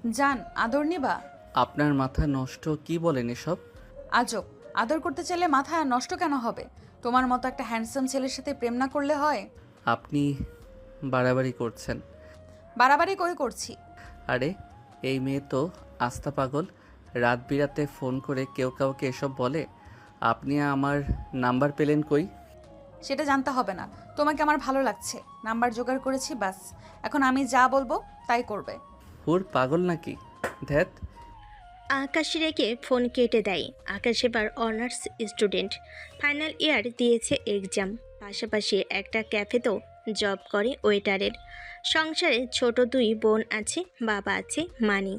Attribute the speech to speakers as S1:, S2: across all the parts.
S1: জান, আদর নিবা?
S2: আপনার মাথা নষ্ট, কি বলেন এসব?
S1: আজব। আদর করতে চাইলে মাথা নষ্ট কেন হবে? তোমার মতো একটা হ্যান্ডসাম ছেলের সাথে প্রেম না করলে হয়?
S2: আপনি বাড়াবাড়ি করছেন।
S1: বাড়াবাড়ি কই করছি?
S2: আরে, এই মেয়ে তো আস্তা পাগল। রাত বিরাতে ফোন করে কেউ কাউকে এসব বলে। আপনি আমার নাম্বার পেলেন কই?
S1: সেটা জানতে হবে না। তোমাকে আমার ভালো লাগছে, নাম্বার জোগাড় করেছি, বাস। এখন আমি যা বলবো তাই করবে।
S2: হুর পাগল নাকি? ধ্যাত।
S3: আকাশ রেখে ফোন কেটে দেয়। আকাশ এবার অনার্স স্টুডেন্ট, ফাইনাল ইয়ার দিয়েছে এক্সাম, পাশাপাশি একটা ক্যাফেতেও জব করে ওয়েটারের। সংসারে ছোট দুই বোন আছে, বাবা আছে মানি।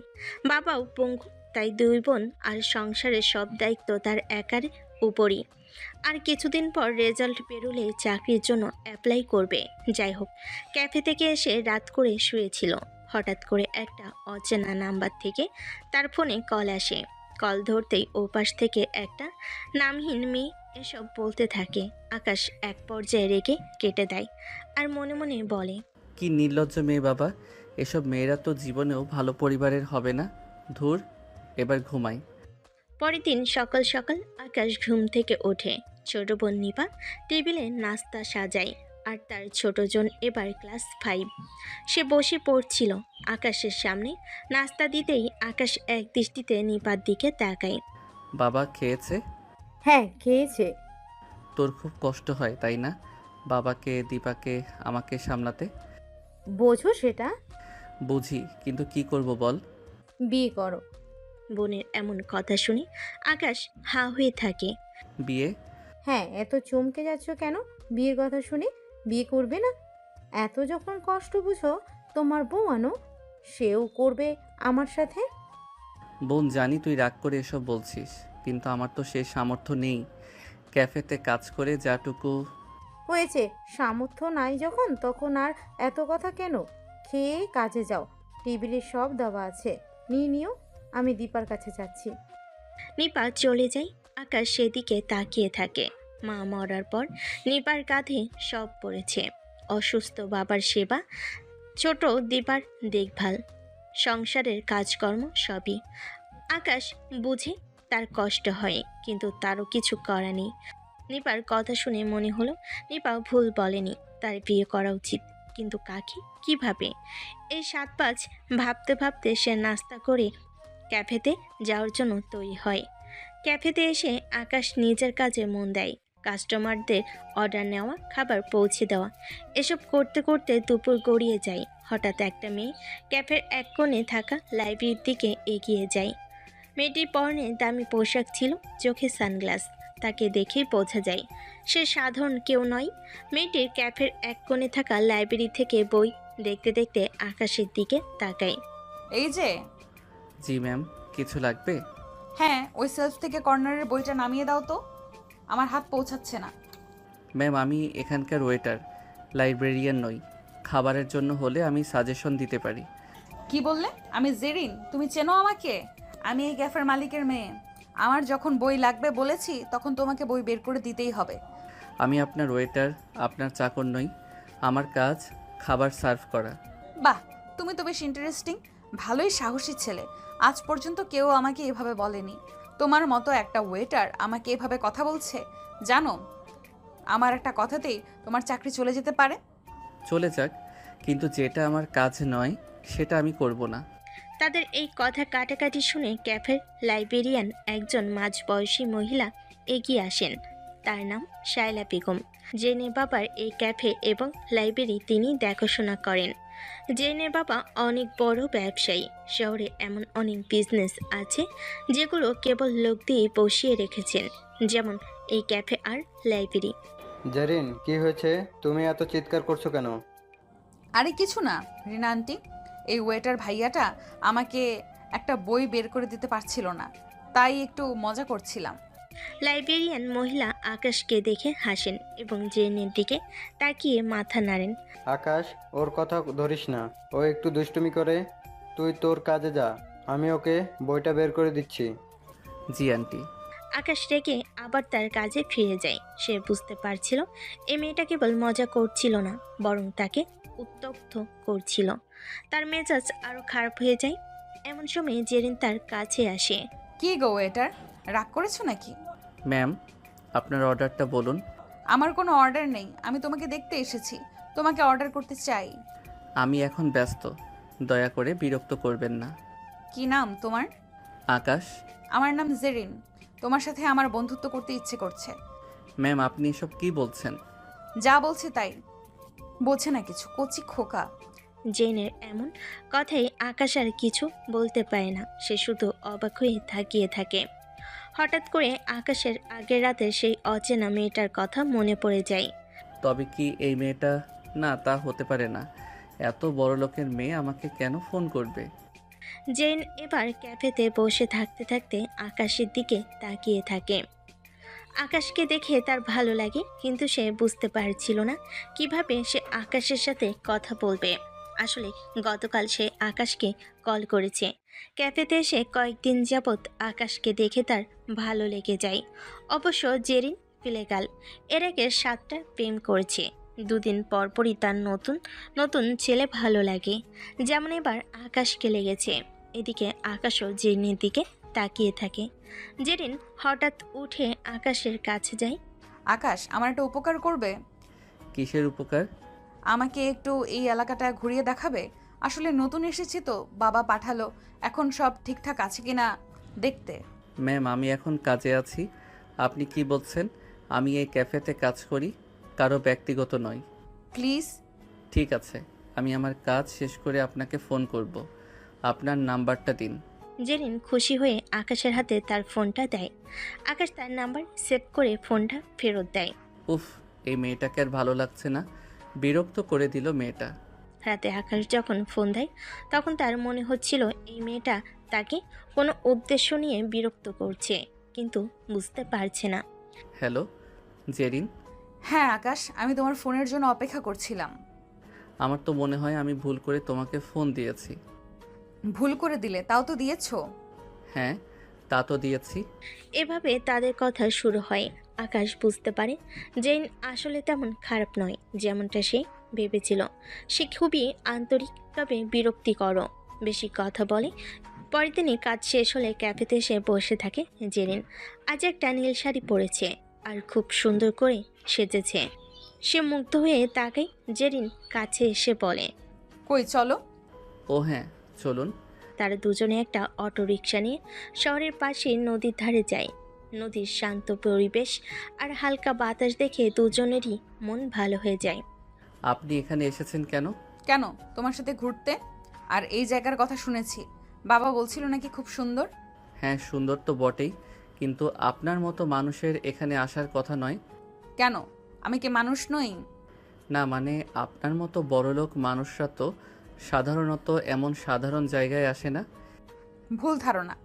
S3: বাবাও পঙ্গু, তাই দুই বোন আর সংসারের সব দায়িত্ব তার একার উপরই। আর কিছুদিন পর রেজাল্ট বেরোলে চাকরির জন্য অ্যাপ্লাই করবে। যাই হোক, ক্যাফে থেকে এসে রাত করে শুয়েছিল। হঠাৎ করে একটা অচেনা নাম্বার থেকে তার ফোনে কল আসে। কল ধরতেই ওপাশ থেকে একটা নামহীন মেয়ে এসব বলতে থাকে। আকাশ এক পর্যায়ে রেগে কেটে দেয় আর মনে মনে বলে,
S2: কি নির্লজ্জ মেয়ে বাবা। এসব মেয়েরা তো জীবনেও ভালো পরিবারের হবে না। ধুর, এবার ঘুমাই।
S3: পরের দিন সকাল সকাল আকাশ ঘুম থেকে ওঠে। ছোট বোন নিপা টেবিলে নাস্তা সাজায়, আর তার ছোট জন এবার ক্লাস 5। সে বসে পড়ছিল আকাশের সামনে। নাস্তা দিতেই আকাশ এক দৃষ্টিতে নিপার দিকে তাকায়।
S2: বাবা খেয়েছে?
S4: হ্যাঁ, খেয়েছে।
S2: তোর খুব কষ্ট হয় তাই না, বাবাকে, দীপাকে, আমাকে সামলাতে?
S4: বোঝো সেটা?
S2: বুঝি, কিন্তু কি করব বল?
S4: বিয়ে করো।
S3: বোনের এমন কথা শুনে আকাশ হা হয়ে থাকে।
S2: বিয়ে?
S4: হ্যাঁ, এত চমকে যাচ্ছ কেন? বিয়ের কথা শুনে বিয়ে করবে না? এত যখন কষ্ট বুঝো, তোমার বউ আনো, সেও করবে আমার সাথে।
S2: বোন, জানি তুই রাগ করে এসব বলছিস, কিন্তু আমার তো সে সামর্থ্য নেই। ক্যাফেতে কাজ করে যাটুকু।
S4: হয়েছে, সামর্থ্য নাই যখন তখন আর এত কথা কেন? খেয়ে কাজে যাও, টেবিলে সব দেওয়া আছে, নিয়ে নিও। আমি দীপার কাছে যাচ্ছি।
S3: নিপা চলে যায়। আকাশ সেদিকে তাকিয়ে থাকে। মা মরার পর নিপার কাঁধে সব পড়েছে, অসুস্থ বাবার সেবা, ছোট দীপার দেখভাল, সংসারের কাজকর্ম সবই। আকাশ বুঝে তার কষ্ট হয়, কিন্তু তারও কিছু করা নেই। নিপার কথা শুনে মনে হলো নিপা ভুল বলেনি, তার বিয়ে করা উচিত। কিন্তু কাকে, কিভাবে? এই 7-5 ভাবতে ভাবতে সে নাস্তা করে ক্যাফেতে যাওয়ার জন্য তৈরি হয়। ক্যাফেতে এসে আকাশ নিজের কাজে মন দেয়। কাস্টমারদের অর্ডার নেওয়া, খাবার পৌঁছে দেওয়া, এসব করতে করতে দুপুর গড়িয়ে যায়। হঠাৎ একটা মেয়ে ক্যাফের এক কোণে থাকা লাইব্রেরির দিকে এগিয়ে যায়। মেয়েটির পরনে দামি পোশাক ছিল, চোখে সানগ্লাস। তাকে দেখেই বোঝা যায় সে সাধারণ কেউ নয়। মেয়েটির ক্যাফের এক কোণে থাকা লাইব্রেরি থেকে বই দেখতে দেখতে আকাশের দিকে তাকায়।
S1: এই যে।
S2: জি ম্যাম, কিছু লাগবে?
S1: হ্যাঁ, ওই সেলফ থেকে কর্নারের বইটা নামিয়ে দাও তো, আমার হাত পৌঁছাচ্ছে না।
S2: ম্যাম, আমি এখানকার ওয়েটার, লাইব্রেরিয়ান নই। খাবারের জন্য হলে আমি সাজেশন দিতে পারি।
S1: কি বললে? আমি জেরিন, তুমি চেনো আমাকে? আমি এই ক্যাফের মালিকের মেয়ে। আমার যখন বই লাগবে বলেছি, তখন তোমাকে বই বের করে দিতেই হবে।
S2: আমি আপনার ওয়েটার, আপনার চাকর নই। আমার কাজ খাবার সার্ভ করা।
S1: বাহ, তুমি তো বেশ ইন্টারেস্টিং। ভালোই সাহসী ছেলে। আজ পর্যন্ত কেউ আমাকে এভাবে বলেনি। তোমার মতো একটা ওয়েটার আমাকে এভাবে কথা বলছে। জানো, আমার একটা কথাতেই তোমার চাকরি চলে যেতে পারে।
S2: চলে যাক, কিন্তু যেটা আমার কাজ নয় সেটা আমি করব না।
S3: তাদের এই কথা কাটাকাটি শুনে ক্যাফের লাইব্রেরিয়ান একজন মাঝবয়সী মহিলা এগিয়ে আসেন। তার নাম শায়লা বেগম। জেনের বাবার এই ক্যাফে এবং লাইব্রেরি তিনি দেখাশোনা করেন। জেনের বাবা অনেক বড় ব্যবসায়ী। শহরে এমন অনেক বিজনেস আছে যেগুলো কেবল লোক দিয়ে বসিয়ে রেখেছেন, যেমন এই ক্যাফে আর লাইব্রেরি।
S5: জেরিন, কি হয়েছে? তুমি এত চিৎকার করছো কেন?
S1: আরে কিছু না রিনা আন্টি, এই ওয়েটার ভাইয়াটা আমাকে একটা বই বের করে দিতে পারছিল না, তাই একটু মজা করছিলাম।
S3: লাইব্রেরিয়ান মহিলা আকাশকে দেখে হাসেন এবং জেনের দিকে তাকিয়ে মাথা নাড়েন।
S5: আকাশ, ওর কথা ধরিস না, ও একটু দুষ্টুমি করে। তুই তোর কাজে যা, আমি ওকে বইটা বের করে দিচ্ছি।
S2: জি আন্টি।
S3: আকাশ রেগে আবার তার কাজে ফিরে যায়। সে বুঝতে পারছিল এই মেয়েটা কেবল মজা করছিল না, বরং তাকে উত্ত্যক্ত করছিল। তার মেজাজ আরো খারাপ হয়ে যায়। এমন সময় জেরিন তার কাছে আসে।
S1: কি গো ওয়েটার, রাগ করেছো নাকি?
S2: ম্যাম, আপনার অর্ডারটা বলুন।
S1: আমার কোনো অর্ডার নেই, আমি তোমাকে দেখতে এসেছি, তোমাকে অর্ডার করতে চাই।
S2: আমি এখন ব্যস্ত, দয়া করে বিরক্ত করবেন না।
S1: কি নাম তোমার?
S2: আকাশ।
S1: আমার নাম জেরিন। তোমার সাথে আমার বন্ধুত্ব করতে ইচ্ছে করছে।
S2: ম্যাম, আপনি এসব কি বলছেন?
S1: যা বলছে তাই। বোঝে না কিছু, কচি খোকা।
S3: জেনের এমন কথাই আকাশ আর কিছু বলতে পারে না, সে শুধু অবাক হয়ে তাকিয়ে থাকে। হঠাৎ করে আকাশের আগের রাতে সেই অচেনা মেয়েটার কথা মনে পড়ে যায়।
S2: তবে কি এই মেয়েটা? না, তা হতে পারে না। এত বড় লোকের মেয়ে আমাকে কেন ফোন করবে?
S3: জেন এবার ক্যাফেতে বসে থাকতে থাকতে আকাশের দিকে তাকিয়ে থাকে। আকাশকে দেখে তার ভালো লাগে, কিন্তু সে বুঝতে পারছিল না কিভাবে সে আকাশের সাথে কথা বলবে। আসলে গতকাল সে আকাশকে কল করেছে। ক্যাফেতে এসে কয়েকদিন যাবৎ আকাশকে দেখে তার ভালো লেগে যায়। অবশ্য জেরিন ফিলেগাল এর আগে 7টা প্রেম করেছে। দুদিন পরপরই তার নতুন নতুন ছেলে ভালো লাগে, যেমন এবার আকাশকে লেগেছে। এদিকে আকাশও জেরিনের দিকে তাকিয়ে থাকে। জেরিন হঠাৎ উঠে আকাশের কাছে যায়।
S1: আকাশ, আমার একটা উপকার করবে?
S2: কিসের উপকার?
S1: আমাকে একটু এই এলাকাটা ঘুরিয়ে দেখাবে? আসলে নতুন এসেছি তো, বাবা পাঠালো, এখন সব ঠিকঠাক আছে কিনা দেখতে।
S2: ম্যাম, আমি এখন কাজে আছি। আপনি কি বলছেন? আমি এই ক্যাফেতে কাজ করি, কারো ব্যক্তিগত নয়।
S1: প্লিজ।
S2: ঠিক আছে, আমি আমার কাজ শেষ করে আপনাকে ফোন করব। আপনার নাম্বারটা দিন।
S3: জেরিন খুশি হয়ে আকাশের হাতে তার ফোনটা দেয়। আকাশ তার নাম্বার সেভ করে ফোনটা ফেরত দেয়।
S2: উফ, এই মেয়েটাকে আর ভালো লাগছে না, বিরক্ত করে দিল মেয়েটা।
S3: রাতে আকাশ যখন ফোন দেয় তখন তার মনে হচ্ছিল এই মেয়েটা তাকে কোনো উদ্দেশ্য নিয়ে বিরক্ত করছে, কিন্তু বুঝতে পারছে না।
S2: হ্যালো জেরিন।
S1: হ্যাঁ আকাশ, আমি তোমার ফোনের জন্য অপেক্ষা করছিলাম।
S2: আমার তো মনে হয় আমি ভুল করে তোমাকে ফোন দিয়েছি।
S1: ভুল করে দিলে? তাও তো দিয়েছো।
S2: হ্যাঁ, তা তো দিয়েছি।
S3: এভাবে তাদের কথা শুরু হয়। আকাশ বুঝতে পারে জেন আসলে তেমন খারাপ নয় যেমনটা সে ভেবেছিল। সে খুবই আন্তরিক, তবে বিরক্তিকরও, বেশি কথা বলে। পরের দিনই কাজ শেষ হলে ক্যাফেতে এসে বসে থাকে জেরিন। আজ একটা নীল শাড়ি পরেছে আর খুব সুন্দর করে সেজেছে। সে মুগ্ধ হয়ে তাকায়। জেরিন কাছে এসে বলে,
S1: কই চলো।
S2: ও হ্যাঁ, চলুন।
S3: তারা দুজনে একটা অটোরিকশা নিয়ে শহরের পাশে নদীর ধারে যায়। নদীর শান্ত পরিবেশ আর হালকা বাতাস দেখে দুজনেরই মন ভালো হয়ে যায়।
S2: আপনি এখানে এসেছেন কেন?
S1: কেন, তোমার সাথে ঘুরতে। আর এই জায়গার কথা শুনেছি, বাবা বলছিল নাকি খুব সুন্দর।
S2: হ্যাঁ, সুন্দর তো বটেই, কিন্তু আপনার মতো মানুষের এখানে আসার কথা নয়।
S1: কেন, আমি কি মানুষ নই?
S2: না মানে, আপনার মতো বড়লোক মানুষরা তো সাধারণত এমন সাধারণ জায়গায় আসে না।
S1: ভুল ধারণা,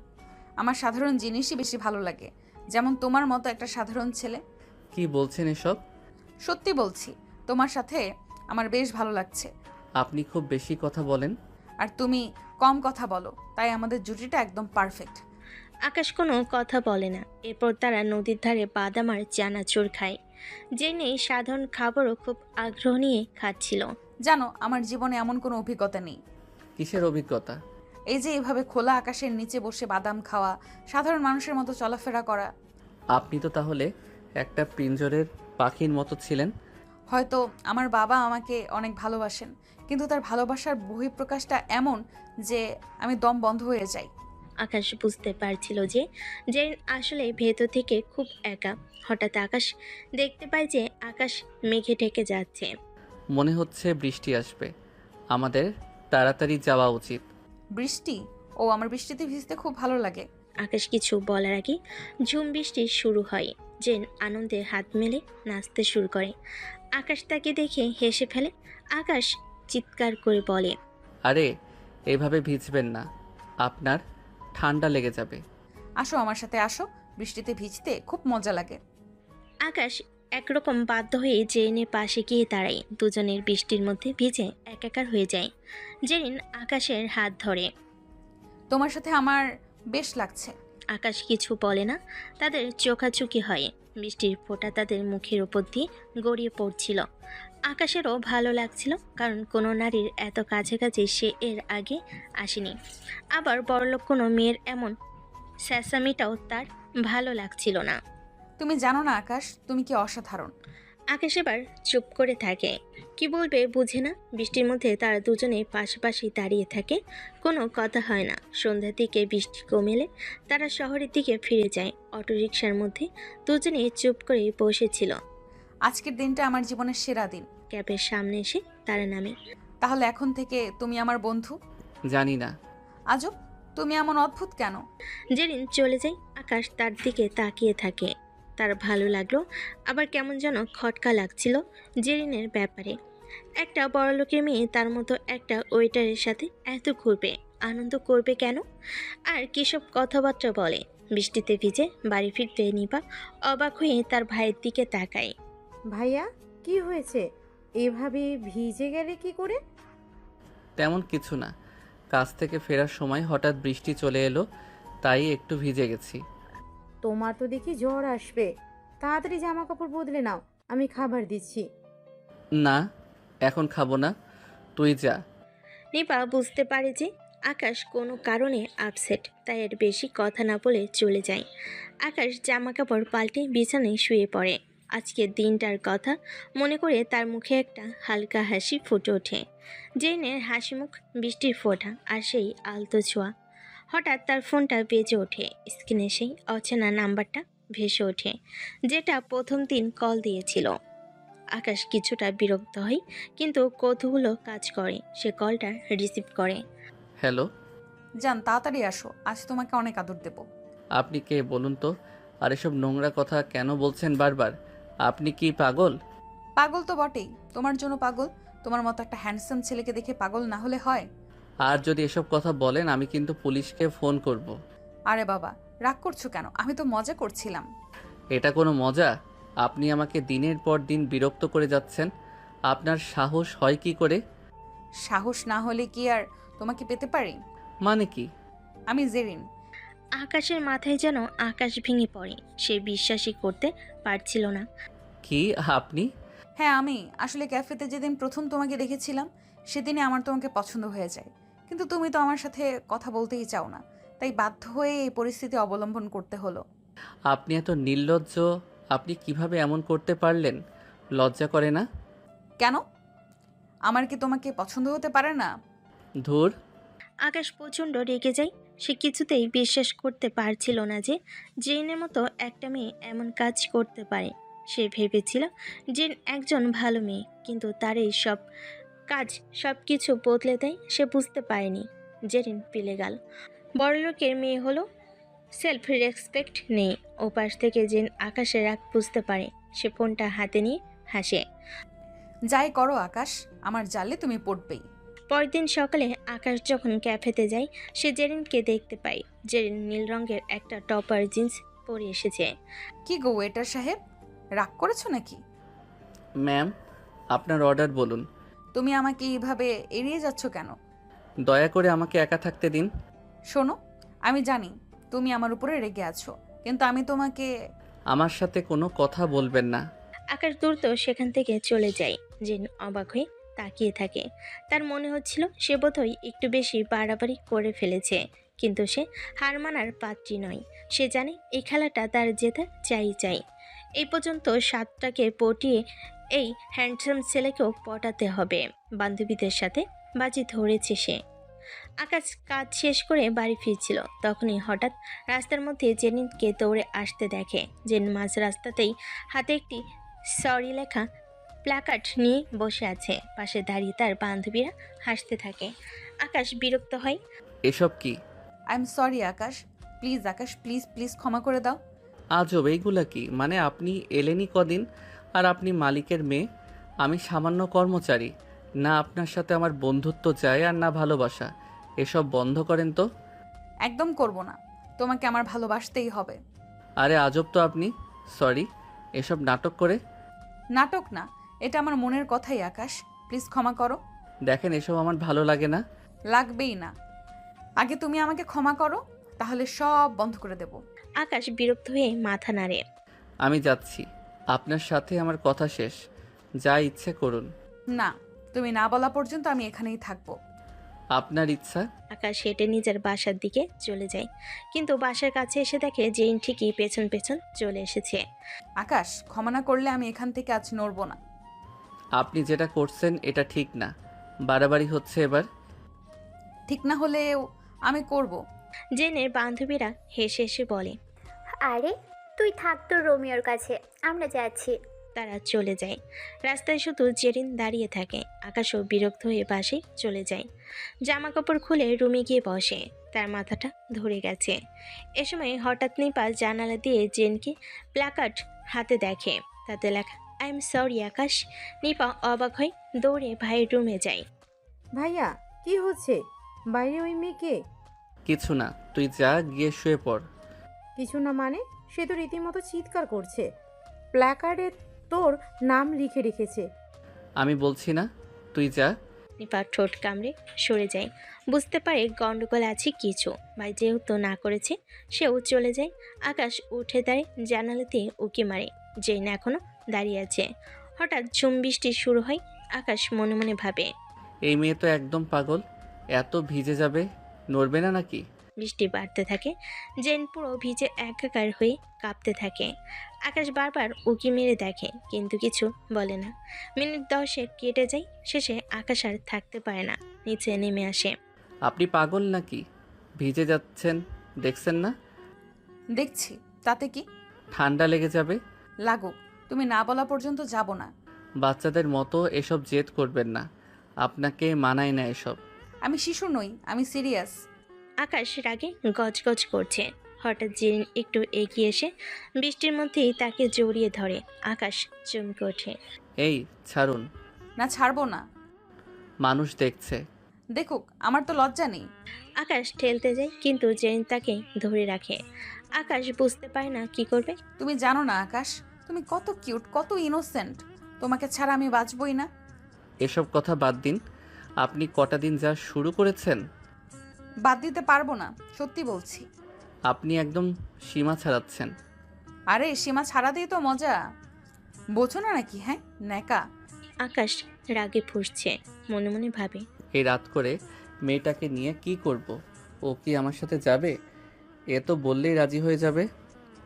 S1: আমার সাধারণ জিনিসই বেশি ভালো লাগে, যেমন তোমার মতো একটা সাধারণ ছেলে।
S2: কি বলছেন এসব?
S1: সত্যি বলছি, তোমার সাথে আমার বেশ ভালো লাগছে।
S2: আপনি খুব বেশি কথা বলেন।
S1: আর তুমি কম কথা বলো, তাই আমাদের জুটিটা একদম পারফেক্ট।
S3: আকাশ কোনো কথা বলে না। এরপর তারা নদীর ধারে বাদাম আর চানাচুর খায়। জেনে সাধারণ খাবারও খুব আগ্রহ নিয়ে খাচ্ছিল।
S1: জানো, আমার জীবনে এমন কোনো অভিজ্ঞতা নেই।
S2: কিসের অভিজ্ঞতা?
S1: এই যে এভাবে খোলা আকাশের নিচে বসে বাদাম খাওয়া, সাধারণ মানুষের মতো চলাফেরা করা।
S2: আপনি তো তাহলে একটা পিঞ্জরের পাখির মতো ছিলেন।
S1: হয়তো আমার বাবা আমাকে অনেক ভালোবাসেন, কিন্তু তার ভালোবাসার বহিঃপ্রকাশটা এমন যে আমি দম বন্ধ হয়ে যাই।
S3: আকাশ বুঝতে পারছিল যে জেন আসলে ভেতর থেকে খুব একা। হঠাৎ আকাশ দেখতে পায় যে আকাশ মেঘে ঢেকে যাচ্ছে।
S2: মনে হচ্ছে বৃষ্টি আসবে, আমাদের তাড়াতাড়ি যাওয়া উচিত।
S1: বৃষ্টি? ও, আমার বৃষ্টিতে ভিজতে খুব ভালো লাগে।
S3: আকাশ কিছু বলার আগে ঝুম বৃষ্টি শুরু হয়। জেন আনন্দে হাত মেলে নাচতে শুরু করে। আকাশ তাকে দেখে হেসে ফেলে। আকাশ চিৎকার করে বলে,
S2: আরে এইভাবে ভিজবেন না, আপনার ঠান্ডা লেগে যাবে।
S1: আসো আমার সাথে আসো, বৃষ্টিতে ভিজতে খুব মজা লাগে।
S3: আকাশ একরকম বাধ্য হয়ে জেরিনের পাশে গিয়ে দাঁড়ায়। দুজনের বৃষ্টির মধ্যে ভিজে একাকার হয়ে যায়। জেরিন আকাশের হাত ধরে।
S1: তোমার সাথে আমার বেশ লাগছে।
S3: আকাশ কিছু বলে না, তাদের চোখাচুকি হয়। বৃষ্টির ফোঁটা তাদের মুখের উপর দিয়ে গড়িয়ে পড়ছিল। আকাশেরও ভালো লাগছিল, কারণ কোনো নারীর এত কাছাকাছি সে এর আগে আসেনি। আবার বড়লোক কোনো মেয়ের এমন স্যাসামিটাও তার ভালো লাগছিল না।
S1: তুমি জানো না আকাশ, তুমি কি অসাধারণ।
S3: আকাশ এবার চুপ করে থাকে, কি বলবে বুঝে না। বৃষ্টির মধ্যে তারা দুজনে পাশাপাশি দাঁড়িয়ে থাকে, কোনো কথা হয় না। সন্ধ্যার দিকে বৃষ্টি কমেলে তারা শহরের দিকে ফিরে যায়। অটোরিকশার মধ্যে দুজনে চুপ করে বসেছিল।
S1: আজকের দিনটা আমার জীবনের সেরা দিন।
S3: ক্যাবের সামনে এসে তারা নামে।
S1: তাহলে এখন থেকে তুমি আমার বন্ধু?
S2: জানি না।
S1: আজব, তুমি এমন অদ্ভুত কেন?
S3: জেরিন চলে যায়। আকাশ তার দিকে তাকিয়ে থাকে। তার ভালো লাগলো, আবার কেমন যেন খটকা লাগছিল জেরিনের ব্যাপারে। একটা বড়লোকের মেয়ে তার মতো একটা ওয়েটারের সাথে এত ঘুরবে, আনন্দ করবে কেন? আর কিসব কথাবার্তা বলে। বৃষ্টিতে ভিজে বাড়ি ফিরতে নিপা অবাক হয়ে তার ভাইয়ের দিকে তাকায়।
S4: ভাইয়া, কি হয়েছে? এভাবে ভিজে গেলে কি করে?
S2: তেমন কিছু না, কাজ থেকে ফেরার সময় হঠাৎ বৃষ্টি চলে এলো, তাই একটু ভিজে গেছি।
S4: তোমার তো দেখি জ্বর আসবে। তাড়াতাড়ি জামা কাপড় বদলে নাও, আমি খাবার দিচ্ছি।
S2: না, এখন খাবো না, তুই যা।
S3: নিপা বুঝতে পারে যে আকাশ কোনো কারণে আপসেট, তাই এর বেশি কথা না বলে চলে যায়। আকাশ জামা কাপড় পাল্টে বিছানায় শুয়ে পড়ে। আজকের দিনটার কথা মনে করে তার মুখে একটা হালকা হাসি ফুটে ওঠে। জেনের হাসি মুখ, বৃষ্টির ফোঁটা আর সেই আলতো ছোঁয়া। হঠাৎ তার ফোনটা বেজে ওঠে। স্ক্রিনে সেই অচেনা নাম্বারটা ভেসে ওঠে, যেটা প্রথম দিন কল দিয়েছিল। আকাশ কিছুটা বিরক্ত হয়, কিন্তু কৌতূহল কাজ করে। সে কলটা রিসিভ করে।
S2: হ্যালো,
S1: জান, তাড়াতাড়ি আসো, আজ তোমাকে অনেক আদর দেব।
S2: আপনি কে বলুন তো? আর এসব নোংরা কথা কেন বলছেন বারবার? আপনি কি পাগল?
S1: পাগল তো বটেই, তোমার জন্য পাগল। তোমার মতো একটা হ্যান্ডসাম ছেলেকে দেখে পাগল না হলে হয়?
S2: আর যদি এসব কথা বলেন আমি কিন্তু পুলিশকে ফোন করব।
S1: আরে বাবা, রাগ করছো কেন? আমি তো মজা করছিলাম।
S2: এটা কোনো মজা? আপনি আমাকে দিনের পর দিন বিরক্ত করে যাচ্ছেন। আপনার সাহস হয় কি করে?
S1: সাহস না হলে কি আর তোমাকে পেতে পারি?
S2: মানে কি?
S1: আমি জেরিন।
S3: আকাশের মাথায় যেন আকাশ ভেঙে পড়ে। সে বিশ্বাসই করতে পারছিল না।
S2: কি আপনি?
S1: হ্যাঁ আমি। আসলে ক্যাফেতে যেদিন প্রথম তোমাকে দেখেছিলাম সেদিনই আমার তোমাকে পছন্দ হয়ে যায়। কিন্তু তুমি তো আমার সাথে কথা বলতেই চাও না, তাই বাধ্য হয়ে এই পরিস্থিতি অবলম্বন করতে হলো।
S2: আপনি এত নির্লজ্জ, আপনি কিভাবে এমন করতে পারলেন? লজ্জা করে না?
S1: কেন? আমার কি তোমাকে পছন্দ হতে পারে না?
S2: ধুর।
S3: আকাশ প্রচণ্ড রেগে যায়। সে কিছুতেই বিশ্বাস করতে পারছিল না যে জেনের মতো একটা মেয়ে এমন কাজ করতে পারে। সে ভেবেছিল জেন একজন ভালো মেয়ে, কিন্তু তার এই সব কাজ সব কিছু বদলে দেয়। সে বুঝতে পারেনি। জেরিন পিলে গেল। বড়লোকের মেয়ে হলো, সেলফ রেসপেক্ট নেই। ওপাশ থেকে জেন আকাশের রাগ বুঝতে পারে। সে ফোনটা হাতে নিয়ে হাসে।
S1: যাই করো আকাশ, আমার জালে তুমি পড়বেই।
S3: পরদিন সকালে আকাশ যখন ক্যাফেতে যায়, সে জেরিনকে দেখতে পায়। জেরিন নীল রঙের একটা টপ আর জিন্স পরে এসেছে।
S1: কি গো ওয়েটার সাহেব, রাগ করেছো নাকি?
S2: ম্যাম, আপনার অর্ডার বলুন।
S1: তুমি আমাকে এইভাবে এড়িয়ে যাচ্ছ কেন?
S2: দয়া করে আমাকে একা থাকতে দিন।
S1: শোনো, আমি জানি তুমি আমার উপরে রেগে আছো, কিন্তু আমি তোমাকে...
S2: আমার সাথে কোনো কথা বলবেন না।
S3: আকাশ দ্রুত সেখান থেকে চলে যায়। জেন অবাক হয়ে তাকিয়ে থাকে। তার মনে হচ্ছিল সে বোধহয় একটু বেশি বাড়াবাড়ি করে ফেলেছে, কিন্তু সে হার মানার পাত্রী নয়। সে জানে এই খেলাটা তার জেতা চাই। এই পর্যন্ত 7টাকে পটিয়ে এই হ্যান্ডসাম ছেলেকেও পটাতে হবে। বান্ধবীদের সাথে বাজি ধরেছে সে। আকাশ কাজ শেষ করে বাড়ি ফিরছিল, তখনই হঠাৎ রাস্তার মধ্যে জেনিনকে দৌড়ে আসতে দেখে। জেন মাঝ রাস্তাতেই হাতে একটি সরি লেখা প্ল্যাকার্ড নিয়ে বসে আছে। পাশে দাঁড়িয়ে তার বান্ধবীরা হাসতে থাকে। আকাশ বিরক্ত হয়।
S2: এসব কি?
S1: I am sorry Akash, please Akash, please please ক্ষমা করে দাও।
S2: আজব, এইগুলা কি? মানে আপনি এলেনই কদিন, আর আপনি মালিকের মেয়ে, আমি সামান্য কর্মচারী। না আপনার সাথে আমার বন্ধুত্ব যায় আর না ভালোবাসা। এসব বন্ধ করেন তো।
S1: একদম করব না, তোমাকে আমার ভালোবাসতেই হবে।
S2: আরে আজব তো আপনি। সরি, এসব নাটক করে।
S1: নাটক না, এটা আমার মনের কথাই আকাশ, প্লিজ ক্ষমা করো।
S2: দেখেন, এসব আমার ভালো লাগে না।
S1: লাগবেই না, আগে তুমি আমাকে ক্ষমা করো, তাহলে সব বন্ধ করে দেব।
S3: আকাশ বিরক্ত হয়ে মাথা নাড়ে।
S2: আমি যাচ্ছি, আপনার সাথে আমার কথা শেষ, যা ইচ্ছে করুন।
S1: না, তুমি না বলা পর্যন্ত আমি এখানেই থাকবো।
S2: আপনার ইচ্ছা।
S3: আকাশ হেঁটে নিজের বাসার দিকে চলে যায়, কিন্তু বাসার কাছে এসে দেখে জেইন ঠিকই পেছন পেছন চলে এসেছে।
S1: আকাশ, ক্ষমা না করলে আমি এখান থেকে আজ নড়বো না।
S2: আপনি যেটা করছেন এটা ঠিক না, বাড়াবাড়ি হচ্ছে এবার।
S1: ঠিক না হলেও আমি করব।
S3: জেনের বান্ধবীরা হেসে হেসে বলে।
S6: আরে তুই থাক তোর রোমিওর কাছে, আমরা যাচ্ছি।
S3: তারা চলে যায়। রাস্তায় শুধু জেরিন দাঁড়িয়ে থাকে। আকাশও বিরক্ত হয়ে পাশে চলে যায়। জামা কাপড় খুলে রুমে গিয়ে বসে। তার মাথাটা ধরে গেছে। এ সময় হঠাৎ নিপা জানালা দিয়ে জেনকে প্ল্যাকার্ড হাতে দেখে, তাতে লেখা আই এম সরি আকাশ। নিপা অবাক হয়ে দৌড়ে ভাইয়ের রুমে যায়।
S4: ভাইয়া কি হচ্ছে? বাইরে ওই মেয়েকে?
S2: কিছু না, তুই যা গিয়ে শুয়ে পড়।
S4: কিছু না মানে? সে তো রীতিমতো চিৎকার করছে। প্ল্যাকার্ডে তোর নাম লিখে রেখেছে।
S2: আমি বলছি না, তুই যা।
S3: নিপা ঠোঁট কামড়ে সরে যায়। বুঝতে পারে গন্ডগোল আছে কিছু। ভাই যেহেতু না করেছে, সেও চলে যায়। আকাশ উঠে দাঁড়িয়ে জানালা দিয়ে উকি মারে। জেন এখনো দাঁড়িয়ে আছে। হঠাৎ ঝুম বৃষ্টি শুরু হয়। আকাশ মনে মনে ভাবে,
S2: এই মেয়ে তো একদম পাগল, এত ভিজে যাবে, নড়বে না নাকি?
S3: বৃষ্টি বাড়তে থাকে। জেন পুরো ভিজে একাকার হয়ে কাঁপতে থাকে। আকাশ বারবার উকি মেরে দেখে, কিন্তু কিছু বলে না। মিনিট 10 কেটে যায়। শেষে আকাশ আর থাকতে পারে না, নিচে নেমে আসে।
S2: আপনি পাগল নাকি? ভিজে যাচ্ছেন, দেখছেন না?
S1: দেখছি, তাতে কি?
S2: ঠান্ডা লেগে যাবে।
S1: লাগুক, তুমি না বলা পর্যন্ত যাব না।
S2: বাচ্চাদের মতো এসব জেদ করবেন না, আপনাকে মানায় না এসব।
S1: আমি শিশু নই, আমি সিরিয়াস।
S3: আকাশ রাগে গজগজ করছে। হঠাৎ জেরিন একটু এগিয়ে এসে বৃষ্টির মধ্যেই তাকে জড়িয়ে ধরে। আকাশ চমকে ওঠে।
S2: এই ছাড়ুন,
S1: না, ছাড়বো না।
S2: মানুষ দেখছে।
S1: দেখুক, আমার তো লজ্জা নেই।
S3: আকাশ ঠেলতে যায়, কিন্তু জেরিন তাকে ধরে রাখে। আকাশ বুঝতে পারে না কি করবে।
S1: তুমি জানো না আকাশ, তুমি কত কিউট, কত ইনোসেন্ট। তোমাকে ছাড়া আমি বাঁচবই না।
S2: এসব কথা বাদ দিন, আপনি কটা দিন যা শুরু করেছেন।
S1: বাদ দিতে পারবো না, সত্যি বলছি।
S2: আপনি একদম সীমা ছাড়াচ্ছেন।
S1: আরে সীমা ছাড়া দিয়ে তো মজা, বোঝো না নাকি? হ্যাঁ, ন্যাকা।
S3: আকাশ রাগে ফুঁসছে, মনে মনে ভাবে,
S2: এই রাত করে মেয়েটাকে নিয়ে কি করব? ও কি আমার সাথে যাবে? এ তো বললেই রাজি হয়ে যাবে।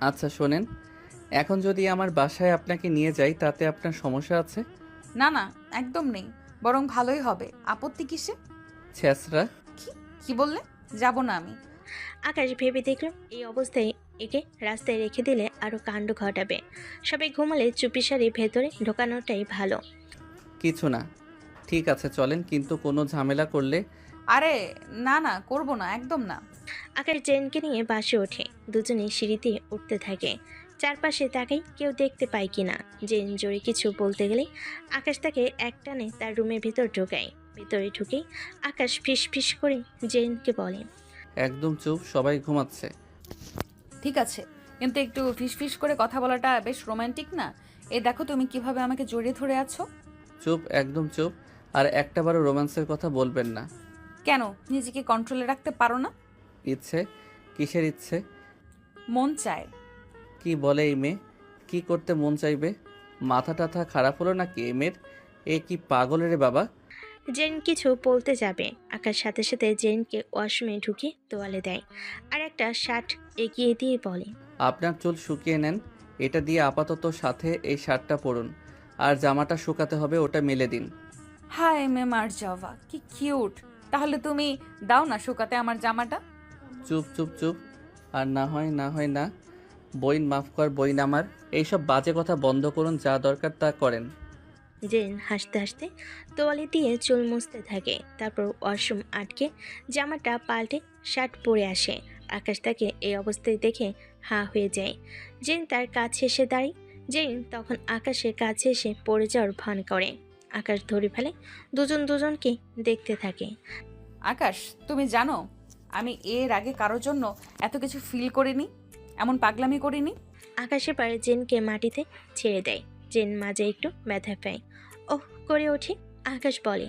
S2: আচ্ছা শোনেন, এখন যদি আমার বাসায় আপনাকে নিয়ে যাই তাতে আপনার সমস্যা আছে?
S1: না না, একদম নেই, বরং ভালোই হবে। আপত্তি কিসে?
S2: ছ্যাঁচড়া।
S1: কি কি বললে? যাব না আমি।
S3: আকাশ ভেবে দেখল এই অবস্থায় একে রাস্তায় রেখে দিলে আরো কাণ্ড ঘটাবে। সবাই ঘুমালে চুপিসারে ভেতরে ঢোকানোটাই ভালো।
S2: কিছু না, ঠিক আছে চলেন, কিন্তু কোনো ঝামেলা করলে।
S1: আরে না না, করব না, একদম না।
S3: আকাশ জেনকে নিয়ে বাসে ওঠে। দুজনে সিঁড়িতে উঠতে থাকে। চারপাশে তাকাই কেউ দেখতে পায় কিনা। জেন জোরে কিছু বলতে গেলে আকাশ তাকে একটানে তার রুমের ভিতর ঢোকায়। ভিতরে ঢুকেই আকাশ ফিস ফিস করে জেনকে বলে,
S2: একদম চুপ, সবাই ঘুমাচ্ছে।
S1: ঠিক আছে, কিন্তু একটু ফিসফিস করে কথা বলাটা বেশ রোমান্টিক না? এই দেখো তুমি কিভাবে আমাকে জড়িয়ে ধরে আছো।
S2: চুপ, একদম চুপ। আর একটাবারও রোম্যান্সের কথা বলবেন না।
S1: কেন নিজেকে কন্ট্রোলে রাখতে পারো না?
S2: ইচ্ছে? কিসের ইচ্ছে?
S1: মন চায়।
S2: কি বলে এই মেয়ে? কি করতে মন চাইবে? মাথা টাথা খারাপ হলো নাকি এই মেয়ের? এ কি পাগল রে বাবা?
S3: জেন কিছু বলতে যাবে, আকাশ সাথে সাথে জেনকে ওয়াশরুমে ঢুকিয়ে তোয়ালে দেয়। আর একটা শার্ট এগিয়ে দিয়ে বলে,
S2: আপনার চুল শুকিয়ে নেন, এটা দিয়ে আপাতত সাথে এই শার্টটা পরুন, আর জামাটা শুকাতে হবে, ওটা মেলে দিন।
S1: হাই মেমার জাভা, কি কিউট। তাহলে তুমি দাও না শুকাতে আমার জামাটা।
S2: চুপ চুপ চুপ। আর না হয় না হয় না। বইন মাফ কর, বইন আমার। এইসব বাজে কথা বন্ধ করুন, যা দরকার তা করেন।
S3: জেন হাসতে হাসতে তোয়ালে দিয়ে চুল মুছতে থাকে। তারপর ওয়াশরুম আটকে জামাটা পাল্টে শার্ট পরে আসে। আকাশ তাকে এই অবস্থায় দেখে হাঁ হয়ে যায়। জেন তার কাছে এসে দাঁড়ায়। জেন তখন আকাশের কাছে এসে পড়ে যাওয়ার ভান করে। আকাশ ধরে ফেলে। দুজন দুজনকে দেখতে থাকে।
S1: আকাশ, তুমি জানো আমি এর আগে কারোর জন্য এত কিছু ফিল করিনি, এমন পাগলামি করিনি।
S3: আকাশের পরে জেনকে মাটিতে ছেড়ে দেয়। জেন মাঝে একটু ব্যথা পায়। ওহ করে ওঠে। আকাশ বলে,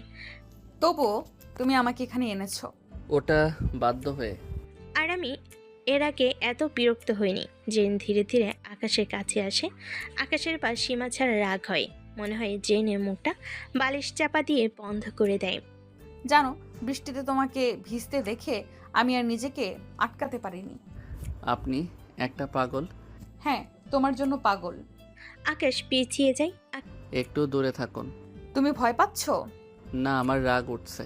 S1: তবুও তুমি আমাকে এখানে এনেছো।
S2: ওটা বাধ্য হয়ে।
S3: আর আমি এর আগে এত বিরক্ত হয়নি। জেন ধীরে ধীরে আকাশের কাছে আসে। আকাশের পা সীমা ছাড়া রাগ হয়। মনে হয় জেনের মুখটা বালিশ চাপা দিয়ে বন্ধ করে দেয়।
S1: জানো, বৃষ্টিতে তোমাকে ভিজতে দেখে আমি আর নিজেকে আটকাতে পারিনি।
S2: আপনি একটা পাগল।
S1: হ্যাঁ, তোমার জন্য পাগল।
S3: আকাশ পিছিয়ে যায়।
S2: একটু দূরে থাকুন।
S1: তুমি ভয় পাচ্ছ?
S2: না, আমার রাগ উঠছে।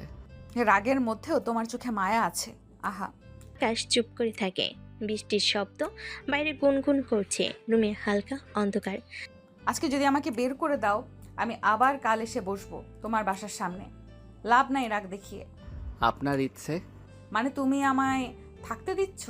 S1: রাগের মধ্যেও তোমার চোখে মায়া আছে। আহা।
S3: আকাশ চুপ করে থাকে। বৃষ্টির শব্দ বাইরে গুনগুন করছে। রুমে হালকা অন্ধকার।
S1: আজকে যদি আমাকে বের করে দাও, আমি আবার কাল এসে বসবো তোমার বাসার সামনে। লাভ নাই রাগ দেখিয়ে।
S2: আপনার ইচ্ছে?
S1: মানে তুমি আমায় থাকতে দিচ্ছ?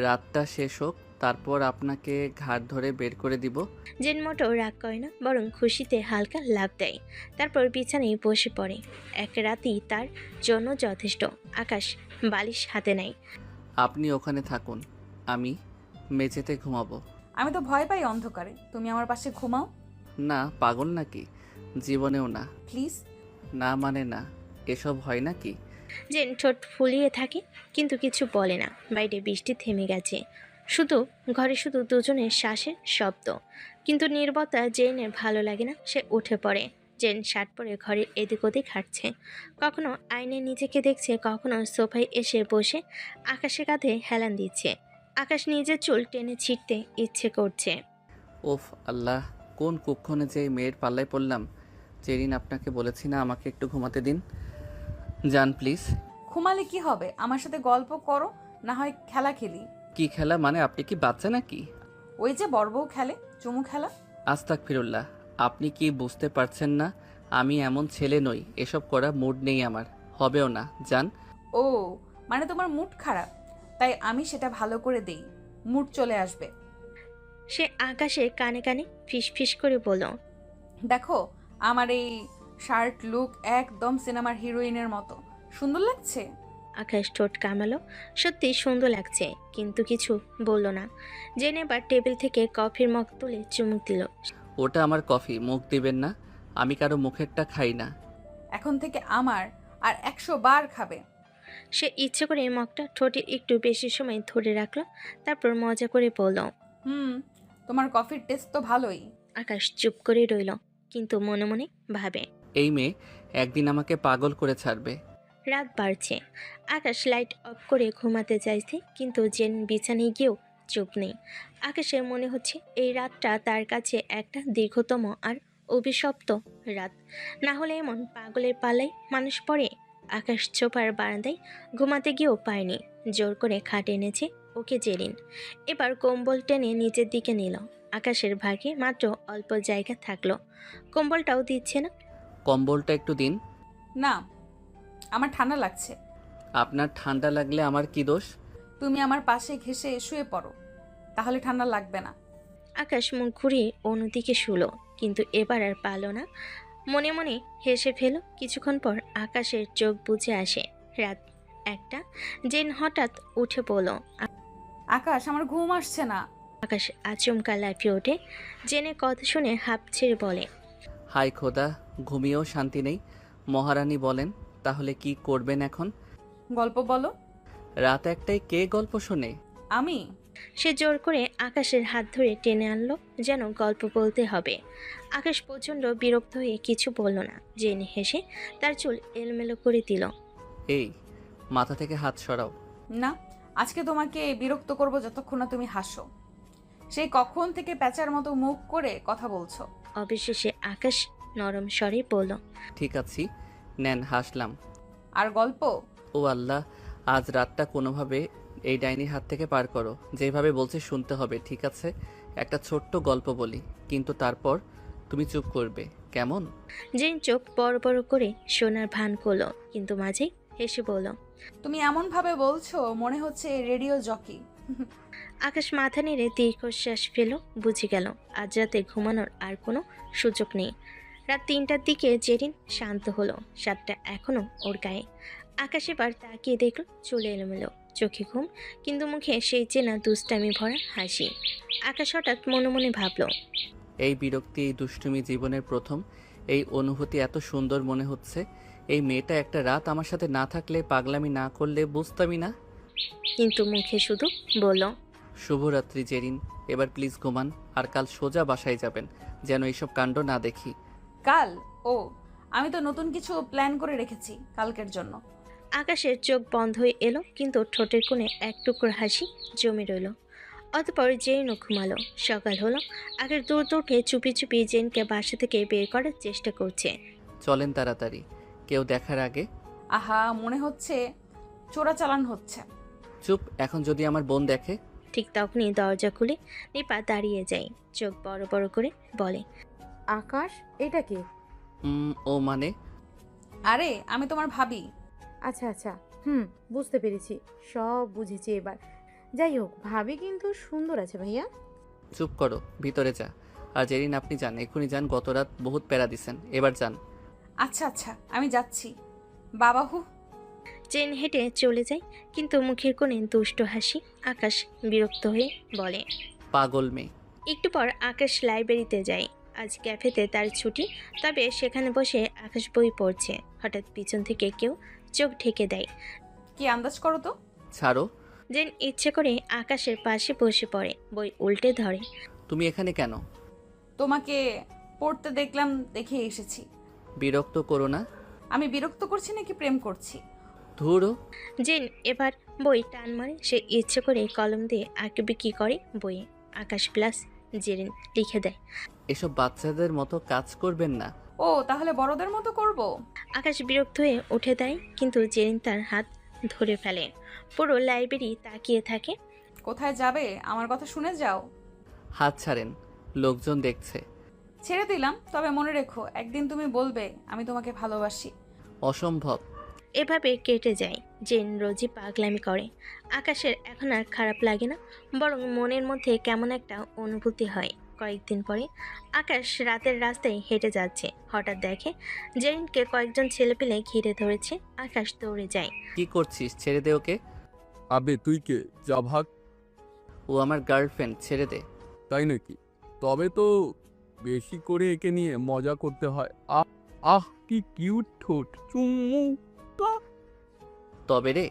S2: রাতটা শেষ হোক, তারপর আপনাকে ঘাট ধরে বের করে দিব।
S3: জেন মোটেও রাগ করে না, বরং খুশিতে হালকা লাফ দেয়। তারপর বিছানায় বসে পড়ে। এক রাতই তার জন্য যথেষ্ট। আকাশ বালিশ হাতে নেয়।
S2: আপনি ওখানে থাকুন, আমি মেঝেতে ঘুমাবো।
S1: আমি তো ভয় পাই অন্ধকারে, তুমি আমার পাশে ঘুমাও।
S2: না, পাগল নাকি? জীবনেও না।
S1: প্লিজ।
S2: না মানে না, এসব হয় নাকি?
S3: জেন ঠোঁট ফুলিয়ে থাকে, কিন্তু কিছু বলে না। বাইরে বৃষ্টি থেমে গেছে। ঘরে শুধু দুজনের শ্বাসের শব্দ। কিন্তু নীরবতা জেনের ভালো লাগে না। সে উঠে পড়ে। জেন শার্ট পরে ঘরের এদিক ওদিক হাঁটছে। কখনো আয়নায় নিজেকে দেখছে, কখনো সোফায় এসে বসে আকাশের কাঁধে হেলান দিচ্ছে। আকাশ নিজের চুল টেনে ছিঁড়তে ইচ্ছে করছে।
S2: ওফ আল্লাহ, কোন কুক্ষণে যে এই মেয়ের পাল্লায় পড়লাম। জেরিন, আপনাকে বলেছি না আমাকে একটু ঘুমাতে দিন। যান প্লিজ।
S1: ঘুমালে কি হবে? আমার সাথে গল্প করো, না হয় খেলা খেলি।
S2: কি খেলা মানে? আপনি কি বাচ্চা নাকি?
S1: ওই যে বড় বউ খেলে, চুমু খেলা।
S2: আস্তাগফিরুল্লাহ, আপনি কি বুঝতে পারছেন না? আমি এমন ছেলে নই, এসব করা মুড নেই আমার, হবেও না। যান।
S1: ও, মানে তোমার মুড খারাপ, তাই আমি সেটা ভালো করে দেই, মুড চলে আসবে।
S3: সে আকাশে কানে কানে ফিস ফিস করে বলল,
S1: দেখো, আমার এই শার্ট লুক একদম সিনেমার হিরোইনের মতো সুন্দর লাগছে।
S3: আকাশ ঠোঁট কামালো। সত্যি সুন্দর লাগছে, কিন্তু কিছু বলল না। জেনে এবার টেবিল থেকে কফির মগ তুলে চুমুক দিল।
S2: ওটা আমার কফি, মুখ দিবেন না। আমি কারো মুখেরটা খাই না।
S1: এখন থেকে আমার আর 100 বার খাবে।
S3: সে ইচ্ছে করে মগটা ঠোঁটে একটু বেশি সময় ধরে রাখলো। তারপর মজা করে বলল,
S1: তোমার কফির টেস্ট তো ভালোই।
S3: আকাশ চুপ করে রইল, কিন্তু মনে মনে ভাবে,
S2: এই মেয়ে একদিন আমাকে পাগল করে ছাড়বে।
S3: রাত বাড়ছে। আকাশ লাইট অফ করে ঘুমাতে চাইছে, কিন্তু জেন বিছানায় গিয়েও চুপ নেই। আকাশের মনে হচ্ছে এই রাতটা তার কাছে একটা দীর্ঘতম আর অভিশপ্ত রাত। না হলে এমন পাগলের পাল্লায় মানুষ পড়ে। আকাশ ছোপার বারান্দায় ঘুমাতে গিয়েও পায়নি। জোর করে খাটে এনেছে ওকে জেরিন। এবার কম্বল টেনে নিচের দিকে নিল। আকাশের ভাগে মাত্র অল্প জায়গা থাকলো। কম্বলটাও দিচ্ছে না।
S2: কম্বলটা একটু দিন।
S1: না, আমার ঠান্ডা লাগছে।
S2: আপনার ঠান্ডা লাগলে আমার কি দোষ?
S1: তুমি আমার পাশে ঘেঁষে শুয়ে পড়ো, তাহলে ঠান্ডা লাগবে না।
S3: আকাশ মুখ ঘুরিয়ে অন্যদিকে শুলো, কিন্তু এবার আর পারল না। মনে মনে হেসে ফেল। কিছুক্ষণ পর আকাশের চোখ বুজে আসে। রাত 1টা। জেন হঠাৎ উঠে পড়ল।
S1: আকাশ, আমার ঘুম আসছে না।
S3: আকাশ আচমকা লাফিয়ে ওঠে। জেনে কথা শুনে হাঁপ ছেড়ে বলে,
S2: হাই খোদা, ঘুমিয়েও শান্তি নেই। মহারানী বলেন, তাহলে কি করবেন এখন?
S1: গল্প বলো।
S2: রাত একটাই কে গল্প শোনে?
S1: আমি।
S3: সে জোর করে আকাশের হাত ধরে টেনে আনলো, যেন গল্প বলতে হবে। আকাশ প্রচণ্ড বিরক্ত হয়ে কিছু বলল না। জেনে হেসে তার চুল এলোমেলো করে দিল।
S2: এই, মাথা থেকে হাত সরাও।
S1: না, আজকে তোমাকে বিরক্ত করব যতক্ষণ না তুমি হাসো। সেই কখন থেকে প্যাঁচার মতো মুখ করে কথা বলছো।
S3: অবশেষে আকাশ নরম স্বরে বলল,
S2: ঠিক আছি, নেন, হাসলাম।
S1: আর গল্প?
S2: ও আল্লাহ, আজ রাতটা কোনোভাবে এই ডাইনির হাত থেকে পার করো। যেভাবে বলছে শুনতে হবে, ঠিক আছে? একটা ছোট্ট গল্প বলি, কিন্তু তারপর তুমি চুপ করবে, কেমন?
S3: জেন চোখ বড় বড় করে সোনার ভান করলো, কিন্তু মাঝে হেসে বলল,
S1: তুমি এমন ভাবে বলছো মনে হচ্ছে রেডিও জকি।
S3: আকাশ মাথা নেড়ে দীর্ঘশ্বাস ফেল। বুঝে গেল আজ রাতে ঘুমানোর আর কোনো সুযোগ নেই। রাত 3টার দিকে জেরিন শান্ত হলো। 7টা এখনো ওর গায়ে। আকাশ এবার তাকিয়ে দেখল চলে এলোমেলো, চোখে ঘুম, কিন্তু মুখে সেই চেনা দুষ্টামি ভরা হাসি। আকাশ হঠাৎ মনে মনে ভাবল,
S2: এই বিরক্তি, এই দুষ্টুমি জীবনের প্রথম। এই অনুভূতি এত সুন্দর মনে হচ্ছে। এই মেয়েটা একটা রাত আমার সাথে না থাকলে, পাগলামি না করলে বুঝতামই না।
S3: কিন্তু মুখে শুধু বলল,
S2: শুভরাত্রি জেরিন, এবার প্লিজ ঘুমান, আর কাল সোজা বাসায় যাবেন, যেন এইসব কাণ্ড না দেখি।
S1: কাল? ও, আমি তো নতুন কিছু প্ল্যান করে রেখেছি কালকের জন্য।
S3: আকাশের চোখ বন্ধ হয়ে এলো, কিন্তু ঠোঁটের কোণে এক টুকরো হাসি জমে রইল। অতপর জেনও ঘুমালো। সকাল হলো। আগের দূর উঠে চুপি চুপি জেনকে বাসা থেকে বের করার চেষ্টা করছে।
S2: চলেন তাড়াতাড়ি, কেউ দেখার আগে।
S1: আহা, মনে হচ্ছে চোরাচালান হচ্ছে।
S2: চুপ, এখন যদি আমার বোন দেখে।
S3: ঠিক তখনই দরজা খুলে নিপা দাঁড়িয়ে যায়, চোখ বড় বড় করে বলে,
S4: আকাশ, এটা কে?
S2: ও মানে?
S1: আরে, আমি তোমার ভাবি।
S4: আচ্ছা আচ্ছা, বুঝতে পেরেছি, সব বুঝেছি এবার। যাই হোক, ভাবি কিন্তু সুন্দর আছে ভাইয়া।
S2: চুপ করো, ভিতরে যা। আর জেরিন আপনি যান, এক্ষুনি যান, গত রাত বহুত প্যারা দিছেন, এবার যান।
S1: আচ্ছা আচ্ছা, আমি যাচ্ছি। বাবাহু।
S3: জেন হেঁটে চলে যায়, কিন্তু মুখের কোণে দুষ্ট হাসি। আকাশ বিরক্ত হয়ে বলে,
S2: পাগল মেয়ে।
S3: একটু পর আকাশ লাইব্রেরিতে যায়। আজ ক্যাফেতে তার ছুটি, তবে সেখানে বসে আকাশ বই পড়ছে। হঠাৎ পিছন থেকে কেউ চোখ ঢেকে দেয়।
S1: কি আন্দাজ করো তো?
S2: ছাড়ো।
S3: জেন ইচ্ছে করে আকাশের পাশে বসে পড়ে, বই উল্টে ধরে।
S2: তুমি এখানে কেন?
S1: তোমাকে পড়তে দেখলাম, দেখে এসেছি।
S2: বিরক্ত করো না।
S1: আমি বিরক্ত করছি নাকি প্রেম করছি?
S2: ধুরো।
S3: জেন এবার বই টান মারে। সে ইচ্ছে করে কলম দিয়ে আঁকিবিকি করে বইয়ে। আকাশ প্লাস জেরিন লিখে দেয়।
S2: এসব বাচ্চাদের মতো কাজ করবেন না।
S1: ও, তাহলে বড়দের মতো করব?
S3: আকাশ বিরক্ত হয়ে উঠে দেয়, কিন্তু জেরিন তার হাত ধরে ফেলে। পুরো লাইব্রেরি তাকিয়ে থাকে।
S1: কোথায় যাবে? আমার কথা শুনে যাও।
S2: হাত ছাড়েন, লোকজন দেখছে।
S1: ছেড়ে দিলাম, তবে মনে রেখো, একদিন তুমি বলবে আমি তোমাকে ভালোবাসি।
S2: অসম্ভব।
S3: এভাবে কেটে যায়। জেন রোজই পাগলামি করে। আকাশের এখন আর খারাপ লাগে না, বরং মনের মধ্যে কেমন একটা অনুভূতি হয়। কয়েকদিন পরে আকাশ রাতের রাস্তায় হেঁটে যাচ্ছে। হঠাৎ দেখে জেরিনকে কয়েকজন ছেলেপেলে ঘিরে ধরেছে। আকাশ দৌড়ে যায়।
S2: কি করছিস? ছেড়ে দে ওকে।
S7: আবে তুই কে? যা ভাগ।
S2: ও আমার গার্লফ্রেন্ড, ছেড়ে দে।
S7: তাই নাকি? তবে তো বেশি করে একে নিয়ে মজা করতে হয়। আহ আহ, কি কিউট ঠোঁট, চুমু।
S2: তবে রে।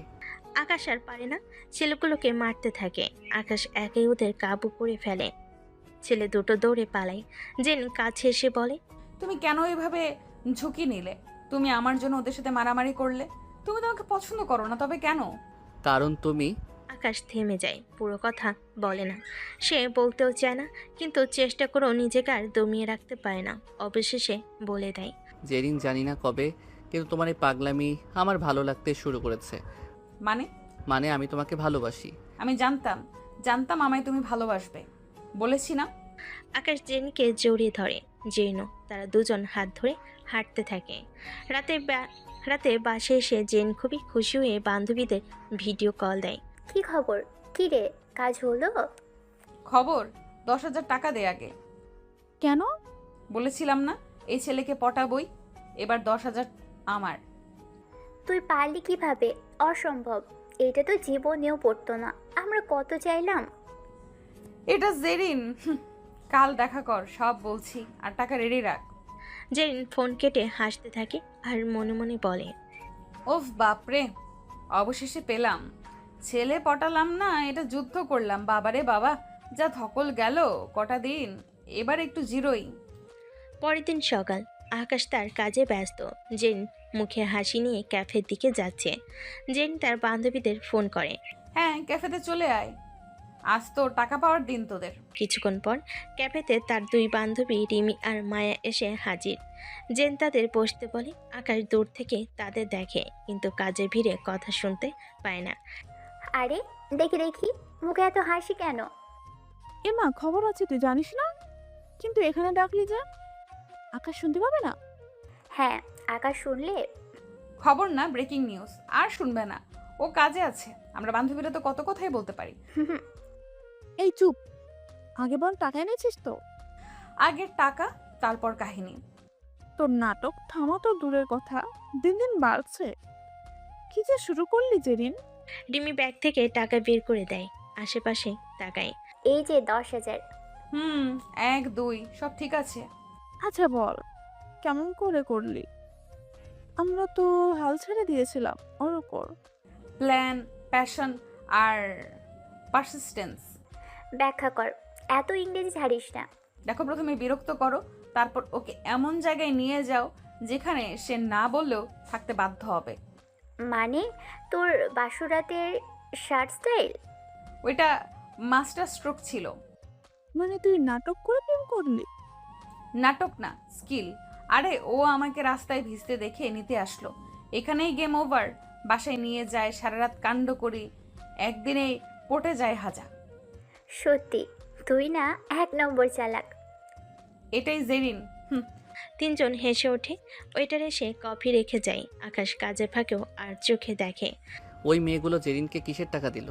S3: আকাশ আর পারে না, ছেলেগুলোকে মারতে থাকে। আকাশ একে ওদের কাবু করে ফেলে। ছেলে দুটো দৌড়ে পালায়। জেন কাছে এসে বলে,
S1: তুমি কেন এভাবে ঝুঁকি নিলে? তুমি আমার জন্য ওদের সাথে মারামারি করলে। তুমি তো আমাকে পছন্দ করো না, তবে কেন?
S2: কারণ তুমি।
S3: আকাশ থেমে যায়, পুরো কথা বলে না। সে বলতেও চায় না, কিন্তু চেষ্টা করেও নিজেকে আর দমিয়ে রাখতে পারে না। অবশেষে বলে দেয়,
S2: জেরিন জানি না কবে, কিন্তু তোমার এই পাগলামি আমার ভালো লাগতে শুরু করেছে।
S1: মানে?
S2: মানে আমি তোমাকে ভালোবাসি।
S1: আমি জানতাম, জানতাম আমায় তুমি ভালোবাসবে। বলেছি না?
S3: আকাশ জেনকে জড়িয়ে ধরে। জেনও। তারা দুজন হাত ধরে হাঁটতে থাকে। রাতে বাসে এসে জেন খুবই খুশি হয়ে বান্ধবীদের ভিডিও কল দেয়।
S6: কি খবর? কি রে, কাজ হলো?
S1: খবর? 10,000 টাকা দে আগে।
S4: কেন?
S1: বলেছিলাম না এই ছেলেকে পটাবই, এবার 10,000 আমার।
S6: তুই পারলি কিভাবে? অসম্ভব। এটা তো জীবনেও পড়তো না। আমরা কত চাইলাম।
S1: এটা জেরিন। কাল দেখা কর, সব বলছি, আর টাকা রেডি রাখ।
S3: জেন ফোন কেটে হাসতে থাকে আর মনে মনে বলে,
S1: ওফ বাপরে, অবশেষে পেলাম। ছেলে পটালাম না, এটা যুদ্ধ করলাম। বাবারে বাবা, যা ধকল গেল কটা দিন, এবার একটু জিরোই।
S3: পরের দিন সকাল। আকাশ তার কাজে ব্যস্ত। জেন মুখে হাসি নিয়ে ক্যাফের দিকে যাচ্ছে। জেন তার বান্ধবীদের ফোন করে।
S1: হ্যাঁ, ক্যাফেতে চলে আয়, আজ তো টাকা পাওয়ার দিন তোদের।
S3: কিছুক্ষণ পর ক্যাফেতে তার দুই বান্ধবী রিমি আর মায়া এসে হাজির। জেন তাদের বসতে বলে। আকাশ দূর থেকে তাদের দেখে, কিন্তু কাজের ভিড়ে কথা শুনতে পায় না।
S6: আরে দেখি দেখি, মুখে এত হাসি কেন?
S8: এমা, খবর আছে, তুই জানিস না? কিন্তু এখানে ডাকলি যে আকাশ শুনতে পাবে না?
S6: হ্যাঁ, আকাশ শুনলে।
S1: খবর না, ব্রেকিং নিউজ। আর শুনবে না, ও কাজে আছে। আমরা বান্ধবীরা তো কত কথাই বলতে পারি।
S8: এই চুপ, আগে বল, টাকা এনেছিস তো?
S1: আগে টাকা, তারপর কাহিনী।
S8: তোর নাটক থামা তো দূরের কথা, দিন দিন বাড়ছে। কি যে শুরু করলি জেরিন?
S3: রিমি ব্যাগ থেকে টাকা বের করে দেয়। আশেপাশে তাকায়।
S6: এই যে 10,000।
S1: 1, 2 সব ঠিক আছে।
S8: আচ্ছা বল, কেমন করে করলি? আমরা তো হাল ছেড়ে দিয়েছিলাম, ওর কর।
S1: প্ল্যান, প্যাশন আর পারসিস্টেন্স।
S6: ব্যাখ্যা কর, এত ইংরেজি ছাড়িস না।
S1: দেখো, প্রথমে বিরক্ত করো, তারপর ওকে এমন জায়গায় নিয়ে যাও যেখানে সে না বললেও থাকতে বাধ্য হবে।
S6: মানে তোর বাসুরাতের শার্ট স্টাইল?
S1: ওইটা মাস্টার স্ট্রোক ছিল।
S8: মানে তুই নাটক করে প্রেম করলি?
S1: নাটক না, স্কিল। আরে ও আমাকে রাস্তায় ভিজতে দেখে নিতে আসলো, এখানেই গেম ওভার। বাসায় নিয়ে যায়, সারা রাত কাণ্ড করি, একদিনে পটে যায় হাজা।
S6: সত্যি তুই না 1 নম্বর চালাক।
S1: এটাই জেরিন।
S3: তিনজন হেসে ওঠে। ওয়েটার এসে কফি রেখে যায়। আকাশ কাজের ফাঁকেও আর চোখে দেখে।
S2: ওই মেয়েগুলো জেরিনকে কিসের টাকা দিল?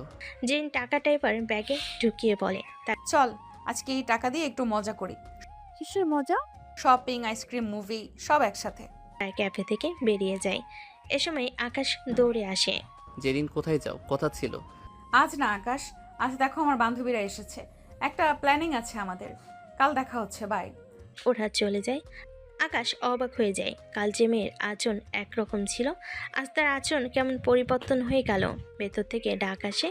S3: জেন টাকাটা এবার ব্যাগে ঢুকিয়ে বলে, তার
S1: চল আজকে এই টাকা দিয়ে একটু মজা করি।
S8: কিসের মজা?
S1: শপিং, আইসক্রিম, মুভি সব একসাথে।
S3: ক্যাফে থেকে বেরিয়ে যায়। এ সময় আকাশ দৌড়ে আসে।
S2: জেরিন কোথায় যাও? কথা ছিল।
S1: আজ না আকাশ, আজ দেখো আমার বান্ধবীরা এসেছে, একটা প্ল্যানিং আছে আমাদের, কাল দেখা হচ্ছে, বাই।
S3: ওরা চলে যায়। আকাশ অবাক হয়ে যায়। কাল যে মেয়ের আচরণ একরকম ছিল, আজ তার আচরণ কেমন পরিবর্তন হয়ে গেল। ভেতর থেকে ডাক আসে।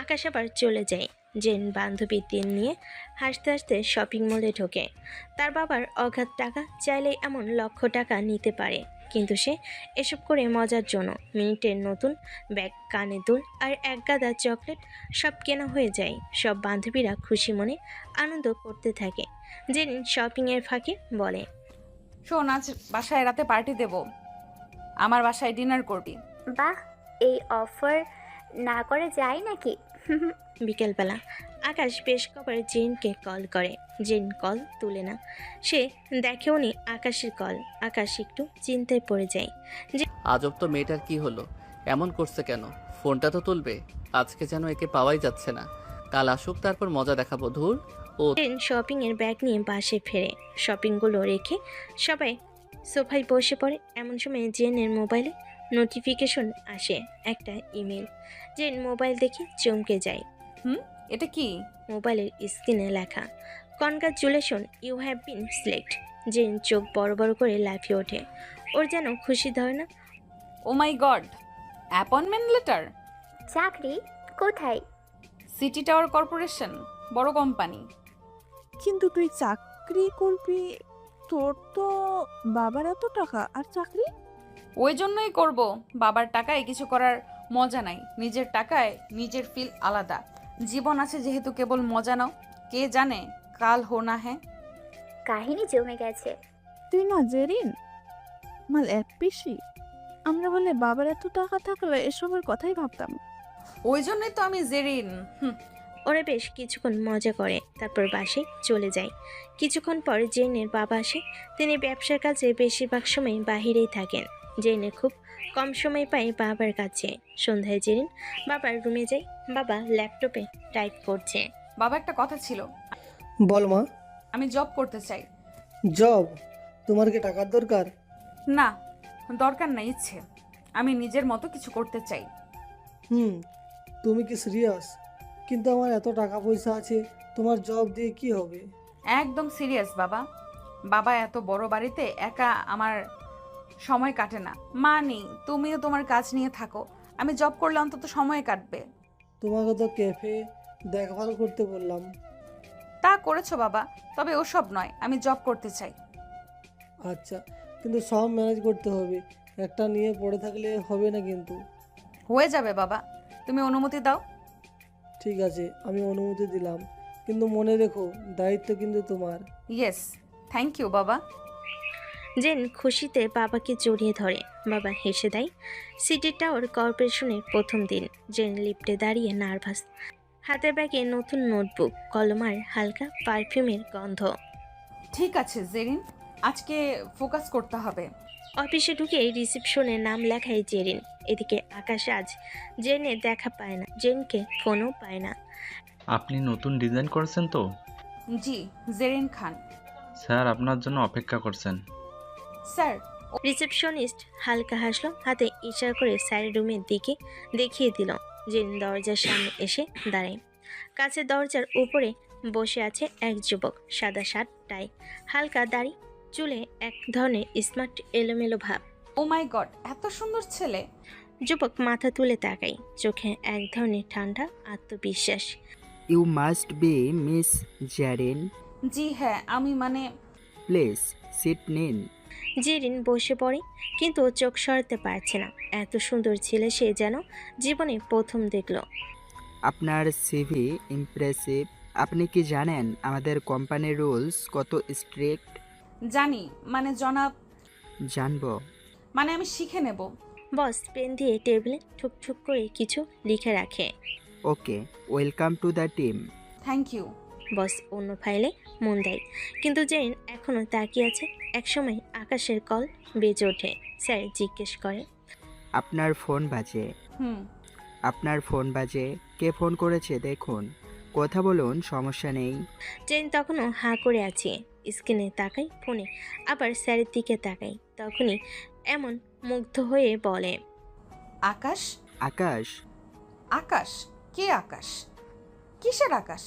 S3: আকাশ আবার চলে যায়। জেন বান্ধবীর দিন নিয়ে হাসতে হাসতে শপিং মলে ঢোকে। তার বাবার অগাধ টাকা, চাইলেই এমন লক্ষ টাকা নিতে পারে, কিন্তু সে এসব করে মজার জন্য। মিনিটের নতুন ব্যাগ, কানে দুল আর এক গাদা চকলেট সব কেনা হয়ে যায়। সব বান্ধবীরা খুশি মনে আনন্দ করতে থাকে। জেন শপিংয়ের ফাঁকে বলে,
S1: শোন, আজ বাসায় রাতে পার্টি দেব, আমার বাসায় ডিনার করবি।
S6: বাহ, এই অফার না করে যায় নাকি?
S3: বিকেলবেলা আকাশ বেশ কবার জেনকে কল করে। জেন কল তুলে না। সে দেখেও নি আকাশের কল। আকাশ একটু চিন্তায় পড়ে যায়।
S2: আজব তো, মেয়েটার কি হলো? এমন করছে কেন? ফোনটা তো তুলবে। আজকে যেন একে পাওয়াই যাচ্ছে না। কাল আসুক, তারপর মজা দেখাবো। ধুর। ও
S3: জেন শপিংয়ের ব্যাগ নিয়ে বাসে ফেরে। শপিংগুলো রেখে সবাই সোফায় বসে পড়ে। এমন সময় জেনের মোবাইলে নোটিফিকেশন আসে, একটা ইমেল। জেন মোবাইল দেখে চমকে যায়।
S1: এটা কি?
S3: মোবাইলের স্ক্রিনে লেখা, congratulation, you have been select. Jen চোখ বড় বড় করে লাফিয়ে ওঠে। ওর যেন খুশি ধরে না।
S1: ও মাই গড, অ্যাপয়েন্টমেন্ট লেটার!
S6: চাকরি কোথায়?
S1: সিটি টাওয়ার কর্পোরেশন, বড় কোম্পানি।
S8: কিন্তু তুই চাকরি করবি? তোর তো বাবার এত টাকা, আর চাকরি?
S1: ওই জন্যই করব, বাবার টাকায় কিছু করার মজা নাই, নিজের টাকায় নিজের ফিল আলাদা। জীবন আছে যেহেতু কেবল মজা নাও, কে জানে কাল হো না হ্যাঁ।
S6: কাহিনী জমে গেছে।
S8: তুই না জেরিন, মাল এক পিসি। আমরা বলে বাবার এত টাকা থাকলে এসবের কথাই ভাবতাম।
S1: ওই জন্যই তো আমি জেরিন।
S3: ওরা বেশ কিছুক্ষণ মজা করে, তারপর বাসে চলে যায়। কিছুক্ষণ পর জেনের বাবা আসে। তিনি ব্যবসার কাজে বেশিরভাগ সময় বাহিরেই থাকেন। জেনে খুব কম সময় পায় বাবার কাছে। সন্ধ্যায় জেরিন বাবার রুমে যায়। বাবা ল্যাপটপে টাইপ করছে।
S1: বাবা, একটা কথা ছিল,
S9: বল মা।
S1: আমি জব করতে চাই।
S9: জব? তোমার কি টাকার দরকার?
S1: না, দরকার নাই, ইচ্ছে। আমি নিজের মতো কিছু করতে চাই।
S9: তুমি কি সিরিয়াস? কিন্তু আমার এত টাকা পয়সা আছে, তোমার জব দিয়ে কি হবে?
S1: একদম সিরিয়াস বাবা। বাবা, এত বড় বাড়িতে একা আমার সময় কাটে না। মা নেই, তুমিও তোমার কাজ নিয়ে থাকো, আমি জব করলে অন্তত সময় কাটবে।
S9: তোমাকে তো ক্যাফে দেখভাল করতে বললাম।
S1: তা করেছো বাবা, তবে ওসব নয়, আমি জব করতে চাই।
S9: আচ্ছা, কিন্তু সব ম্যানেজ করতে হবে, একটা নিয়ে পড়ে থাকলে হবে না কিন্তু।
S1: হয়ে যাবে বাবা, তুমি অনুমতি দাও।
S9: ঠিক আছে, আমি অনুমতি দিলাম, কিন্তু মনে রেখো দায়িত্ব কিন্তু তোমার।
S1: ইয়েস, থ্যাংক ইউ বাবা।
S3: জেন খুশিতে বাবাকে জড়িয়ে ধরে। বাবা হেসে দেয়। সিটি টাওয়ার কর্পোরেশনের প্রথম দিন। জেন লিফটে দাঁড়িয়ে নার্ভাস। হাতের ব্যাগে নতুন নোটবুক, কলম আর হালকা পারফিউমের গন্ধ।
S1: ঠিক আছে জেরিন, আজকে ফোকাস করতে হবে।
S3: অফিসে ঢুকে রিসেপশনে নাম লেখায় জেরিন। এদিকে আকাশ আজ জেনের দেখা পায় না, জেনকে ফোনও পায় না।
S10: আপনি নতুন ডিজাইন করেছেন তো?
S1: জি, জেরিন খান।
S10: স্যার আপনার জন্য অপেক্ষা করছেন।
S1: স্যার।
S3: রিসেপশনিস্ট হালকা হাসলো, হাতে ইশারা করে স্যারের রুমের দিকে দেখিয়ে দিল। জেন দরজার সামনে এসে দাঁড়ায়। কাছে দরজার উপরে বসে আছে এক যুবক, সাদা শার্ট, টাই, হালকা দাড়ি, চুলে এক ধরনের স্মার্ট এলোমেলো ভাব।
S1: ও মাই গড, এত সুন্দর ছেলে!
S3: যুবক মাথা তুলে তাকায়, চোখে এক ধরনের ঠান্ডা আত্মবিশ্বাস।
S11: You must be Miss Zarin.
S1: জি হ্যাঁ, আমি মানে
S11: প্লিজ সিট নিন।
S3: জেরিন বসে পড়ে, কিন্তু চোখ সরাতে পারছে না। এত সুন্দর ছেলে সে যেন জীবনে প্রথম দেখলো।
S11: আপনার সিভি ইমপ্রেসিভ। আপনি কি জানেন আমাদের কোম্পানির রুলস কত স্ট্রিক্ট?
S1: জানি, মানে জনাব,
S11: জানবো।
S1: মানে আমি শিখে নেব।
S3: বস পেন দিয়ে টেবিলে ঠুকঠুক করে কিছু লিখে রাখে।
S11: Okay, welcome to the team.
S1: Thank you.
S3: Boss অন্য ফাইলে মন দেয়, কিন্তু জেরিন এখনও তাকিয়ে আছে। একসময় আকাশের কল বেজে ওঠে। স্যার জিজ্ঞেস করে,
S11: আপনার ফোন বাজে।
S1: হুম।
S11: আপনার ফোন বাজে। কে ফোন করেছে দেখুন, কথা বলুন, সমস্যা নেই।
S3: জেরিন তখনও হাঁ করে আছে। স্ক্রিনে তাকাই ফোনে, আবার স্যারের দিকে তাকাই। তখনই এমন মুগ্ধ হয়ে বলে,
S1: আকাশ?
S11: আকাশ?
S1: আকাশ? কে আকাশ? কিসের আকাশ?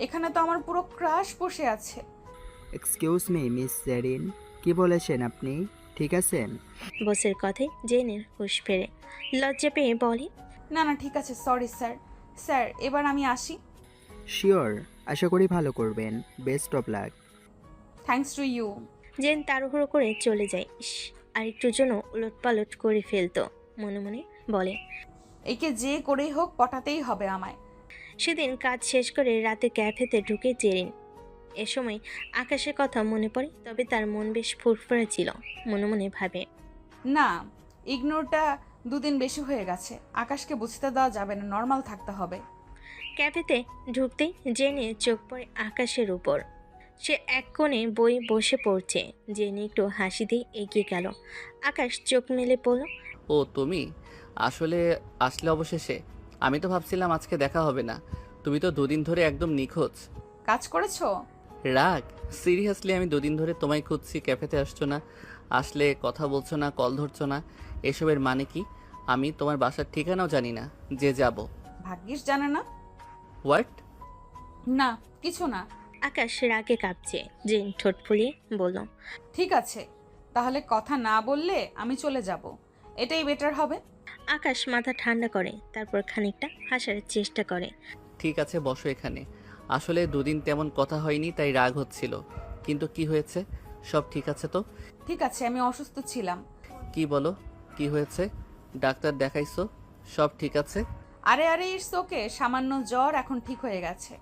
S1: এখানে তো আমার পুরো ক্রাশ বসে আছে।
S11: এক্সকিউজ মি মিস জেরিন, কি বলেছেন আপনি? ঠিক আছেন?
S3: বসের কথায় জেনের হুঁশ ফেরে। লজ্জা পেয়ে বলে,
S1: না না, ঠিক আছে, সরি স্যার। স্যার, এবার আমি আসি।
S11: শিওর, আশা করি ভালো করবেন। Best of luck.
S1: Thanks to you.
S3: Jen তাড়াহুড়ো করে চলে যায়। ইস, আরেকটুর জন্য উলটপালট করে ফেলতো। মনে মনে বলে,
S1: একে যে করেই হোক পটাতেই হবে আমায়।
S3: সেদিন কাজ শেষ করে রাতে ক্যাফেতে ঢুকে জেরিন। এ সময় আকাশের কথা মনে পড়ে, তবে তার মন বেশ ফুরফুরে ছিল। মনে মনে ভাবে,
S1: না, ইগনোরটা দুদিন বেশি হয়ে গেছে। আকাশকে বুঝতে দেওয়া যাবে না, নর্মাল থাকতে হবে।
S3: ক্যাফেতে ঢুকতেই জেনে চোখ পড়ে আকাশের উপর। সে এক কোণে বই বসে পড়ছে। জেনে একটু হাসি দিয়ে এগিয়ে গেল। আকাশ চোখ মেলে পড়ল।
S2: ও তুমি আসলে আসলে অবশেষে। আমি তো ভাবছিলাম আজকে দেখা হবে না। তুমি তো দুদিন ধরে একদম নিখোঁজ।
S1: কাজ করেছো?
S2: রাগ? সিরিয়াসলি আমি দুদিন ধরে তোমায় খুঁজছি, ক্যাফেতে আসছো না, আসলে কথা বলছো না, কল ধরছো না। এসবের মানে কি? আমি তোমার বাসার ঠিকানাও জানি না যে যাব।
S1: ভাগ্যিস জানে না।
S2: হোয়াট?
S1: না, কিছু না।
S3: আকাশ রাগে কাঁপছে। জেন ঠোঁট ফুলিয়ে বলল,
S1: ঠিক আছে, তাহলে কথা না বললে আমি চলে যাব। এটাই বেটার হবে।
S3: আকাশ মাথা ঠান্ডা করে, তারপর খানিকটা হাসার চেষ্টা করে।
S2: ঠিক আছে, বসো এখানে। আসলে দুদিন তেমন কথা হয়নি, তাই রাগ হচ্ছিল। কিন্তু কি হয়েছে? সব ঠিক আছে তো?
S1: ঠিক আছে, আমি অসুস্থ ছিলাম।
S2: কি বলো, কি হয়েছে? ডাক্তার দেখাইছো? সব ঠিক আছে?
S1: আরে আরে, ইটস ওকে, সামান্য জ্বর, এখন ঠিক হয়ে গেছে।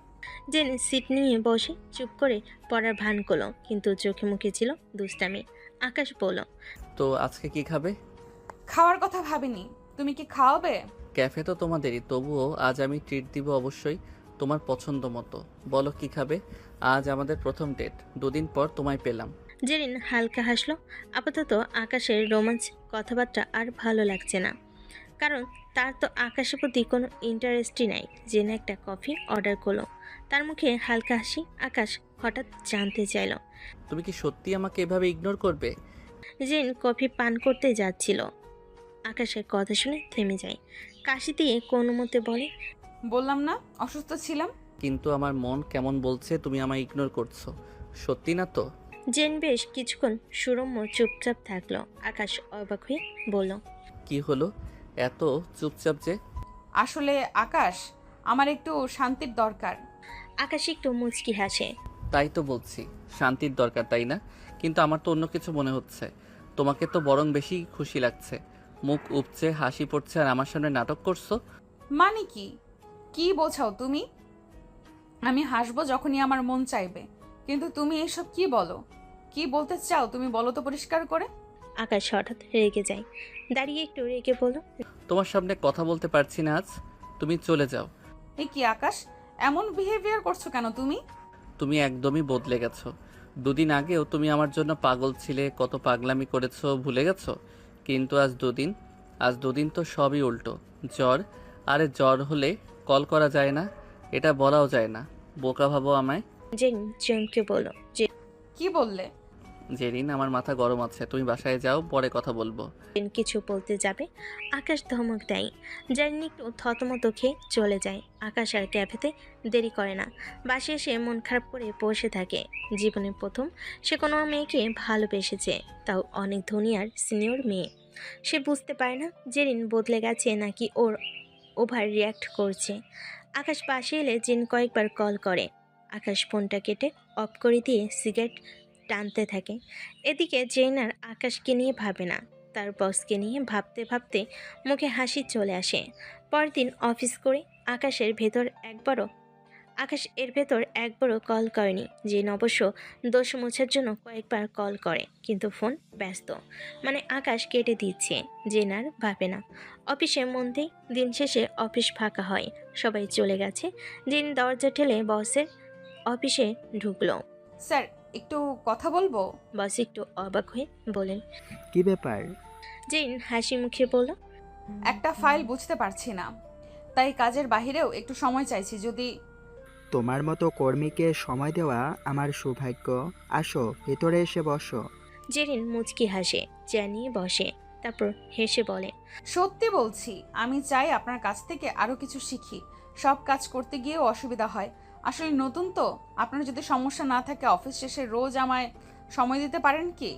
S3: জেন সিট নিয়ে বসে চুপ করে পড়ার ভান করলো, কিন্তু চোখে মুখে ছিল দুষ্টামি। আকাশ বলল,
S2: তো আজকে কি খাবে?
S1: খাওয়ার কথা ভাবিনি। তুমি কি খাওয়াবে?
S2: ক্যাফে তো তোমাদেরই, তবুও আজ আমি ট্রিট দিব অবশ্যই, তোমার পছন্দ মতো। বলো কি খাবে? আজ আমাদের প্রথম ডেট, দুদিন পর তোমায় পেলাম।
S3: জেরিন হালকা হাসলো। আপাতত আকাশের রোমাঞ্চ কথাবার্তা আর ভালো লাগছে না, কারণ তার তো আকাশের প্রতি কোনো ইন্টারেস্টই নাই। জেন একটা কফি অর্ডার করলো। তার মুখে হালকা হাসি। আকাশ হঠাৎ জানতে চাইল,
S2: তুমি কি সত্যি আমাকে এভাবে ইগনোর করবে?
S3: জেন কফি পান করতে যাচ্ছিল। আকাশের কথা শুনে থেমে যায়। কাশি দিয়ে কোনো মতে বলে,
S1: বললাম না অসুস্থ ছিলাম।
S2: কিন্তু আমার মন কেমন বলছে তুমি আমায় ইগনোর করছো। সত্যি না তো?
S3: জেন বেশ কিছুক্ষণ সুরম্য চুপচাপ থাকলো। আকাশ অবাক হয়ে বলল,
S2: কি হলো এত চুপচাপ যে?
S1: আসলে আকাশ, আমার একটু শান্তির দরকার।
S3: আকাশ একটু মুচকি হাসে।
S2: তাই তো বলছি, শান্তির দরকার, তাই না? কিন্তু আমার তো অন্য কিছু মনে হচ্ছে। তোমাকে তো বরং বেশি খুশি লাগছে, মুখ উপচে হাসি পড়ছে, আর আমার সামনে নাটক করছো।
S1: মানে কি? কি বোঝাও তুমি? আমি হাসবো যখনই আমার মন চাইবে, কিন্তু তুমি এসব কি বলো? কি বলতে চাও তুমি বলো তো পরিষ্কার করে।
S3: আকাশ হঠাৎ রেগে যায়। দাঁড়িয়ে একটু রেগে বলল,
S2: তোমার সামনে কথা বলতে পারছি না আজ, তুমি চলে যাও।
S1: এ কি আকাশ, এমন বিহেভিয়ার করছো কেন তুমি?
S2: তুমি একদমই বদলে গেছো। দুদিন আগেও তুমি আমার জন্য পাগল ছিলে, কত পাগলামি করেছো, ভুলে গেছো? কিন্তু আজ দুদিন তো সবই উল্টো। জ্বর, আরে জ্বর হলে কল করা যায় না, এটা বলাও যায় না। বোকা ভাবো আমায়?
S3: জেন চমকে বলল,
S1: কি বললে?
S2: জেরিন, আমার মাথা গরম আছে, তুমি বাসায় যাও, পরে কথা বলবো।
S3: জেন কিছু বলতে যাবে, আকাশ ধমক দেয়। জেন একটু থতমত খেয়ে চলে যায়। আকাশ আর ক্যাফেতে দেরি করে না, বাসে এসে মন খারাপ করে বসে থাকে। জীবনে প্রথম সে কোনো মেয়েকে ভালোবেসেছে, তাও অনেক ধনী আর সিনিয়র মেয়ে। সে বুঝতে পারে না জেরিন বদলে গেছে নাকি ওর ওভার রিয়াক্ট করছে। আকাশ পাশে এলে জেন কয়েকবার কল করে। আকাশ ফোনটা কেটে অফ করে দিয়ে সিগারেট টানতে থাকে। এদিকে জেন আর আকাশকে নিয়ে ভাবে না, তার বসকে নিয়ে ভাবতে ভাবতে মুখে হাসি চলে আসে। পরের দিন অফিস করে আকাশ এর ভেতর একবারও কল করেনি। জেন অবশ্য দোষ মোছার জন্য কয়েকবার কল করে, কিন্তু ফোন ব্যস্ত, মানে আকাশ কেটে দিচ্ছে। জেন আর ভাবে না। অফিসে মন দিয়ে দিন শেষে অফিস ফাঁকা হয়, সবাই চলে গেছে। জেন দরজা ঠেলে বসের অফিসে ঢুকলো।
S1: স্যার, একটু কথা বলবো?
S3: বস একটু অবাক হয়ে বলেন,
S11: কি ব্যাপার?
S3: জেন হাসি মুখে বলল,
S1: একটা ফাইল বুঝতে পারছি না, তাই কাজের বাহিরেও একটু সময় চাইছি। যদি
S11: তোমার মতো কর্মীকে সময় দেওয়া আমার সৌভাগ্য। আসো, ভেতরে এসে বসো।
S3: জেরিন মুচকি হাসে, জানিয়ে বসে, তারপর হেসে বলে,
S1: সত্যি বলছি, আমি চাই আপনার কাছ থেকে আরো কিছু শিখি। সব কাজ করতে গিয়েও অসুবিধা হয়। আসলে নতুন তো, আপনার যদি সমস্যা না থাকে অফিস শেষে রোজ আমায় সময় দিতে পারেন কি?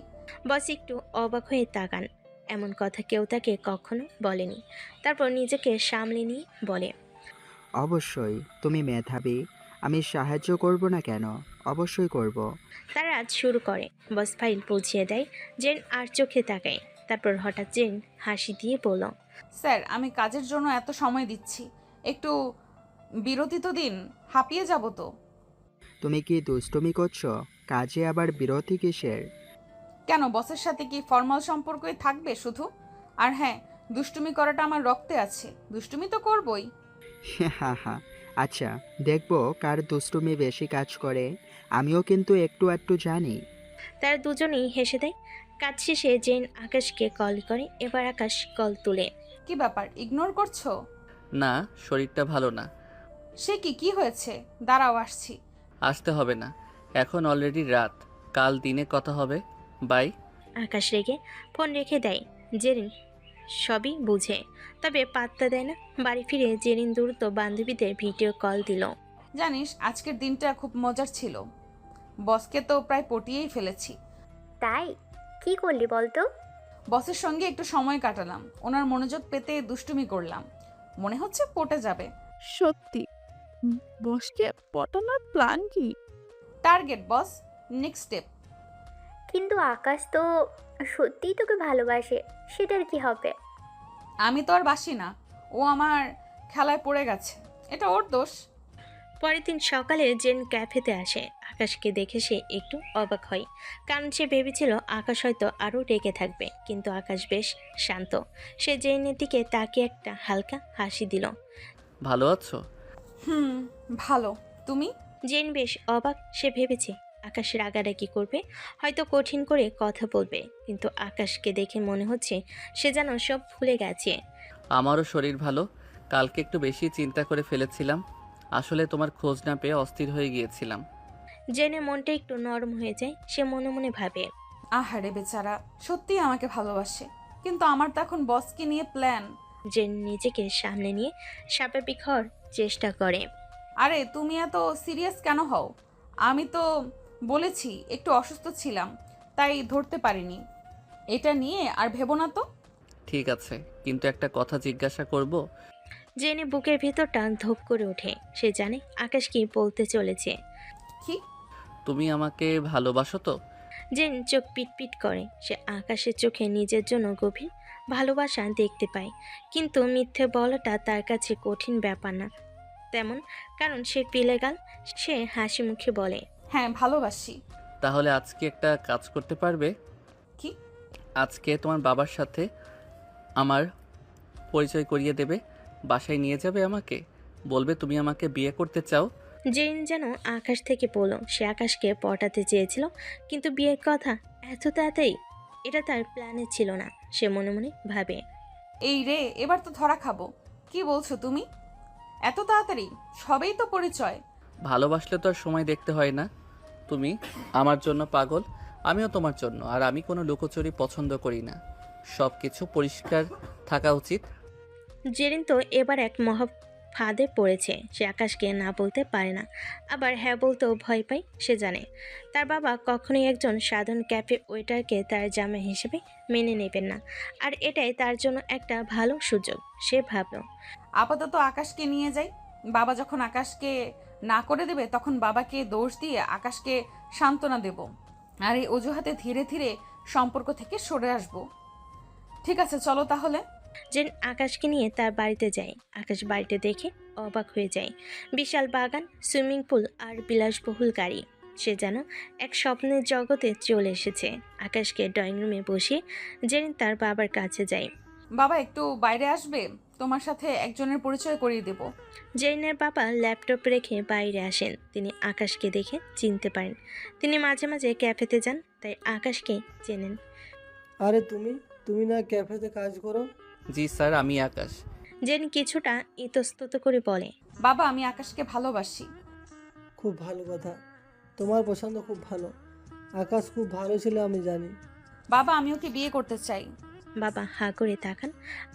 S3: বস একটু অবাক হয়ে তাকান, এমন কথা কেউ তাকে কখনো বলেনি। তারপর নিজেকে সামলে নিয়ে বলে,
S11: অবশ্যই, তুমি মেধাবী, আমি সাহায্য করব না কেন? অবশ্যই করব।
S3: তারা আজ শুরু করে। বস ফাইল বুঝিয়ে দেয়, জেন আর চোখে তাকায়। তারপর হঠাৎ জেন হাসি দিয়ে বলল,
S1: স্যার, আমি কাজের জন্য এত সময় দিচ্ছি, একটু বিরতি তো দিন, হাঁপিয়ে যাব তো।
S11: তুমি কি দুষ্টুমি করছো? কাজে আবার বিরতি কিসের?
S1: কেন, বসের সাথে কি ফর্মাল সম্পর্কই থাকবে শুধু? আর হ্যাঁ, দুষ্টুমি করাটা আমার রক্তে আছে, দুষ্টুমি তো করবই।
S11: হা হা। আচ্ছা, দেখবো কার দুষ্টুমি বেশি কাজ করে। আমিও কিন্তু একটু একটু জানি।
S3: তারা দুজনেই হেসে দেয়। কাজ শেষে জেন আকাশকে কল করে। এবার আকাশ কল তুলে,
S1: কি ব্যাপার, ইগনোর করছো?
S2: না, শরীরটা ভালো না।
S1: সে কি হয়েছে? দাঁড়াও, আসছি।
S2: আসতে হবে না, এখন অলরেডি রাত, কাল দিনে কথা হবে। বাই।
S3: আকাশ রেগে ফোন রেখে দেয়। জেরিন সবই বুঝে, তবে পাত্তা দেয় না। বাড়ি ফিরে জেরিন দ্রুত বান্ধবীদের ভিডিও কল দিল।
S1: জানিস, আজকের দিনটা খুব মজার ছিল। বসকে তো প্রায় পটিয়েই ফেলেছি।
S6: তাই কি করলি বলতো?
S1: বসের সঙ্গে একটু সময় কাটালাম, ওনার মনোযোগ পেতে দুষ্টুমি করলাম। মনে হচ্ছে পটে যাবে।
S8: সত্যি? বসকে পটানোর প্ল্যান কি?
S1: টার্গেট বস, নেক্সট স্টেপ।
S6: কিন্তু আকাশ তো সত্যিই তোকে ভালোবাসে, সেটার কি হবে?
S1: আমি তো আর বাসি না, ও আমার খেলায় পড়ে গেছে, এটা ওর দোষ।
S3: পরের দিন সকালে জেন ক্যাফেতে আসে। আকাশকে দেখে সে একটু অবাক হয়, কারণ সে ভেবেছিল আকাশ হয়তো আরও রেগে থাকবে, কিন্তু আকাশ বেশ শান্ত। সে জেনের দিকে তাকিয়ে একটা হালকা হাসি দিল।
S2: ভালো আছো?
S1: ভালো, তুমি?
S3: জেন বেশ অবাক। সে ভেবেছে আকাশ রাগারাগি করবে, হয়তো কঠিন করে কথা বলবে, কিন্তু আকাশকে দেখে মনে হচ্ছে সে যেন সব ভুলে গেছে।
S2: আমারও শরীর ভালো। কালকে একটু বেশি চিন্তা করে ফেলেছিলাম, আসলে তোমার খোঁজ না পেয়ে অস্থির হয়ে গিয়েছিলাম।
S3: জেনে মনটা একটু নরম হয়ে যায়। সে মনে মনে ভাবে,
S1: আহারে বেচারা, সত্যিই আমাকে ভালোবাসে, কিন্তু আমার তো এখন বসকে নিয়ে প্ল্যান।
S3: জেন নিজেকে সামনে নিয়ে স্বাভাবিক হওয়ার চেষ্টা করে।
S1: আরে তুমি এত সিরিয়াস কেন হও? আমি তো বলেছি একটু অসুস্থ ছিলাম, তাই ধরতে পারিনি। এটা নিয়ে আর ভেবো না তো।
S2: ঠিক আছে, কিন্তু একটা কথা জিজ্ঞাসা করব?
S3: জেনে বুকের ভেতরটা ধোপ করে ওঠে। সে জানে আকাশ কি বলতে চলেছে।
S1: কি?
S2: তুমি আমাকে ভালোবাসো তো?
S3: জেন চোখ পিটপিট করে। সে আকাশের চোখে নিজের জন্য গভীর ভালোবাসা দেখতে পায়, কিন্তু মিথ্যে বলাটা তার কাছে কঠিন ব্যাপার না তেমন, কারণ সে পিলেগাল। সে হাসি মুখে বলে,
S1: হ্যাঁ, ভালোবাসি।
S2: তাহলে আজকে একটা কাজ করতে পারবে?
S1: কি?
S2: আজকে তোমার বাবার সাথে আমার পরিচয় করিয়ে দেবে, বাসায় নিয়ে যাবে আমাকে, বলবে তুমি আমাকে বিয়ে করতে চাও।
S3: জেন যেন আকাশ থেকে বলল সে আকাশকে পটাতে চেয়েছিল, কিন্তু বিয়ের কথা এত তাড়াতাড়ি, এটা তার প্ল্যানে ছিল না। সে মনে মনে ভাবে,
S1: এই রে, এবার তো ধরা খাবো। কি বলছো তুমি? এত তাড়াতাড়ি? সবেই তো পরিচয়।
S2: ভালোবাসলে তো আর সময় দেখতে হয় না। তুমি আমার জন্য পাগল, আমিও তোমার জন্য। আর আমি কোনো লুকোচুরি পছন্দ করি না, সব কিছু পরিষ্কার থাকা উচিত।
S3: জেরিন তো এবার এক ফাঁদে পড়েছে। সে আকাশকে না বলতে পারে না, আবার হ্যাঁ বলতেও ভয় পায়। সে জানে তার বাবা কখনোই একজন সাধারণ ক্যাফে ওয়েটারকে তার জামাই হিসেবে মেনে নেবেন না, আর এটাই তার জন্য একটা ভালো সুযোগ। সে ভাবল,
S1: আপাতত আকাশকে নিয়ে যাই। বাবা যখন আকাশকে না করে দেবে তখন বাবাকে দোষ দিয়ে আকাশকে সান্ত্বনা দেব, আর এই অজুহাতে ধীরে ধীরে সম্পর্ক থেকে সরে আসব। ঠিক আছে, চলো তাহলে।
S3: জেন আকাশকে নিয়ে তার বাড়িতে যায়। আকাশ বাড়িতে দেখে অবাক হয়ে যায়। বিশাল বাগান, সুইমিং পুল আর বিলাসবহুল গাড়ি। সে যেন এক স্বপ্নের জগতে চলে এসেছে। আকাশকে ড্রয়িং রুমে বসিয়ে জেন তার বাবার কাছে যায়।
S1: বাবা একটু বাইরে আসবে, তোমার সাথে একজনের পরিচয় করিয়ে দেব।
S3: জেরিনের বাবা ল্যাপটপ রেখে বাইরে আসেন। তিনি আকাশকে দেখে চিনতে পারেন। তিনি মাঝে মাঝে ক্যাফেতে যান, তাই আকাশকে চেনেন।
S9: আরে তুমি না ক্যাফেতে কাজ করো?
S2: জি স্যার, আমি আকাশ।
S3: জেন কিছুটা ইতস্তত করে বলে,
S1: বাবা আমি আকাশকে ভালোবাসি।
S9: খুব ভালো কথা, তোমার পছন্দ খুব ভালো। আকাশ খুব ভালো ছেলে, আমি জানি।
S1: বাবা আমি ওকে বিয়ে করতে চাই।
S3: বাবা হাঁ করে তাকান।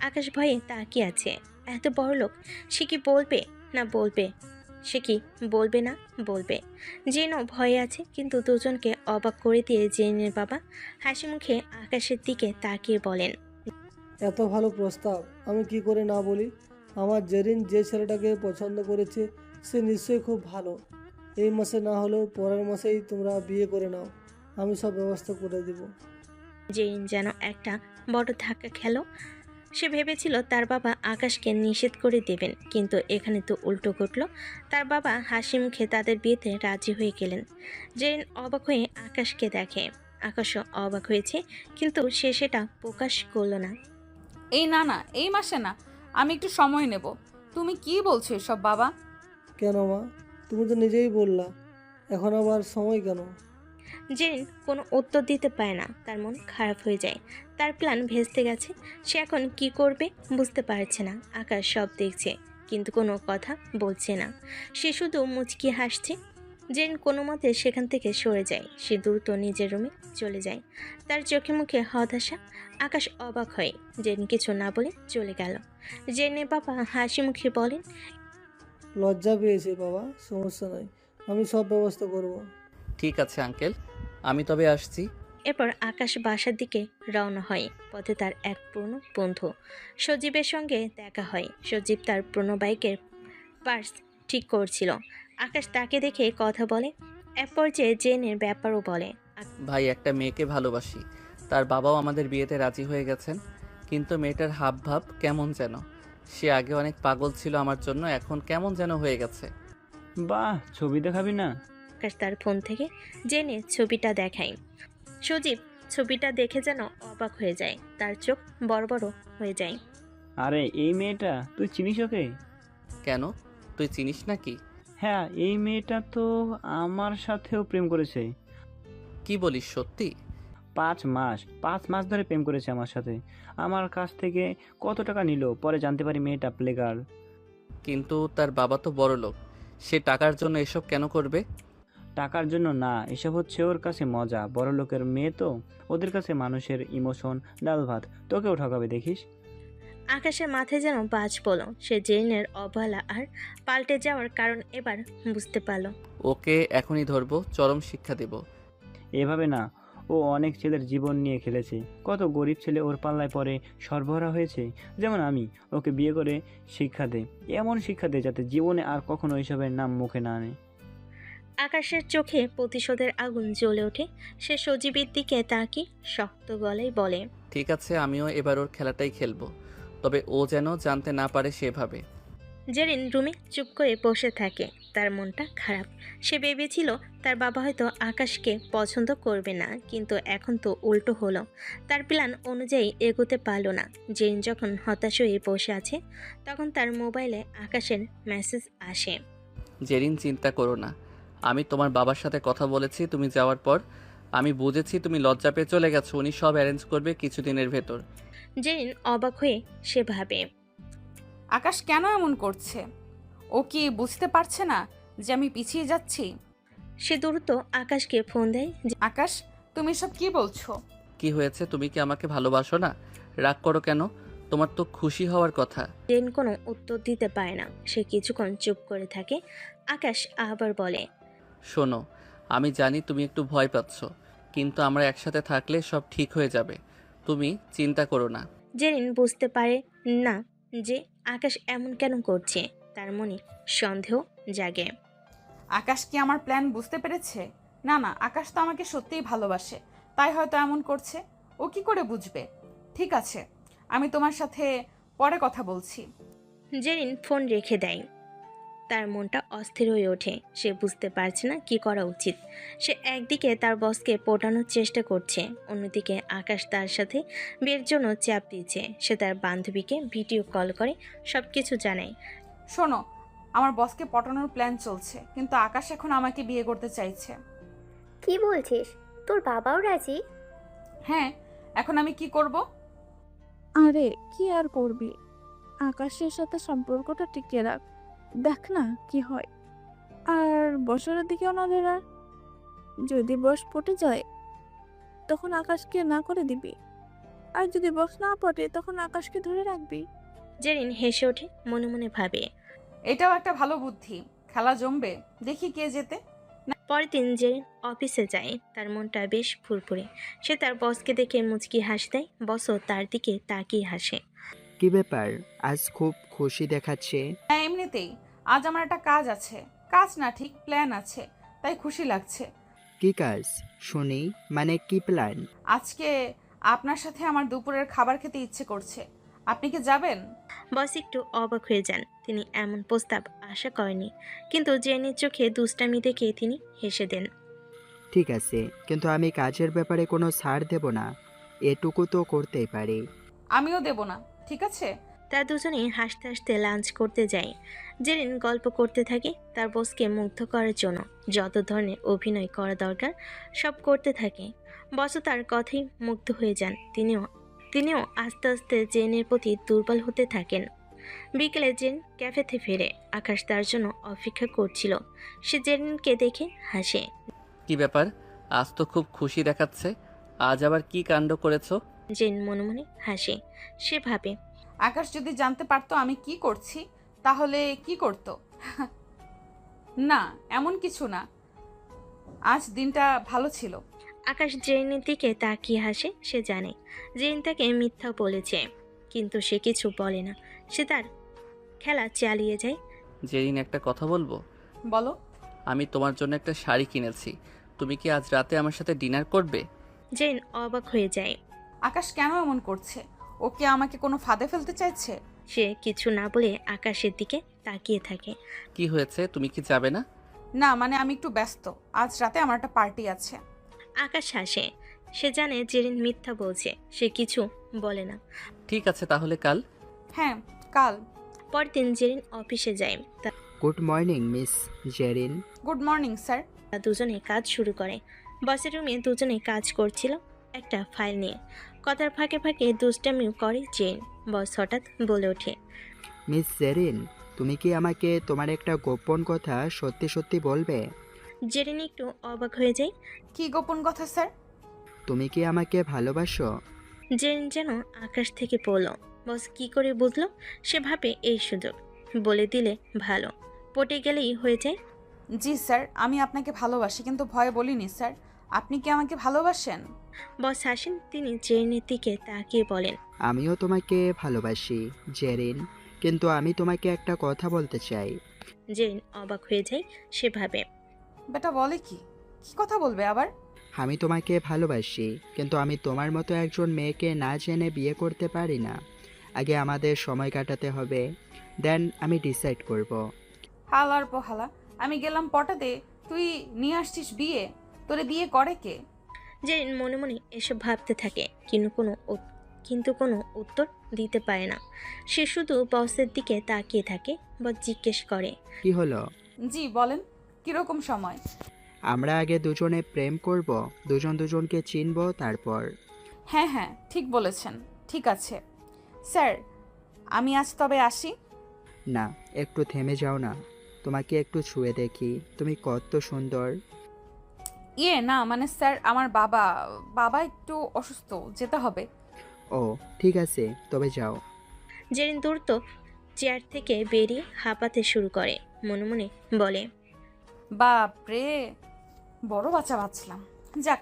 S3: আকাশ ভয়ে তাকিয়ে আছে। এত বড় লোক, সে কি বলবে না বলবে? সে কি বলবে না বলবে? জেনও ভয়ে আছে, কিন্তু দুজনকে অবাক করে দিয়ে জেনের বাবা হাসি মুখে আকাশের দিকে তাকিয়ে বলেন,
S9: এত ভালো প্রস্তাব, আমি কি করে না বলি? আমার জেরিন যে ছেলেটাকে পছন্দ করেছে সে নিশ্চয়ই খুব ভালো। এই মাসে না হলেও পরের মাসেই তোমরা বিয়ে করে নাও, আমি সব ব্যবস্থা করে দেব।
S3: জেরিন যেন একটা বড় ধাক্কা খেলো। সে ভেবেছিল তার বাবা আকাশকে নিষেধ করে দেবেন, কিন্তু এখানে তো উল্টো ঘটল। তার বাবা হাসি মুখে তাদের বিয়েতে রাজি হয়ে গেলেন। জেরিন অবাক হয়ে আকাশকে দেখে। আকাশও অবাক হয়েছে, কিন্তু সে সেটা প্রকাশ করলো না।
S1: এই না, এই মাসে না, আমি একটু সময় নেব। তুমি কি বলছো এসব বাবা?
S9: কেন মা, তুমি তো নিজেই বললা, এখন আবার সময় কেন?
S3: জেরিন কোনো উত্তর দিতে পারে না। তার মন খারাপ হয়ে যায়। তার প্ল্যান ভেস্তে গেছে। সে এখন কি করবে বুঝতে পারছে না। আকাশ সব দেখছে, কিন্তু কোনো কথা বলছে না। সে শুধু মুচকি হাসছে। জেরিন কোনো মতে সেখান থেকে সরে যায়। সে দ্রুত নিজের রুমে চলে যায়। তার চোখে মুখে হতাশা। আকাশ অবাক হয়। জেরিন কিছু না বলে চলে গেল। জেরিনের বাবা হাসি মুখে বলেন,
S9: লজ্জা পেয়েছে বাবা, সমস্যা নাই, আমি সব ব্যবস্থা করব।
S2: ঠিক আছে আঙ্কেল, আমি তবে আসছি।
S3: এরপর আকাশ বাসার দিকে রওনা হয়। পথে তার এক পুরনো বন্ধু সজীবের সঙ্গে দেখা হয়। সজীব তার পুরনো বাইকের পার্টস ঠিক করছিল। আকাশ তাকে দেখে কথা বলে। এক পর্যায়ে জেনের ব্যাপারও বলে।
S2: ভাই, একটা মেয়েকে ভালোবাসি, তার বাবাও আমাদের বিয়েতে রাজি হয়ে গেছেন, কিন্তু মেয়েটার হাব ভাব কেমন যেন। সে আগে অনেক পাগল ছিল আমার জন্য, এখন কেমন যেন হয়ে গেছে।
S12: বাহ, ছবি দেখাবি না?
S3: আকাশ তার ফোন থেকে জেনে ছবিটা দেখায়। সজীব ছবিটা দেখে যেন অবাক হয়ে যায়। তার চোখ বড় বড় হয়ে যায়।
S12: আরে এই মেয়েটা, তুই চিনিস ওকে?
S2: কেন, তুই চিনিস নাকি?
S12: হ্যাঁ, এই মেয়েটা তো আমার সাথেও প্রেম করেছে।
S2: কি বলিস, সত্যি?
S12: 5 মাস ধরে প্রেম করেছে আমার সাথে। আমার কাছ থেকে কত টাকা নিল, পরে জানতে পারি মেয়েটা প্লে গার্ল।
S2: কিন্তু তার বাবা তো বড় লোক, সে টাকার জন্য এসব কেন করবে?
S12: টাকার জন্য না, এসব হচ্ছে ওর কাছে মজা। বড় লোকের মেয়ে তো, ওদের কাছে মানুষের ইমোশন ডাল ভাত। তোকেও ঠকাবে দেখিস।
S3: আকাশের মাথায় যেন বাজ পড়ল। সে জেনের অবহেলা আর পাল্টে যাওয়ার কারণ এবার বুঝতে পারল।
S2: ওকে এখনই ধরবো, চরম শিক্ষা দেব।
S12: এভাবে না, ও অনেক ছেলের জীবন নিয়ে খেলেছে। কত গরিব ছেলে ওর পাল্লায় পরে সরবরাহ হয়েছে। যেমন আমি, ওকে বিয়ে করে শিক্ষা দে, এমন শিক্ষা দে যাতে জীবনে আর কখনো এইসবের নাম মুখে না আনে।
S3: আকাশের চোখে প্রতিশোধের আগুন জ্বলে ওঠে। সে সজীবের দিকে তাকিয়ে শক্ত গলায় বলে,
S2: ঠিক আছে, আমিও এবার ওর খেলাটাই খেলবো, তবে ও যেন জানতে না পারে সেভাবে।
S3: জেরিন রুমে চুপ করে বসে থাকে। তার মনটা খারাপ। সে ভেবেছিল তার বাবা হয়তো আকাশকে পছন্দ করবে না, কিন্তু এখন তো উল্টো হলো। তার প্ল্যান অনুযায়ী এগোতে পারল না। জেরিন যখন হতাশ হয়ে বসে আছে, তখন তার মোবাইলে আকাশের মেসেজ আসে।
S2: জেরিন, চিন্তা করো না, আমি তোমার বাবার সাথে কথা বলেছি। তুমি যাওয়ার পর আমি বুঝেছি তুমি লজ্জা পেয়ে চলে গেছো। উনি সব অ্যারেঞ্জ করবে কিছুদিনের ভেতর।
S3: জেরিন অবাক হয়ে সে ভাবে,
S1: আকাশ কেন এমন করছে? ও কি বুঝতে পারছে না যে আমি পিছিয়ে যাচ্ছি?
S3: সে দ্রুত আকাশকে ফোন দেয়।
S1: আকাশ, তুমি সব কি বলছো?
S2: কি হয়েছে? তুমি কি আমাকে ভালোবাসো না? রাগ করো কেন? তোমার তো খুশি হওয়ার কথা।
S3: জেন কোনো উত্তর দিতে পারে না, সে কিছুক্ষণ চুপ করে থাকে। আকাশ আবার বলে,
S2: শোনো, আমি জানি তুমি একটু ভয় পাচ্ছ, কিন্তু আমরা একসাথে থাকলে সব ঠিক হয়ে যাবে। তুমি চিন্তা করো না।
S3: জেরিন বুঝতে পারে না যে আকাশ এমন কেন করছে, তার মনে সন্দেহ জাগে।
S1: আকাশ কি আমার প্ল্যান বুঝতে পেরেছে? না না, আকাশ তো আমাকে সত্যিই ভালোবাসে, তাই হয়তো এমন করছে। ও কি করে বুঝবে? ঠিক আছে, আমি তোমার সাথে পরে কথা বলছি।
S3: জেরিন ফোন রেখে দেয়। তার মনটা অস্থির হয়ে ওঠে, সে বুঝতে পারছে না কি করা উচিত। সে একদিকে তার বসকে পটানোর চেষ্টা করছে, অন্যদিকে আকাশ তার সাথে বিয়ের জন্য চাপ দিচ্ছে। সে তার বান্ধবীকে ভিডিও কল করে সব কিছু জানায়।
S1: শোনো, আমার বসকে পটানোর প্ল্যান চলছে, কিন্তু আকাশ এখন আমাকে বিয়ে করতে চাইছে।
S6: কি বলছিস? তোর বাবাও রাজি?
S1: হ্যাঁ, এখন আমি কি করব?
S8: আরে কি আর করবি, আকাশের সাথে সম্পর্কটা টিকিয়ে রাখ, দেখ না কি হয়। আর বছরের দিকেও নজর রাখ, যদি বস পটে যায় তখন আকাশকে না করে দিবি, আর যদি বস না পটে তখন আকাশকে ধরে রাখবি।
S3: জেরিন হেসে ওঠে, মনে মনে ভাবে,
S1: এটাও একটা ভালো বুদ্ধি। খেলা জমবে, দেখি কে জেতে।
S3: পরের দিন জেরিন অফিসে যায়, তার মনটা বেশ ফুরফুরে। সে তার বসকে দেখে মুচকি হাসি দেয়, বসও তার দিকে তাকিয়ে হাসে।
S11: কি ব্যাপার, আজ খুব খুশি দেখাচ্ছে?
S1: হ্যাঁ, এমনিতেই আজ আমার একটা কাজ আছে। কাজ না, ঠিক প্ল্যান আছে, তাই খুশি লাগছে।
S11: কি কাজ শুনি, মানে কি প্ল্যান?
S1: আজকে আপনার সাথে আমার দুপুরের খাবার খেতে ইচ্ছে করছে, আপনি কি যাবেন?
S3: বস একটু অবাক হয়ে যান, তিনি এমন প্রস্তাব আশা করেনি, কিন্তু জেনির চোখে দুষ্টামি দেখে তিনি হেসে দেন।
S11: ঠিক আছে, কিন্তু আমি কাজের ব্যাপারে কোনো ছাড় দেব না, এটুকু তো করতেই পারি।
S1: আমিও দেব না, ঠিক আছে।
S3: তারা দুজনেই হাসতে হাসতে লাঞ্চ করতে যায়। জেরিন গল্প করতে থাকে, তার বসকে মুগ্ধ করার জন্য যত ধরনের অভিনয় করা দরকার সব করতে থাকে। বসও তার কথাই মুগ্ধ হয়ে যান, তিনিও আস্তে আস্তে জেনের প্রতি দুর্বল হতে থাকেন। বিকেলে জেন ক্যাফেতে ফেরে, আকাশ তার জন্য অপেক্ষা করছিল। সে জেরিনকে দেখে হাসে।
S2: কি ব্যাপার, আজ তো খুব খুশি দেখাচ্ছে, আজ আবার কি কাণ্ড করেছো?
S3: জেন মনে মনে হাসে, সে ভাবে,
S1: আকাশ যদি জানতে পারতো আমি কি করছি তাহলে কি করতো? না, এমন কিছু না, আজ দিনটা ভালো ছিল।
S3: আকাশ জেরিনের দিকে তাকিয়ে হাসে, সে জানে জেরিন তাকে মিথ্যা বলেছে, কিন্তু সে কিছু বলে না, সে তার খেলা চালিয়ে যায়।
S2: জেরিন, একটা কথা বলবো?
S1: বলো।
S2: আমি তোমার জন্য একটা শাড়ি কিনেছি, তুমি কি আজ রাতে আমার সাথে ডিনার করবে?
S3: জেরিন অবাক হয়ে যায়।
S1: আকাশ কেন এমন করছে? ও কি আমাকে কোনো ফাঁদে ফেলতে চাইছে?
S3: সে কিছু না বলে আকাশের দিকে তাকিয়ে থাকে।
S2: কি হয়েছে, তুমি কি যাবে না?
S1: না, মানে আমি একটু ব্যস্ত, আজ রাতে আমার একটা পার্টি আছে।
S3: আকাশ হাসে, সে জানে জেরিন মিথ্যা বলছে, সে কিছু বলে না।
S2: ঠিক আছে, তাহলে কাল।
S1: হ্যাঁ, কাল।
S3: পরদিন জেরিন অফিসে যায়।
S11: Good morning miss Zerin.
S1: Good morning sir.
S3: তারা দুজনে কাজ শুরু করে। বসের রুমে দুজনে কাজ করছিল একটা ফাইল নিয়ে। কথার ফাঁকে ফাঁকে দুষ্টামিও করে জেন। বস হঠাৎ বলে ওঠে,
S11: মিস জেরিন, তুমি কি আমাকে তোমার একটা গোপন কথা সত্যি সত্যি বলবে?
S3: জেরিন একটু অবাক হয়ে যায়।
S1: কি গোপন কথা স্যার?
S11: তুমি কি আমাকে ভালোবাসো?
S3: জেরিন যেন আকাশ থেকে পড়ল। বস কি করে বুঝলো? সে ভাবে এই সুযোগ বলে দিলে ভালো, পটে গেলেই হয়ে যায়।
S1: জি স্যার, আমি আপনাকে ভালোবাসি, কিন্তু ভয় বলিনি স্যার। আপনি কি আমাকে ভালোবাসেন?
S3: বস হাসেন, তিনি জেরিনের দিকে তাকিয়ে বলেন,
S11: আমিও তোমাকে ভালোবাসি জেরিন, কিন্তু আমি তোমাকে একটা কথা বলতে চাই।
S3: জেরিন অবাক হয়ে যায়, সে ভাবে,
S1: বেটা বলে কি? কি কথা বলবে আবার?
S11: আমি তোমাকে ভালোবাসি, কিন্তু আমি তোমার মতো একজন মেয়েকে না জেনে বিয়ে করতে পারি না। আগে আমাদের সময় কাটাতে হবে, দেন আমি ডিসাইড করব।
S1: হালার পোহালা, আমি গেলাম পটাতে, তুই নিয়ে আসছিস বিয়ে? তোরে বিয়ে করে কে?
S3: জেরিন মনে মনে এসব ভাবতে থাকে, কিন্তু কোনো উত্তর দিতে পারে না। সে শুধু বসের দিকে তাকিয়ে থাকে। বস জিজ্ঞেস করে,
S11: কি হলো?
S1: জি বলেন, কিরকম সময়?
S11: আমরা আগে দুজনে প্রেম করব, দুজনকে চিনব, তারপর।
S1: হ্যাঁ হ্যাঁ, ঠিক বলেছেন। ঠিক আছে স্যার, আমি আজ তবে আসি।
S11: না, একটু থেমে যাও না, তোমাকে একটু ছুঁয়ে দেখি, তুমি কত সুন্দর।
S1: না মানে স্যার, আমার বাবা একটু অসুস্থ, যেতে হবে।
S11: ও ঠিক আছে, তবে যাও।
S3: জেরিন দ্রুত চেয়ার থেকে বেরিয়ে হাঁপাতে শুরু করে, মনে মনে বলে,
S1: বাপরে, বড় বাচ্চা বাঁচলাম। যাক,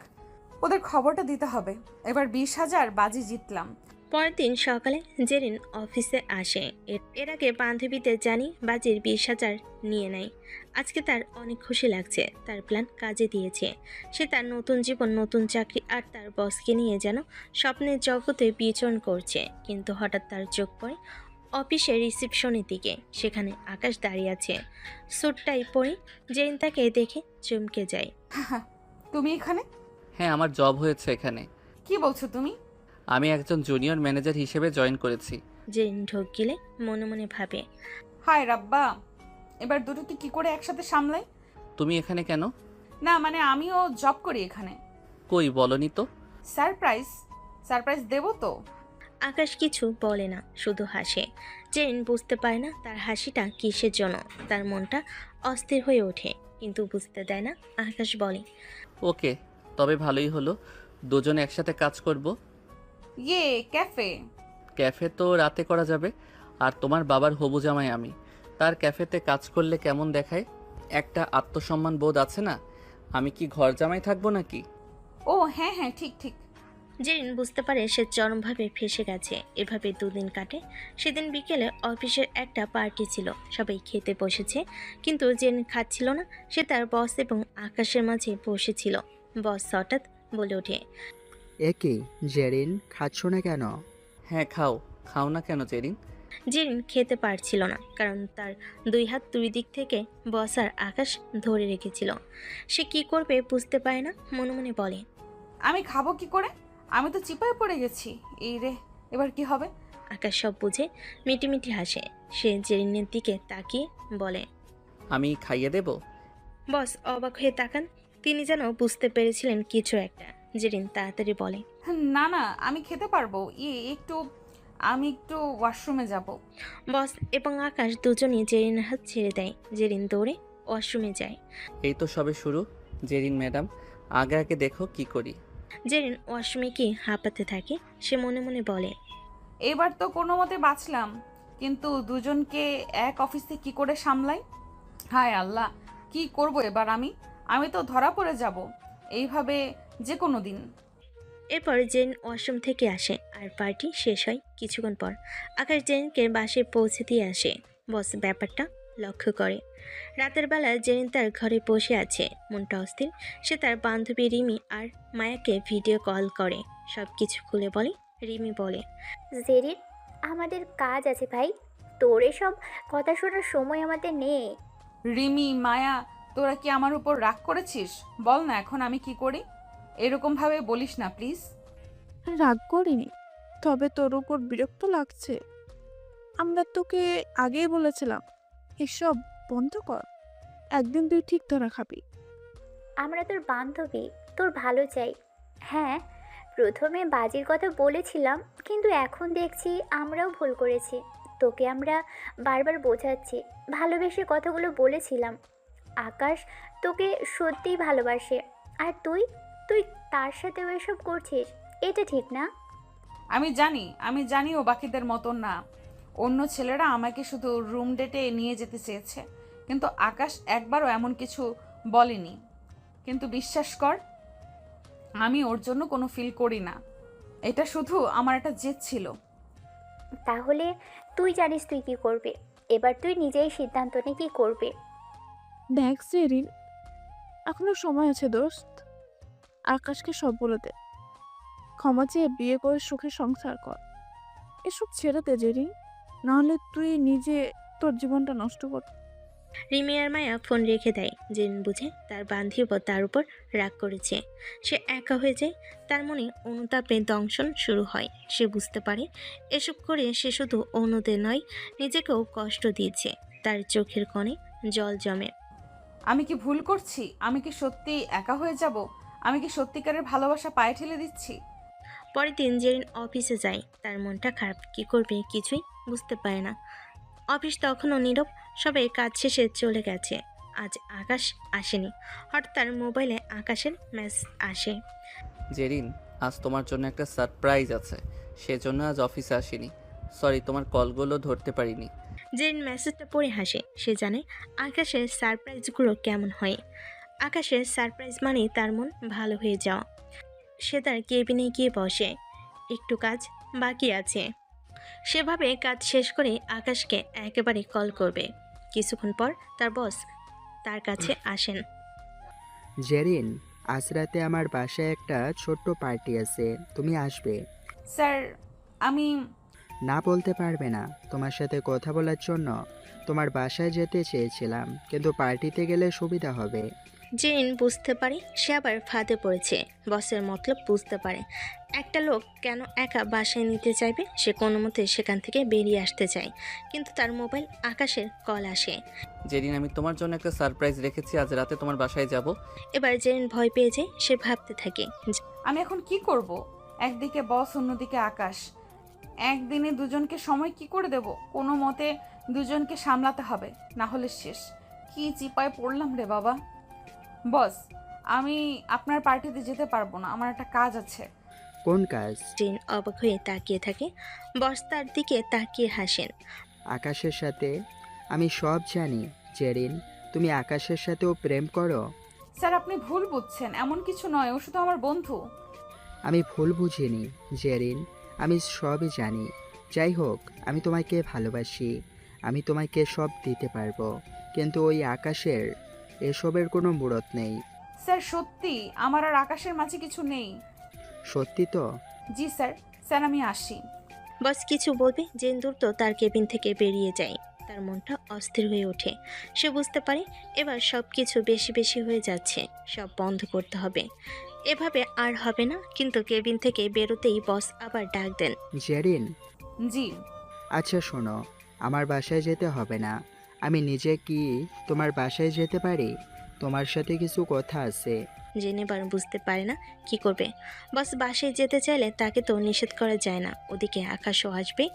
S1: ওদের খবরটা দিতে হবে। এবার 20,000 বাজি জিতলাম।
S3: পরের দিন সকালে জেরিন অফিসে আসে। এর আগে বান্ধবীদের জানি বাজির 20,000 নিয়ে নেয়। আজকে তার অনেক খুশি লাগছে, তার প্ল্যান কাজে দিয়েছে। সে তার নতুন জীবন, নতুন চাকরি আর তার বসকে নিয়ে যেন স্বপ্নের জগতে বিচরণ করছে। কিন্তু হঠাৎ তার চোখ পড়ে অফিসের রিসেপশনের দিকে। সেখানে আকাশ দাঁড়িয়ে আছে, স্যুটটাই পরে। জেরিন তাকে দেখে চমকে যায়।
S1: তুমি এখানে?
S2: হ্যাঁ, আমার জব হয়েছে এখানে।
S1: কি বলছো তুমি?
S2: আমি একজন জুনিয়র ম্যানেজার হিসেবে জয়েন করেছি।
S3: জেরিন ঢোক গিলে মনে মনে ভাবে,
S1: হায় রাব্বা, এবার দুটোকে কি করে একসাথে সামলাই?
S2: তুমি এখানে কেন?
S1: না মানে আমিও জব করি এখানে।
S2: কই বলনি তো।
S1: সারপ্রাইজ দেবো তো।
S3: আকাশ কিছু বলে না, শুধু হাসে। জেরিন বুঝতে পারে না তার হাসিটা কিসের জন্য। তার মনটা অস্থির হয়ে ওঠে, কিন্তু বুঝতে দেয় না। আকাশ বলে,
S2: ওকে, তবে ভালোই হলো, দুজনে একসাথে কাজ করব।
S1: ইয়ে, ক্যাফে?
S2: ক্যাফে তো রাতে করা যাবে, আর তোমার বাবার হবু জামাই আমি, তার ক্যাফেতে কাজ করলে কেমন দেখায়? একটা আত্মসম্মান বোধ আছে না? আমি কি ঘর জামাই থাকবো নাকি?
S1: ও হ্যাঁ হ্যাঁ, ঠিক ঠিক।
S3: জেরিন বুঝতে পারে সে চরমভাবে ফেঁসে গেছে। এভাবে দুদিন কাটে। সেদিন বিকেলে অফিসের একটা পার্টি ছিল, সবাই খেতে বসেছে, কিন্তু জেরিন খাচ্ছিল না। সে তার বস এবং আকাশের মাঝে বসেছিল। বস হঠাৎ বলে ওঠে,
S11: এ কি জেরিন, খাচ্ছ না কেন?
S2: হ্যাঁ খাও না কেন জেরিন?
S3: জেরিন খেতে পারছিল না, কারণ তার দুই হাত দুই দিক থেকে বস আর আকাশ ধরে রেখেছিল। সে কি করবে বুঝতে পারে না, মনে মনে বলে,
S1: আমি খাবো কি করে? আমি তো চিপায় পড়ে গেছি। এই রে, এবার কি হবে?
S3: আকাশ সব বুঝে মিটিমিটি হাসে। সে জেরিনের দিকে তাকিয়ে বলে,
S2: আমি খাইয়ে দেব?
S3: বস অবাক হয়ে তাকান। তিনি যেন বুঝতে পেরেছিলেন কিছু একটা। জেরিন তাড়াতাড়ি বলে,
S1: না না, আমি খেতে পারবো। আমি একটু ওয়াশরুমে যাব।
S3: বস এবং আকাশ দুজনই জেরিনের হাত ছেড়ে দেয়। জেরিন দৌড়ে ওয়াশরুমে যায়।
S2: এই তো সবে শুরু। জেরিন ম্যাডাম, আগে দেখো কি করি।
S3: জেরিন ওয়াশরুমে কি হাঁপাতে থাকে। সে মনে মনে বলে,
S1: এবার তো কোনো মতে বাঁচলাম, কিন্তু দুজনকে এক অফিসে কি করে সামলাই? হায় আল্লাহ, কি করব এবার আমি তো ধরা পড়ে যাব এইভাবে যে কোনো দিন।
S3: এরপর জেরিন ওয়াশরুম থেকে আসে আর পার্টি শেষ হয় কিছুক্ষণ পর। আকাশ জেরিনকে বাসে পৌঁছে দিয়ে আসে। বস ব্যাপারটা লক্ষ্য করে। রাতের বেলা জেরিন তার ঘরে বসে আছে, মনটা অস্থির। সে তার বান্ধবী রিমি আর মায়াকে ভিডিও কল করে, সব কিছু খুলে বলে। রিমি বলে,
S6: জেরিন, আমাদের কাজ আছে ভাই, তোর এসব কথা শোনার সময় আমাদের নেই।
S1: রিমি, মায়া, তোরা কি আমার উপর রাগ করেছিস? বল না এখন আমি কি করি? এরকম ভাবে বলিস না প্লিজ।
S8: রাগ করিনি, তবে তোর উপর বিরক্ত লাগছে। আমরা তোকে আগেই বলেছিলাম এসব বন্ধ কর, একদিন তুই ঠিক ধরা খাবি।
S6: আমরা তোর বান্ধবী, তোর ভালো চাই। হ্যাঁ, প্রথমে বাজির কথা বলেছিলাম, কিন্তু এখন দেখছি আমরাও ভুল করেছি। তোকে আমরা বারবার বোঝাচ্ছি, ভালোবেসে কথাগুলো বলেছিলাম। আকাশ তোকে সত্যিই ভালোবাসে, আর তুই তুই তার সাথেও এসব করছিস, এটা ঠিক না।
S1: আমি জানি ও বাকিদের মতন না। অন্য ছেলেরা আমাকে শুধু রুম ডেটে নিয়ে যেতে চেয়েছে, কিন্তু আকাশ একবারও এমন কিছু বলেনি। কিন্তু বিশ্বাস কর, আমি ওর জন্য কোনো ফিল করি না। এটা শুধু আমার একটা জেদ ছিল।
S6: তাহলে তুই জানিস তুই কি করবে, এবার তুই নিজেই সিদ্ধান্ত নে কি করবে।
S8: দেখ জেরিন, এখনো সময় আছে দোস্ত। আকাশকে সব বলে দে, ক্ষমা চেয়ে বিয়ে করে সুখে সংসার কর। এসব ছেড়ে দে জেরিন, নাহলে তুই নিজে তোর জীবনটা নষ্ট কর।
S3: রিমি আর মায়া ফোন রেখে দেয়। জেরিন বুঝে তার বান্ধবী তার উপর রাগ করেছে। সে একা হয়ে যায়, তার মনে অনুতাপে দংশন শুরু হয়। সে বুঝতে পারে এসব করে সে শুধু অনুদের নয়, নিজেকেও কষ্ট দিয়েছে। তার চোখের কোণে জল জমে।
S1: আমি কি ভুল করছি? আমি কি সত্যি একা হয়ে যাব? আমি কি সত্যিকারের ভালোবাসা পায়ে ঠেলে দিচ্ছি?
S3: পরের দিন জেরিন অফিসে যায়। তার মনটা খারাপ, কি করবে কিছুই বুঝতে পারে না। অফিস তখনও নীরব, সবাই কাজ শেষে চলে গেছে। আজ আকাশ আসেনি। হঠাৎ তার মোবাইলে আকাশের মেসেজ আসে।
S2: জেরিন, আজ তোমার জন্য একটা সারপ্রাইজ আছে, সেজন্য আজ অফিসে আসিনি। সরি, তোমার কলগুলো ধরতে পারিনি।
S3: জেরিন মেসেজটা পড়ে হাসে। সে জানে আকাশের সারপ্রাইজগুলো কেমন হয়। আকাশের সারপ্রাইজ মানেই তার মন ভালো হয়ে যাওয়া। সে তার কেবিনে গিয়ে বসে। একটু কাজ বাকি আছে। সেভাবে কাজ শেষ করে আকাশকে একেবারে কল করবে। কিছুক্ষণ পর তার বস তার কাছে আসেন।
S11: জেরিন, আজ রাতে আমার বাসায় একটা ছোট্ট পার্টি আছে, তুমি আসবে?
S1: স্যার আমি
S11: না বলতে পারবে না। তোমার সাথে কথা বলার জন্য তোমার বাসায় যেতে চেয়েছিলাম, কিন্তু পার্টিতে গেলে সুবিধা হবে।
S3: জেরিন বুঝতে পারে সে আবার ফাঁদে পড়েছে। বসের মতলব বুঝতে পারে। একটা লোক কেন একা বাসায় নিতে চাইবে। সে কোনো মতে সেখান থেকে বেরিয়ে আসতে চায়, কিন্তু তার মোবাইল আকাশের কল আসে।
S2: জেরিন, আমি তোমার জন্য একটা সারপ্রাইজ রেখেছি, আজ রাতে তোমার বাসায় যাব।
S3: এবার জেরিন ভয় পেয়ে যায়। সে ভাবতে থাকে,
S1: আমি এখন কি করব? একদিকে বস, অন্যদিকে আকাশ। একদিনে দুজনকে সময় কি করে দেব? কোনো মতে দুজনকে সামলাতে হবে, না হলে শেষ। কি চিপায় পড়লাম রে বাবা। বস, আমি আপনার পার্টিতে যেতে পারবো না, আমার একটা কাজ আছে।
S11: কোন কাজ?
S3: জেরিন অবাক হয়ে তাকিয়ে থাকে। বস তার দিকে তাকিয়ে হাসেন।
S11: আকাশের সাথে? আমি সব জানি জেরিন, তুমি আকাশের সাথেও প্রেম করো।
S1: স্যার আপনি ভুল বুঝছেন, এমন কিছু নয়, ও শুধু আমার বন্ধু।
S11: আমি ভুল বুঝিনি জেরিন, আমি সবই জানি। যাই হোক, আমি তোমাকে ভালোবাসি, আমি তোমাকে সব দিতে পারবো, কিন্তু ওই আকাশের এসবের কোনো মুরত নেই।
S1: স্যার সত্যি আমার আর আকাশের মাঝে কিছু নেই।
S11: সত্যি তো?
S1: জি স্যার। স্যার আমি আসি।
S3: বস কিছু বলবে জেন দ্রুত তার কেবিন থেকে বেরিয়ে যায়। তার মনটা অস্থির হয়ে ওঠে। সে বুঝতে পারে এবার সব কিছু বেশি বেশি হয়ে যাচ্ছে। সব বন্ধ করতে হবে, এভাবে আর হবে না। কিন্তু কেবিন থেকে বেরোতেই বস আবার ডাক দেন।
S11: জেরিন।
S1: জি।
S11: আচ্ছা শোনো, আমার বাসায় যেতে হবে না, আমি নিজে কি তোমার বাসায় যেতে পারি? তোমার সাথে কিছু কথা আছে।
S3: জেন এবার বুঝতে পারে না কি করবে। বস বাসায় যেতে চাইলে তাকে তো নিষেধ করা যায় না। ওদিকে আকাশও আসবে।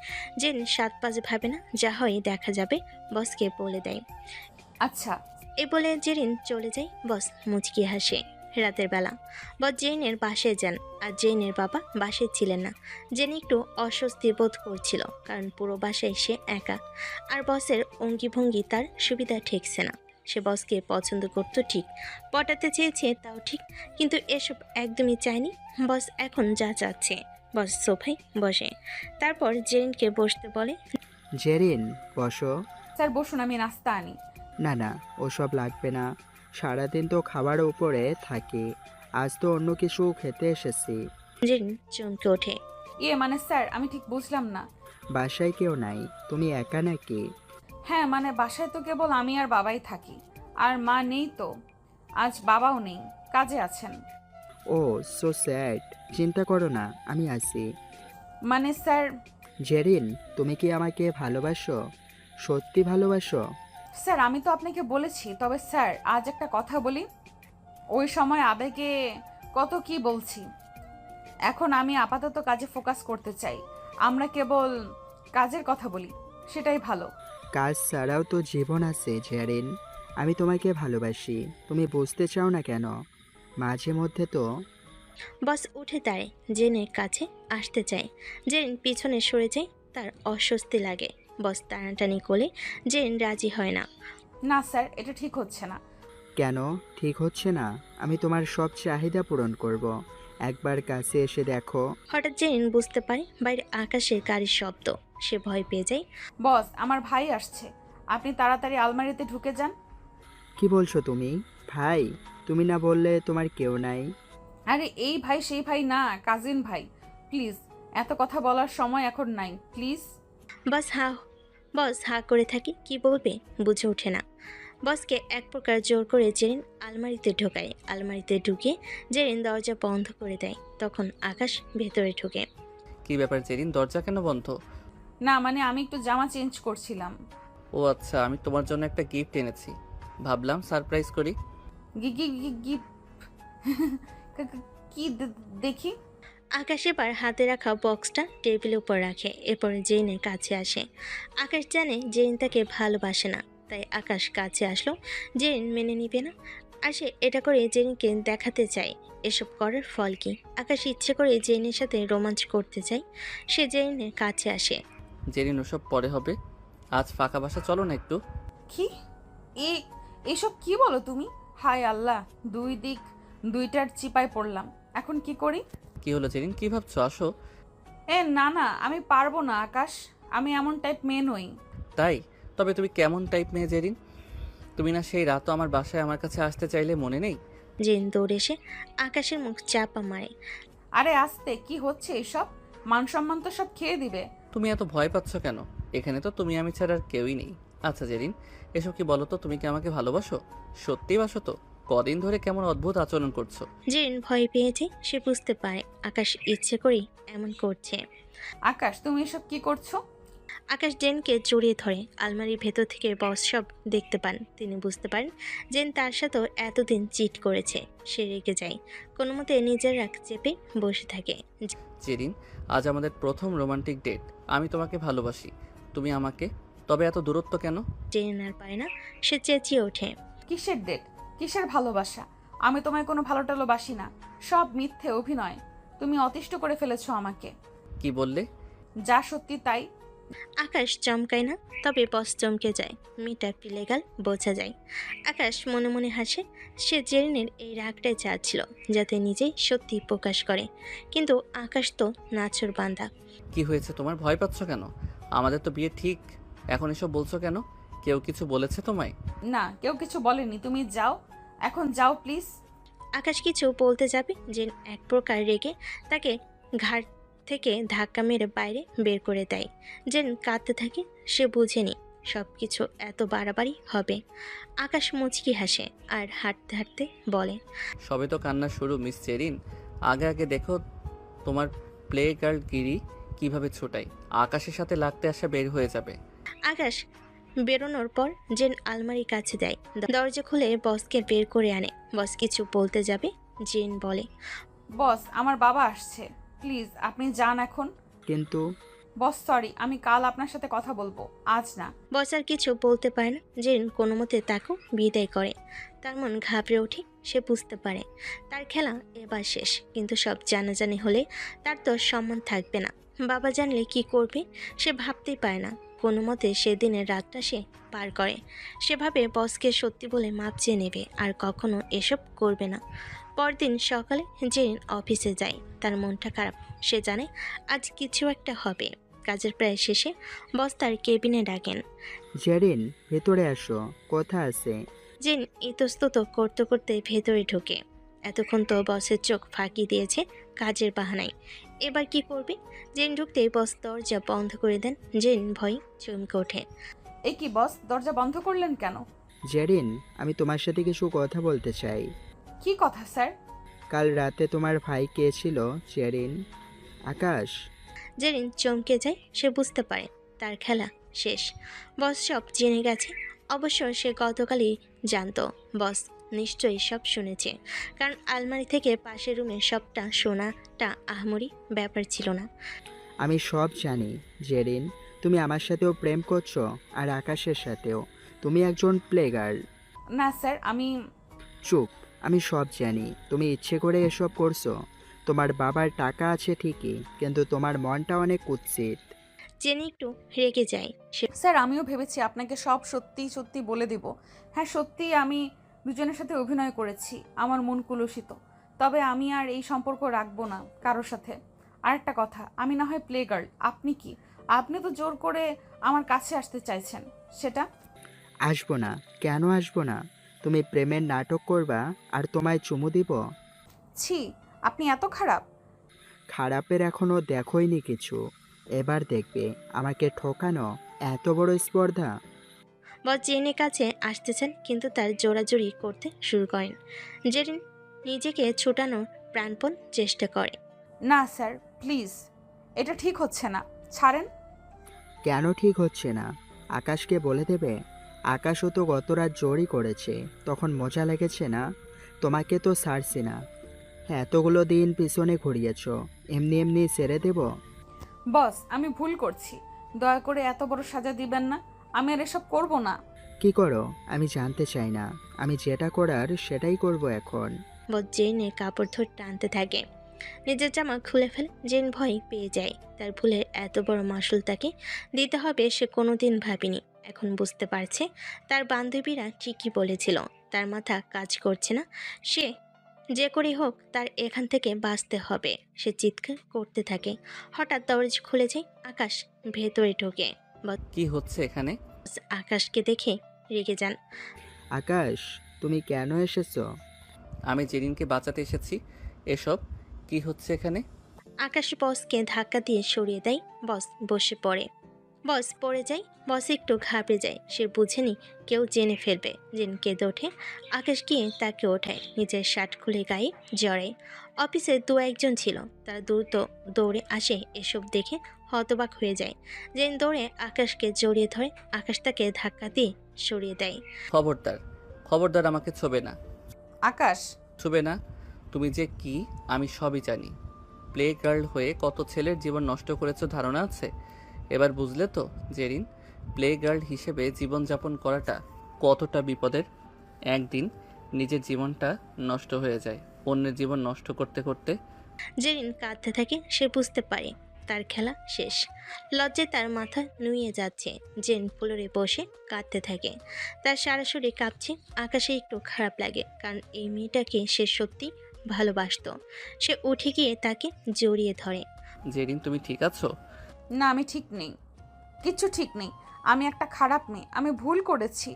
S3: জেন 7-5 ভাবে না, যা হয় দেখা যাবে। বসকে বলে দেয়।
S1: আচ্ছা।
S3: এ বলে জেরিন চলে যায়। বস মুচকি হাসে। রাতের বেলা বস জেনের বাসায় যান। আর জেনের বাবা বাসায় ছিলেন না। জেন একটু অস্বস্তি বোধ করছিল, কারণ পুরো বাসায় সে একা। আর বসের অঙ্গি ভঙ্গি তার সুবিধা ঠেকছে না। সে বসকে পছন্দ করত ঠিক, পটাতে চেয়েছে তাও ঠিক, কিন্তু এসব একদমই চায়নি। বস এখন যা চাচ্ছে। বস সোফায় বসে, তারপর জেরিনকে বসতে বলে।
S11: জেরিন বসো।
S1: স্যার বসুন, আমি নাস্তা আনি।
S11: না না, ওসব লাগবে না, সারাদিন তো খাবারের উপরে থাকি, আজ তো অন্য কিছু খেতে এসেছি।
S3: জেরিন চমকে ওঠে।
S1: মানে স্যার আমি ঠিক বুঝলাম না।
S11: বাসায় কেউ নাই, তুমি একা নাকি?
S1: হ্যাঁ মানে বাসায় তো কেবল আমি আর বাবাই থাকি, আর মা নেই তো। আজ বাবাও নেই, কাজে আছেন।
S11: ও সো স্যাড। চিন্তা করো না, আমি আছি।
S1: মানে স্যার।
S11: জেরিন, তুমি কি আমাকে ভালোবাসো? সত্যি ভালোবাসো?
S1: স্যার আমি তো আপনাকে বলেছি, তবে স্যার আজ একটা কথা বলি। ওই সময় আবেগে কত কি বলছি। এখন আমি আপাতত কাজে ফোকাস করতে চাই। আমরা কেবল কাজের কথা বলি, সেটাই ভালো।
S11: কাজ ছাড়াও তো জীবন আছে জেরিন, আমি তোমাকে ভালোবাসি, তুমি বুঝতে চাও না কেন? মাঝে মধ্যে তো।
S3: বস উঠে দাঁড়ায়, জেনের কাছে আসতে চায়। জেন পিছনে সরে যায়। তার অস্বস্তি লাগে। বস টানাটানি করলে জেন রাজি হয় না।
S1: না স্যার, এটা ঠিক হচ্ছে না।
S11: কেন ঠিক হচ্ছে না? আমি তোমার সব চাহিদা পূরণ করব, একবার কাছে এসে দেখো।
S3: হঠাৎ জেন বুঝতে পারে বাইরে আকাশের গাড়ির শব্দ। সে ভয় পেয়ে যায়।
S1: বস আমার ভাই আসছে, আপনি তাড়াতাড়ি আলমারিতে ঢুকে যান।
S11: কি বলছো তুমি? ভাই? তুমি না বললে তোমার কেউ নাই?
S1: আরে এই ভাই সেই ভাই না, কাজিন ভাই। প্লিজ, এত কথা বলার সময় এখন নাই, প্লিজ।
S3: বস হা করে থাকে। কি বলবে বুঝে ওঠে না। বসকে এক প্রকার জোর করে জেরিন আলমারিতে ঢোকায়। আলমারিতে ঢুকে জেরিন দরজা বন্ধ করে দেয়। তখন আকাশ ভেতরে ঢুকে।
S2: কি ব্যাপার জেরিন, দরজা কেন বন্ধ?
S1: না মানে আমি একটু জামা চেঞ্জ করছিলাম।
S2: ও আচ্ছা, আমি তোমার জন্য একটা গিফট এনেছি, ভাবলাম সারপ্রাইজ করি।
S1: কি দেখি।
S3: আকাশ এবার হাতে রাখা বক্সটা টেবিলের উপর রাখে। এরপর জেনের কাছে আসে। আকাশ জানে জেরিন তাকে ভালোবাসে না, তাই আকাশ কাছে আসলো। জেরিন মেনে নিবে না, আর সে এটা করে জেরিনকে দেখাতে চায় এসব করার ফল কি। আকাশ ইচ্ছে করে জেরিনের সাথে রোমাঞ্চ করতে চায়। সে জেরিনের কাছে আসে।
S2: জেরিন ওসব পরে হবে, আজ ফাঁকা বাসা চলো না একটু।
S1: কি এসব কি বলো তুমি? হায় আল্লাহ, দুইটার চিপায় পড়লাম, এখন কি করি?
S2: কি হলো জেরিন, কি ভাবছো? আসো।
S1: না না, আমি পারবো না আকাশ, আমি এমন টাইপ মেয়ে নই।
S2: তাই? তবে তুমি কেমন টাইপ মেয়ে জেরিন? তুমি না সেই রাতও আমার বাসায় আমার কাছে আসতে চাইলে, মনে নেই?
S3: জেরিন দৌড়ে এসে আকাশের মুখ চাপা মারে।
S1: আরে আস্তে, কি হচ্ছে এসব? মান সম্মান তো সব খেয়ে দিবে।
S2: তুমি এত ভয় পাচ্ছ কেন? এখানে তো তুমি আমি ছাড়া আর কেউই নেই। আচ্ছা জেরিন, এসব কি বলো তো, তুমি কি আমাকে ভালোবাসো? সত্যিই বাসো তো? কদিন ধরে কেমন অদ্ভুত আচরণ করছো।
S3: জেরিন ভয় পেয়েছে, সে বুঝতে পারে আকাশ ইচ্ছে করেই এমন করছে।
S1: আকাশ, তুমি এসব কি করছো?
S3: আকাশ জেনকে জড়িয়ে ধরে আলমারির ভেতর থেকে বস সব দেখতে পান। তিনি বুঝতে পারেন জেন তার সাথেও এতদিন চিট করেছে। সে রেগে যায়, কোনো মতে নিজের রাগ চেপে বসে থাকে।
S2: জেরিন, আজ আমাদের প্রথম রোমান্টিক ডেট। আমি তোমাকে ভালোবাসি, তুমি আমাকে। তবে এত দূরত্ব কেন?
S3: জেন আর পারে না, সে চেঁচিয়ে ওঠে।
S1: কিসের ডেট? কিসের ভালোবাসা? আমি তোমায় কোনো ভালো টালোবাসি না, সব মিথ্যে অভিনয়। তুমি অতিষ্ঠ করে ফেলেছো আমাকে।
S2: কি বললে?
S1: যা সত্যি তাই।
S3: আকাশ চমকায় না, তবে বস চমকে যায়। মেয়েটা পিলেগাল বোঝা যায়। আকাশ মনে মনে হাসে। সে জেরিনের এই রাগটাই চাচ্ছিল, যাতে নিজেই সত্যি প্রকাশ করে। কিন্তু আকাশ তো নাচর বান্দা।
S2: কি হয়েছে তোমার? ভয় পাচ্ছ কেন? আমাদের তো বিয়ে ঠিক, এখন এসব বলছো কেন? কেউ কিছু বলেছে তোমায়?
S1: না, কেউ কিছু বলেনি। তুমি যাও, এখন যাও প্লিজ।
S3: আকাশ কিছু বলতে যাবে, জেন এক প্রকার রেগে তাকে ঘাট থেকে ধাক্কা মেরে বাইরে বের করে দেয়। জেন কাঁদতে থাকে। সে বুঝেনি সব কিছু এত বাড়াবাড়ি হবে। আকাশ মুচকি হাসে আর হাঁটতে হাঁটতে বলে,
S2: সবে তো কান্না শুরু মিস জেরিন। আগে আগে দেখো তোমার প্লে গার্ল গিরি কিভাবে ছোটাই। আকাশের সাথে লাগতে আসা বের হয়ে যাবে।
S3: আকাশ বেরোনোর পর জেন আলমারির কাছে দেয়। দরজা খুলে বসকে বের করে আনে। বস কিছু বলতে যাবে, জেন বলে,
S1: বস, আমার বাবা আসছে, প্লিজ আপনি যান এখন।
S11: কিন্তু
S1: বস সরি, আমি কাল আপনার সাথে কথা বলবো, আজ না।
S3: বস আর কিছু বলতে পারে না। জেন কোনো মতে তাকেও বিদায় করে। তার মন ঘাবড়ে ওঠে। সে বুঝতে পারে তার খেলা এবার শেষ। কিন্তু সব জানাজানি হলে তার তো সম্মান থাকবে না। বাবা জানলে কি করবে সে ভাবতেই পারে না। কোনো মতে সেদিনের রাতটা সে পার করে। সেভাবে বসকে সত্যি বলে মাপ চেয়ে নেবে, আর কখনো এসব করবে না। পরদিন সকালে জেন অফিসে যায়। তার মনটা খারাপ। সে জানে আজ কিছু একটা হবে। কাজের প্রায় শেষে বস তার কেবিনে ডাকেন।
S11: জেরিন, ভেতরে আসো, কথা আছে।
S3: জেন ইতস্তত করতে করতে ভেতরে ঢোকে। এতক্ষণ তো বসের চোখ ফাঁকি দিয়েছে কাজের বাহানায়। এবার কি করবে? জেন ঢুকতেই বস দরজা বন্ধ করে দেন। জেন ভয় চমকে ওঠে।
S1: এই কি বস, দরজা বন্ধ করলেন কেন?
S11: জেরিন, আমি তোমার সাথে কিছু কথা বলতে চাই।
S1: কি কথা স্যার?
S11: কাল রাতে তোমার ভাই কে ছিল জেরিন? আকাশ।
S3: জেরিন চমকে যায়। সে বুঝতে পারে তার খেলা শেষ। বস সব জেনে গেছে। অবশ্য সে গতকালই জানতো। বস নিশ্চয়ই সব শুনেছে, কারণ আলমারি থেকে পাশের রুমে সবটা শোনাটা আহামরি ব্যাপার ছিল না।
S11: আমি সব জানি জেরিন, তুমি আমার সাথেও প্রেম করছো, আর আকাশের সাথেও। তুমি একজন প্লে গার্ল।
S1: না স্যার, আমি...
S11: চুপ, আমি সব জানি। তুমি ইচ্ছে করে এসব করছো। তোমার বাবার টাকা আছে ঠিকই, কিন্তু তোমার মনটা অনেক কুৎসিত।
S3: জেনি একটু রেগে যায়। সে
S1: স্যার, আমিও ভেবেছি আপনাকে সব সত্যি সত্যি বলে দেব। হ্যাঁ সত্যি, আমি দুজনের সাথে অভিনয় করেছি। আমার মন কুলসিত, তবে আমি আর এই সম্পর্ক রাখবো না কারোর সাথে। আর একটা কথা, আমি না হয় প্লে গার্ল, আপনি কি? আপনি তো জোর করে আমার কাছে আসতে চাইছেন, সেটা...
S11: আসবো না? কেন আসবো না? তুমি প্রেমের নাটক করবা আর তোমায় চুমু দিব?
S1: ছি, আপনি এত খারাপ?
S11: খারাপের এখনো দেখোইনি কিছু, এবার দেখবে আমাকে ঠকানো। এত বড় স্পর্ধা।
S3: বস জেনের কাছে আসতেছেন, কিন্তু তার জোরাজুরি করতে শুরু করেন। জেরিন নিজেকে ছুটানোর প্রাণপণ চেষ্টা করে।
S1: না স্যার, প্লিজ, এটা ঠিক হচ্ছে না, ছাড়েন।
S11: কেন ঠিক হচ্ছে না? আকাশকে বলে দেবে? আকাশও তো গত রাত জোরই করেছে, তখন মজা লেগেছে না? তোমাকে তো ছাড়ছি না। এতগুলো দিন পিছনে ঘুরিয়েছ, এমনি এমনি ছেড়ে দেব?
S1: বস, আমি ভুল করছি, দয়া করে এত বড় সাজা দিবেন না। আমি আর এসব করবো না।
S11: কি করো আমি জানতে চাই না, আমি যেটা করার সেটাই করব এখন।
S3: বস জেনের কাপড় ধরে টানতে থাকে। নিজের জামা খুলে ফেলে। জেন ভয় পেয়ে যায়। তার ভুলের এত বড় মাসুল তাকে দিতে হবে সে কোনোদিন ভাবেনি। এখন বুঝতে পারছে তার বান্ধবীরা ঠিকই বলেছিল। তার মাথা কাজ করছে না। সে যে করেই হোক তার এখান থেকে বাঁচতে হবে। সে চিৎকার করতে থাকে। হঠাৎ দরজা খুলে যায়। আকাশ ভেতরে ঢোকে।
S2: কি হচ্ছে এখানে?
S3: বস আকাশকে দেখে রেগে যান।
S11: আকাশ, তুমি কেন এসেছো?
S2: আমি জেরিনকে বাঁচাতে এসেছি। এসব কি হচ্ছে এখানে?
S3: আকাশ বসকে ধাক্কা দিয়ে সরিয়ে দেয়। বস বসে পড়ে। বস পড়ে যায়। বস একটু ঘাবড়ে যায়। সে বুঝেনি কেউ জেনে ফেলবে। জেন কেঁদে ওঠে। আকাশ গিয়ে তাকে ওঠায়। নিজের শার্ট খুলে গায়ে জড়ায়। অফিসে দু একজন ছিল। তারা দ্রুত দৌড়ে আসে। এসব দেখে হতবাক হয়ে যায়। জেন দৌড়ে আকাশকে জড়িয়ে ধরে। আকাশ তাকে ধাক্কা দিয়ে সরিয়ে দেয়।
S2: খবরদার, খবরদার আমাকে ছোবে না।
S1: আকাশ,
S2: ছুবে না। তুমি যে কি আমি সবই জানি। প্লে গার্ল হয়ে কত ছেলের জীবন নষ্ট করেছো ধারণা আছে? এবার বুঝলে তো জেরিন, প্লে গার্ল হিসেবে জীবনযাপন করাটা কতটা বিপদের। একদিন নিজের জীবনটা নষ্ট হয়ে যায় অন্যের জীবন নষ্ট করতে করতে।
S3: জেরিন কাঁদতে থাকে। সে বুঝতে পারে তার খেলা শেষ। লজ্জায় তার মাথা নুয়ে যাচ্ছে। জেন ফ্লোরে বসে কাঁদতে থাকে। তার সারা শরীর কাঁপছে। আকাশে একটু খারাপ লাগে, কারণ এই মেয়েটাকে সে সত্যি ভালোবাসতো। সে উঠে গিয়ে তাকে জড়িয়ে ধরে।
S2: জেরিন, তুমি ঠিক আছো?
S1: না আমি ঠিক নেই, কিচ্ছু ঠিক নেই। আমি একটা খারাপ মেয়ে, আমি ভুল করেছি।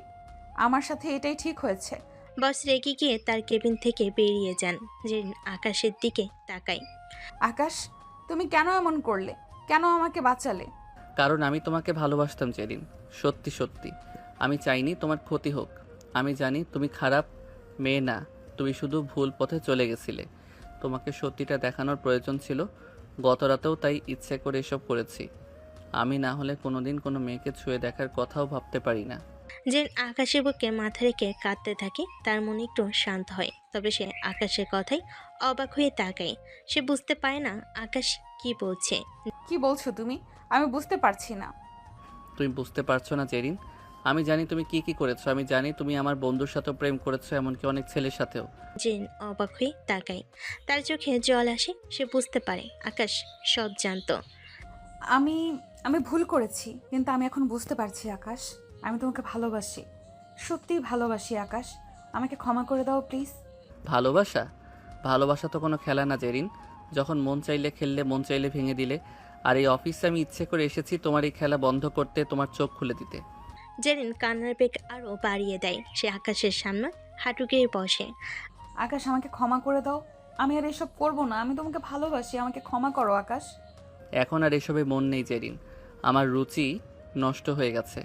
S1: আমার সাথে এটাই ঠিক হয়েছে।
S3: বস রেগে গিয়ে তার কেবিন থেকে বেরিয়ে যান। জেরিন আকাশের দিকে তাকায়।
S1: আকাশ, তুমি কেন এমন করলে? কেন আমাকে বাঁচালে?
S2: কারণ আমি তোমাকে ভালোবাসতাম জেরিন, সত্যি সত্যি। আমি চাইনি তোমার ক্ষতি হোক। আমি জানি তুমি খারাপ মেয়ে না, তুমি শুধু ভুল পথে চলে গেছিলে। তোমাকে সত্যিটা দেখানোর প্রয়োজন ছিল। গত রাতেও তাই ইচ্ছে করে এসব করেছি। আমি না হলে কোনোদিন কোনো মেয়েকে ছুঁয়ে দেখার কথাও ভাবতে পারি না।
S3: জেন আকাশের বুকে মাথা রেখে কাঁদতে থাকে। তার মনে একটু শান্ত হয়। তবে সে আকাশের কথাই অবাক হয়ে তাকায়। সে বুঝতে পারে না আকাশ কি বলছে।
S1: কি বলছো তুমি? আমি বুঝতে পারছি না।
S2: তুমি বুঝতে পারছো না জেরিন? আমি জানি তুমি কি কি করেছো। আমি জানি তুমি আমার বন্ধুর সাথেও প্রেম করেছো, এমনকি অনেক ছেলের সাথেও।
S3: জেন অবাক হয়ে তাকায়। তার চোখে জল আসে। সে বুঝতে পারে আকাশ সব জানতো।
S1: আমি আমি ভুল করেছি, কিন্তু আমি এখন বুঝতে পারছি আকাশ, আমি তোমাকে ভালোবাসি, সত্যিই ভালোবাসি। আকাশ, আমাকে ক্ষমা করে দাও প্লিজ।
S2: ভালোবাসা? ভালোবাসা তো কোনো খেলা না জেরিন। যখন মন চাইলে খেললে, মন চাইলে ভেঙে দিলে। আর এই অফিসে আমি ইচ্ছে করে এসেছি তোমার এই খেলা বন্ধ করতে, তোমার চোখ খুলে দিতে।
S3: জেরিন কান্নার বেগ আরও বাড়িয়ে দেয়। সে আকাশের সামনে হাঁটু গেড়ে বসে।
S1: আকাশ, আমাকে ক্ষমা করে দাও। আমি আর এসব করবো না। আমি তোমাকে ভালোবাসি, আমাকে ক্ষমা করো আকাশ।
S2: এখন আর এসবে মন নেই জেরিন। আমার রুচি নষ্ট হয়ে গেছে।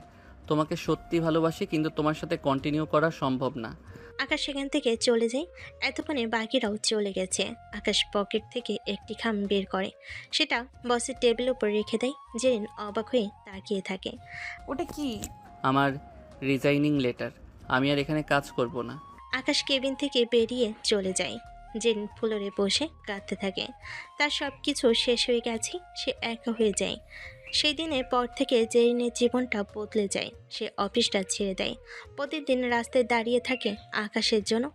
S2: তোমাকে সত্যি ভালোবাসি, কিন্তু তোমার সাথে কন্টিনিউ করা সম্ভব না।
S3: আকাশ সেখান থেকে চলে যায়। এতক্ষণে বাকিরাও চলে গেছে। আকাশ পকেট থেকে একটি খাম বের করে। সেটা বসের টেবিলের উপর রেখে দেয়। জেরিন অবাক হয়ে তাকিয়ে থাকে।
S1: ওটা কি?
S2: আমার রিজাইনিং লেটার। আমি আর এখানে কাজ করব না।
S3: আকাশ কেবিন থেকে বেরিয়ে চলে যায়। জেরিন ফ্লোরে বসে কাঁদতে থাকে। তার সব কিছু শেষ হয়ে গেছে। সে একা হয়ে যায়। সেই দিনের পর থেকে জেরিনের জীবনটা বদলে যায়। সে অফিসটা ছেড়ে দেয়। প্রতিদিন রাস্তায় দাঁড়িয়ে থাকে আকাশের জন্য,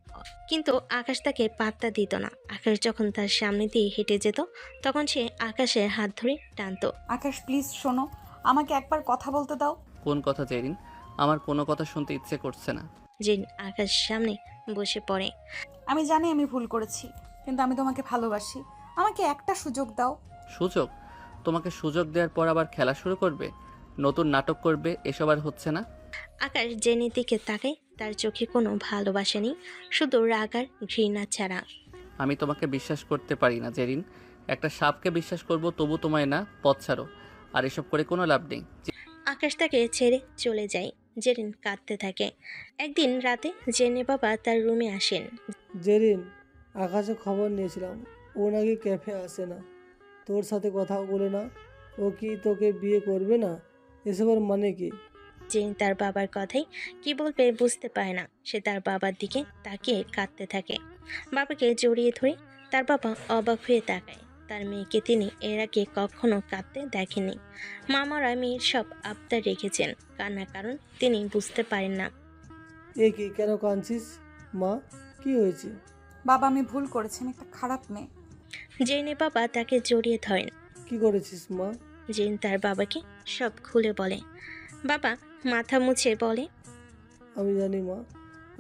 S3: কিন্তু আকাশ তাকে পাত্তা দিত না। আকাশ যখন তার সামনে দিয়ে হেঁটে যেত, তখন সে আকাশের হাত ধরে টানতো।
S1: আকাশ প্লিজ শোনো, আমাকে একবার কথা বলতে দাও।
S2: কোন কথা জেরিন? আমার কোনো কথা শুনতে ইচ্ছে করছে না।
S3: জেরিন আকাশের সামনে বসে পড়ে।
S1: আমি জানি আমি ভুল করেছি, কিন্তু আমি তোমাকে ভালোবাসি। আমাকে একটা সুযোগ দাও।
S2: সুযোগ? তোমাকে সুযোগ দেওয়ার পর আবার খেলা শুরু করবে, নতুন নাটক করবে? এসব আর হচ্ছে না।
S3: আকাশ জেনির দিকে তাকায়। তার চোখে কোনো ভালোবাসা নেই, শুধু রাগ আর ঘৃণা ছাড়া।
S2: আমি তোমাকে বিশ্বাস করতে পারি না জেরিন। একটা সাপকে বিশ্বাস করব, তবু তোমায় না। পথ ছাড়ো। আর এসব করে কোনো লাভ নেই।
S3: আকাশ তাকে ছেড়ে চলে যায়। জেরিন কাঁদতে থাকে। একদিন রাতে জেনে বাবা তার রুমে আসেন।
S9: জেরিন, আকাশে খবর নিয়েছিলাম, ও নাকি ক্যাফে আসে না, তোর সাথে কথা বলে না, ও কি তোকে বিয়ে করবে না? এসবের মানে কি?
S3: জেরিন তার বাবার কথাই কি বলবে বুঝতে পারে না। সে তার বাবার দিকে তাকিয়ে কাঁদতে থাকে। বাবাকে জড়িয়ে ধরে তার বাবা অবাক হয়ে তাকায়। তার মেয়েকে তিনি এর আগে কখনো কাঁদতে দেখেনি। মামারা মেয়ের সব আবদার রেখেছেন, কান্নার কারণ তিনি বুঝতে পারেন না।
S9: এ কি, কেন কাঁদছিস মা? কি হয়েছে?
S1: বাবা, আমি ভুল করেছি, আমি একটা খারাপ মেয়ে।
S3: জেনের বাবা তাকে জড়িয়ে ধরেন।
S9: কি করেছিস মা?
S3: জেন তার বাবাকে সব খুলে বলে। বাবা মাথা মুছে বলে,
S9: আমি জানি মা,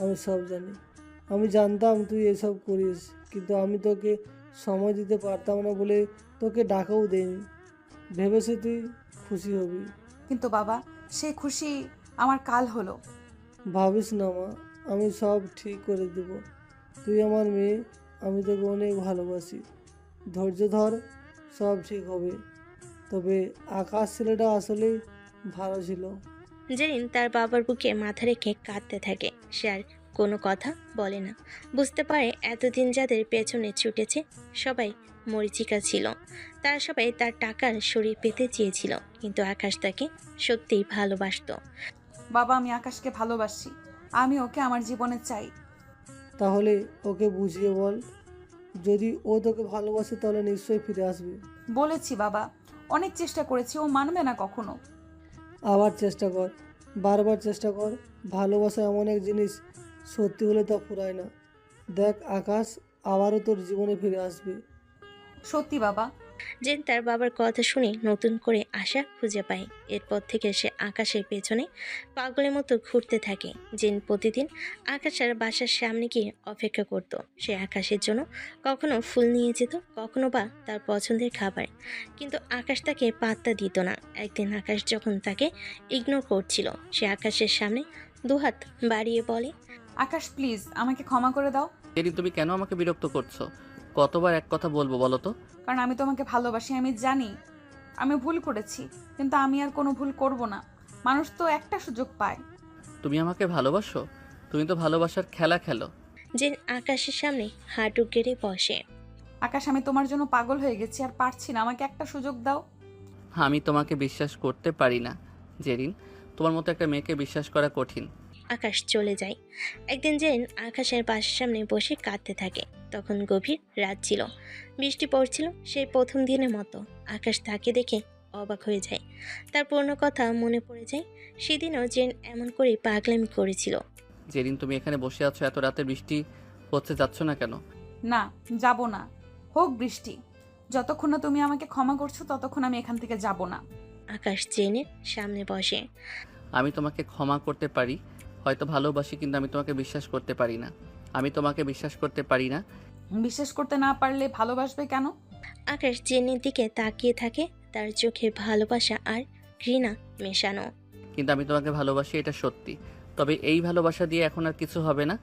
S9: আমি সব জানি। আমি জানতাম তুই এসব করিস, কিন্তু আমি তোকে সময় দিতে পারতাম না বলে তোকে ডাকাও দেইনি। ভেবেছে তুই খুশি হবি।
S1: কিন্তু বাবা, সেই খুশি আমার কাল হলো।
S9: ভাবিস না মা, আমি সব ঠিক করে দেব। তুই আমার মেয়ে, আমি তোকে অনেক ভালোবাসি। ধৈর্য ধর, সব ঠিক হবে। তবে আকাশ ছেলেটা আসলেই ভালো ছিল।
S3: জেরিন তার বাবার বুকে মাথা রেখে কাঁদতে থাকে। সে আর কোনো কথা বলে না। বুঝতে পারে এতদিন যাদের পেছনে ছুটেছে সবাই মরিচিকা ছিল। তারা সবাই তার টাকার শরীর পেতে চেয়েছিল, কিন্তু আকাশ তাকে সত্যিই ভালোবাসতো।
S1: বাবা, আমি আকাশকে ভালোবাসি। আমি ওকে আমার জীবনে চাই।
S9: তাহলে ওকে বুঝিয়ে বল, যদি ও তোকে ভালোবাসে তাহলে নিশ্চয়ই ফিরে আসবে।
S1: বলেছি বাবা, অনেক চেষ্টা করেছি, ও মানবে না কখনো।
S9: আবার চেষ্টা কর, বারবার চেষ্টা কর। ভালোবাসা এমন এক জিনিস, সত্যি হলে তা ফুরায় না। দেখ আকাশ আবারও তোর জীবনে ফিরে আসবে।
S1: সত্যি বাবা।
S3: জেন তার বাবার কথা শুনে নতুন করে আশা খুঁজে পায়। এরপর থেকে সে আকাশের পেছনে পাগলের মতো ঘুরতে থাকে। জেন প্রতিদিন আকাশের বাসার সামনে গিয়ে অপেক্ষা করত। সে আকাশের জন্য কখনো ফুল নিয়ে যেত, কখনো বা তার পছন্দের খাবার, কিন্তু আকাশ তাকে পাত্তা দিত না। একদিন আকাশ যখন তাকে ইগনোর করছিল, সে আকাশের সামনে দুহাত বাড়িয়ে বলে,
S1: আকাশ প্লিজ আমাকে ক্ষমা করে দাও।
S2: জেরিন, তুমি কেন আমাকে বিরক্ত করছো? কতবার এক কথা বলবো বলো তো?
S1: কারণ আমি তোমাকে ভালোবাসি। আমি জানি আমি ভুল করেছি, কিন্তু আমি আর কোনো ভুল করব না। মানুষ তো একটা সুযোগ পায়।
S2: তুমি আমাকে ভালোবাসো? তুমি তো ভালোবাসার খেলা খেলো।
S3: জেন আকাশের সামনে হাঁটু গেড়ে বসে।
S1: আকাশ, আমি তোমার জন্য পাগল হয়ে গেছি, আর পারছি না। আমাকে একটা সুযোগ দাও।
S2: আমি তোমাকে বিশ্বাস করতে পারি না জেরিন। তোমার মতো একটা মেয়েকে বিশ্বাস করা কঠিন।
S3: আকাশ চলে যায়। একদিন জেন আকাশের বাসার সামনে বসে কাঁদতে থাকে। তখন গভীর রাত ছিল, বৃষ্টি পড়ছিল। সেই প্রথম দিনের মতো আকাশ তাকে দেখে অবাক হয়ে যায়। তার পুরনো কথা মনে পড়ে যায়। সেদিনও জেন এমন করে পাগলামি করেছিল।
S2: জেরিন, তুমি এখানে বসে আছো, এত রাতে বৃষ্টি হচ্ছে, যাচ্ছ না কেন?
S1: না, যাব না। হোক বৃষ্টি, যতক্ষণ না তুমি আমাকে ক্ষমা করছো ততক্ষণ আমি এখান থেকে যাব না।
S3: আকাশ জেনের সামনে বসে।
S2: আমি তোমাকে ক্ষমা করতে পারি, হয়তো ভালোবাসি, কিন্তু আমি তোমাকে বিশ্বাস করতে পারি না। আমি তোমাকে বিশ্বাস করতে পারি না।
S1: বিশ্বাস করতে না পারলে ভালোবাসবে কেন?
S3: আকাশ জেনের দিকে তাকিয়ে থাকে, তার চোখে ভালোবাসা আর ঘৃণা মেশানো।
S2: কিন্তু আমি তোমাকে ভালোবাসি, এটা সত্যি। তবে এই ভালোবাসা দিয়ে এখন আর কিছু হবে না।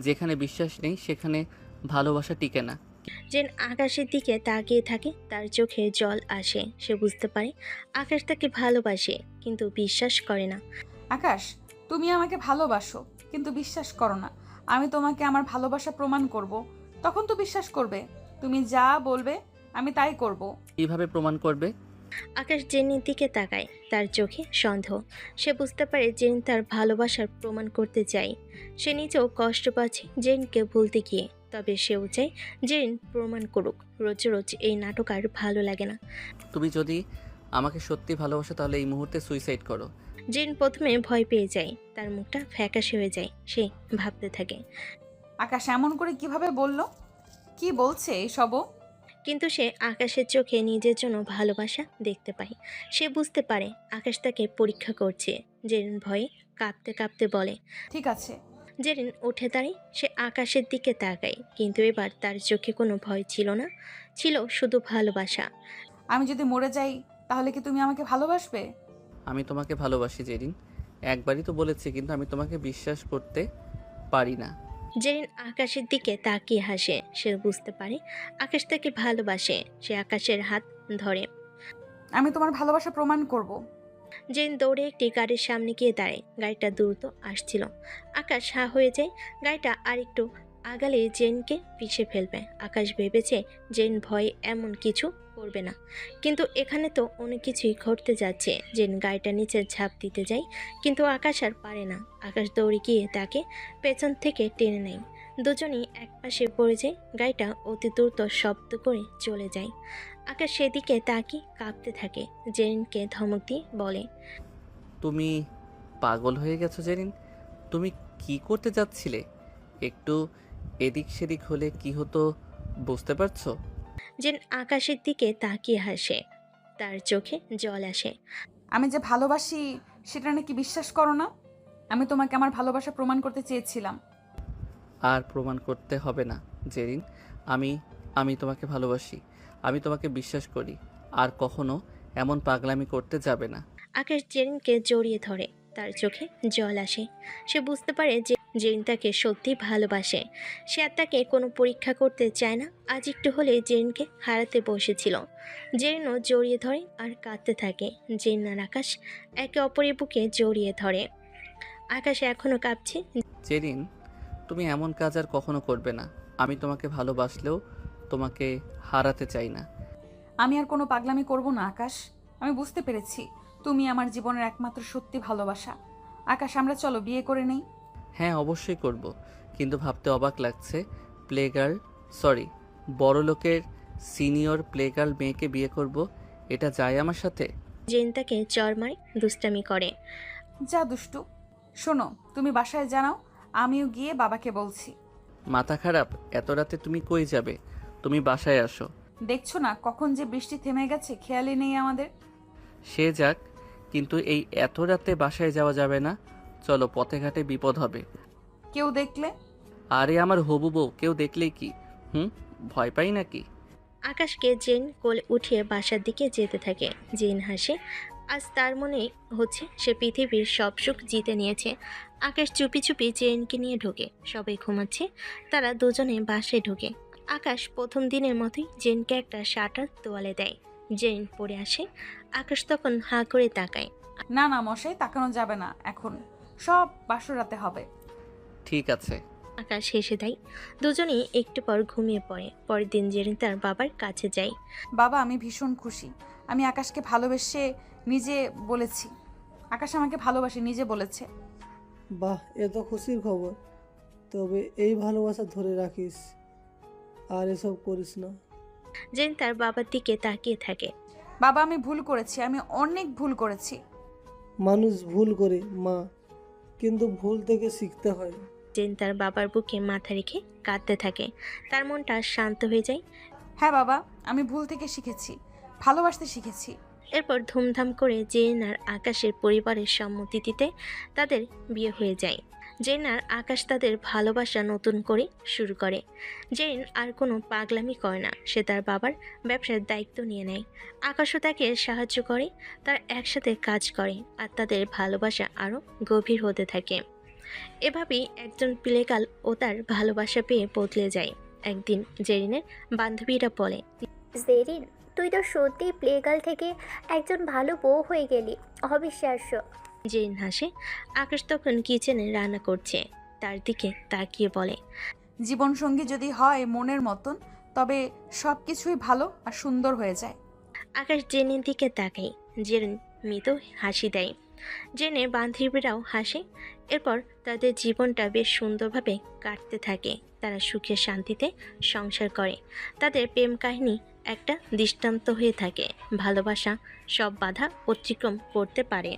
S2: যেখানে বিশ্বাস নেই সেখানে ভালোবাসা টিকে না।
S3: জেন আকাশের দিকে তাকিয়ে থাকে, তার চোখে জল আসে। সে বুঝতে পারে আকাশ তাকে ভালোবাসে, কিন্তু বিশ্বাস করে না।
S1: আকাশ, তুমি আমাকে ভালোবাসো কিন্তু বিশ্বাস করো না। আমি তোমাকে আমার ভালোবাসা প্রমাণ করব, তখন তো বিশ্বাস করবে। তুমি যা বলবে আমি তাই করব।
S2: কিভাবে প্রমাণ করবে?
S3: আকাশ জেনের দিকে তাকায়, তার চোখে সন্দেহ। সে বুঝতে পারে জেন তার ভালোবাসার প্রমাণ করতে চায়। সে নিজেও কষ্ট পাচ্ছে জেনকে ভুলতে গিয়ে, তবে সেও চায় জেন প্রমাণ করুক। রোজ রোজ এই নাটক আর ভালো লাগে না।
S2: তুমি যদি আমাকে সত্যি ভালোবাসো তাহলে এই মুহূর্তে সুইসাইড করো।
S3: জেন প্রথমে ভয় পেয়ে যায়, তার মুখটা ফ্যাকাশে হয়ে যায়। সে ভাবতে থাকে,
S1: আকাশ এমন করে কিভাবে বলল? কি বলছে এসবও?
S3: কিন্তু সে আকাশের চোখে নিজের জন্য ভালোবাসা দেখতে পায়। সে বুঝতে পারে আকাশ তাকে পরীক্ষা করছে। জেরিন ভয়ে কাঁপতে কাঁপতে বলে,
S1: ঠিক আছে।
S3: জেরিন উঠে দাঁড়ায়। সে আকাশের দিকে তাকায়, কিন্তু এবার তার চোখে কোনো ভয় ছিল না, ছিল শুধু ভালোবাসা।
S1: আমি যদি মরে যাই তাহলে কি তুমি আমাকে ভালোবাসবে?
S2: আমি তোমাকে ভালোবাসি জেরিন, একবারই তো বলেছি, কিন্তু আমি তোমাকে বিশ্বাস করতে পারি না।
S3: জেরিন আকাশের দিকে তাকিয়ে হাসে। সে বুঝতে পারে আকাশ তাকে ভালোবাসে। সে আকাশের হাত ধরে।
S1: আমি তোমার ভালোবাসা প্রমাণ করব।
S3: জেন দৌড়ে একটি গাড়ির সামনে গিয়ে দাঁড়ায়। গাড়িটা দ্রুত আসছিল। আকাশ হা হয়ে যায়। গাড়িটা আরেকটু আগালে জেনকে পিষে ফেলবে। আকাশ ভেবেছে জেন ভয়ে এমন কিছু করবে না, কিন্তু এখানে তো অনেক কিছুই ঘটতে যাচ্ছে। জেন গাড়িটা নিচে ঝাঁপ দিতে যায়, কিন্তু আকাশ আর পারে না। আকাশ দৌড়ে গিয়ে তাকে পেছন থেকে টেনে নেয়। দুজনেই একপাশে পড়ে যায়। গাড়িটা অতি দ্রুত শব্দ করে চলে যায়। আকাশ সেদিকে তাকিয়ে কাঁপতে থাকে। জেরিনকে ধমক দিয়ে বলে,
S2: তুমি পাগল হয়ে গেছো জেরিন? তুমি কি করতে যাচ্ছিলে? একটু এদিক সেদিক হলে কি হতো বুঝতে পারছো?
S3: জেন আকাশের দিকে তাকিয়ে হাসে, তার চোখে জল আসে।
S1: আমি যে ভালোবাসি সেটা নাকি বিশ্বাস করো না? আমি তোমাকে আমার ভালোবাসা প্রমাণ করতে চেয়েছিলাম।
S2: আর প্রমাণ করতে হবে না জেরিন। আমি আমি তোমাকে ভালোবাসি, আমি তোমাকে বিশ্বাস করি। আর কখনো এমন পাগলামি করতে যাবে না।
S3: আকাশ জেরিনকে জড়িয়ে ধরে, তার চোখে জল আসে। সে বুঝতে পারে যে জেরিন তাকে সত্যি ভালোবাসে। সে আর তাকে কোনো পরীক্ষা করতে চায় না। আজ একটু হলে জেরিনকে হারাতে বসেছিল। জেরিনও জড়িয়ে ধরে আর কাঁদতে থাকে। জেরিন আর আকাশ একে অপরের বুকে জড়িয়ে ধরে। আকাশ এখনও কাঁপছে।
S2: জেরিন, তুমি এমন কাজ আর কখনো করবে না। আমি তোমাকে ভালোবাসলেও তোমাকে হারাতে চাই না।
S1: আমি আর কোনো পাগলামি করব না আকাশ। আমি বুঝতে পেরেছি তুমি আমার জীবনের একমাত্র সত্যি ভালোবাসা। আকাশ, আমরা চলো বিয়ে করে নেই।
S2: হ্যাঁ, অবশ্যই করব, কিন্তু ভাবতে অবাক লাগছে বড় লোকের সিনিয়র প্লেগার্ল মেয়েকে বিয়ে করব। এটা যায় আমার সাথে?
S3: জেরিন তাকে চর মারে, দুষ্টামি করে।
S1: যা দুষ্টু। শোনো, তুমি বাসায় জানাও, আমিও গিয়ে বাবাকে বলছি।
S2: মাথা খারাপ? এত রাতে তুমি কই যাবে? তুমি বাসায় আসো।
S1: দেখছো না কখন যে বৃষ্টি থেমে গেছে, খেয়ালই নেই আমাদের।
S2: সে যাক, কিন্তু এই এত রাতে বাসায় যাওয়া যাবে না। চলো, পথে ঘাটে বিপদ হবে।
S1: কেউ দেখলে?
S2: আরে আমার হবু বউ, কেউ দেখলেই কি? ভয় পাই নাকি?
S3: আকাশকে জেন কোলে উঠিয়ে বাসার দিকে যেতে থাকে। জেন হাসে। আজ তার মনে হচ্ছে সে পৃথিবীর সব সুখ জিতে নিয়েছে। আকাশ চুপি চুপি জেনকে নিয়ে ঢোকে। সবাই ঘুমাচ্ছে, তারা দুজনে বাসায় ঢোকে। আকাশ প্রথম দিনের মতোই জেনকে একটা শার্টার তোয়ালে দেয়। জেন পরে আসে। আকাশ তখন হাঁ করে তাকায়।
S1: না না মশাই, তাকানো যাবে না এখন, সব বাসরাতে হবে।
S2: ঠিক আছে।
S3: আকাশ হেসে দেয়। দুজনেই একটু পর ঘুমিয়ে পড়ে। পরের দিন জেরিন তার বাবার কাছে যায়।
S1: বাবা, আমি ভীষণ খুশি। আমি আকাশকে ভালোবেসে নিজে বলেছি। আকাশ আমাকে ভালোবাসে নিজে বলেছে।
S9: বাহ, এ তো খুশির খবর। তবে এই ভালোবাসা ধরে রাখিস আর এসব করিস না।
S3: জেন তার বাবার দিকে তাকিয়ে থাকে।
S1: বাবা, আমি ভুল করেছি, আমি অনেক ভুল করেছি।
S9: মানুষ ভুল করে মা, কিন্তু ভুল থেকে শিখতে হয়।
S3: জেন তার বাবার বুকে মাথা রেখে কাঁদতে থাকে। তার মনটা শান্ত হয়ে যায়।
S1: হ্যাঁ বাবা, আমি ভুল থেকে শিখেছি, ভালোবাসতে শিখেছি।
S3: এরপর ধুমধাম করে জেন আর আকাশের পরিবারের সম্মতিতে তাদের বিয়ে হয়ে যায়। জেন আর আকাশ তাদের ভালোবাসা নতুন করে শুরু করে। জেন আর কোনো পাগলামি করে না। সে তার বাবার ব্যবসার দায়িত্ব নিয়ে নেয়। আকাশও তাকে সাহায্য করে। তারা একসাথে কাজ করে আর তাদের ভালোবাসা আরও গভীর হতে থাকে। এভাবেই একজন প্লেগাল ও তার ভালোবাসা পেয়ে বদলে যায়। একদিন জেরিনের বান্ধবীরা বলে,
S6: জেরিন, তুই তো সত্যি প্লেগার্ল থেকে একজন ভালো বউ হয়ে গেলি, অবিশ্বাস্য।
S3: জেরিন হাসে। আকাশ তখন কিচেনে রান্না করছে, তার দিকে তাকিয়ে বলে,
S1: জীবনসঙ্গী যদি হয় মনের মতন, তবে সব কিছুই ভালো আর সুন্দর হয়ে যায়।
S3: আকাশ জেনের দিকে তাকায়। জেরিন মৃত হাসি দেয়। জেনে বান্ধবীরাও হাসে। এরপর তাদের জীবনটা বেশ সুন্দরভাবে কাটতে থাকে। তারা সুখে শান্তিতে সংসার করে। তাদের প্রেম কাহিনী একটা দৃষ্টান্ত হয়ে থাকে। ভালোবাসা সব বাধা অতিক্রম করতে পারে।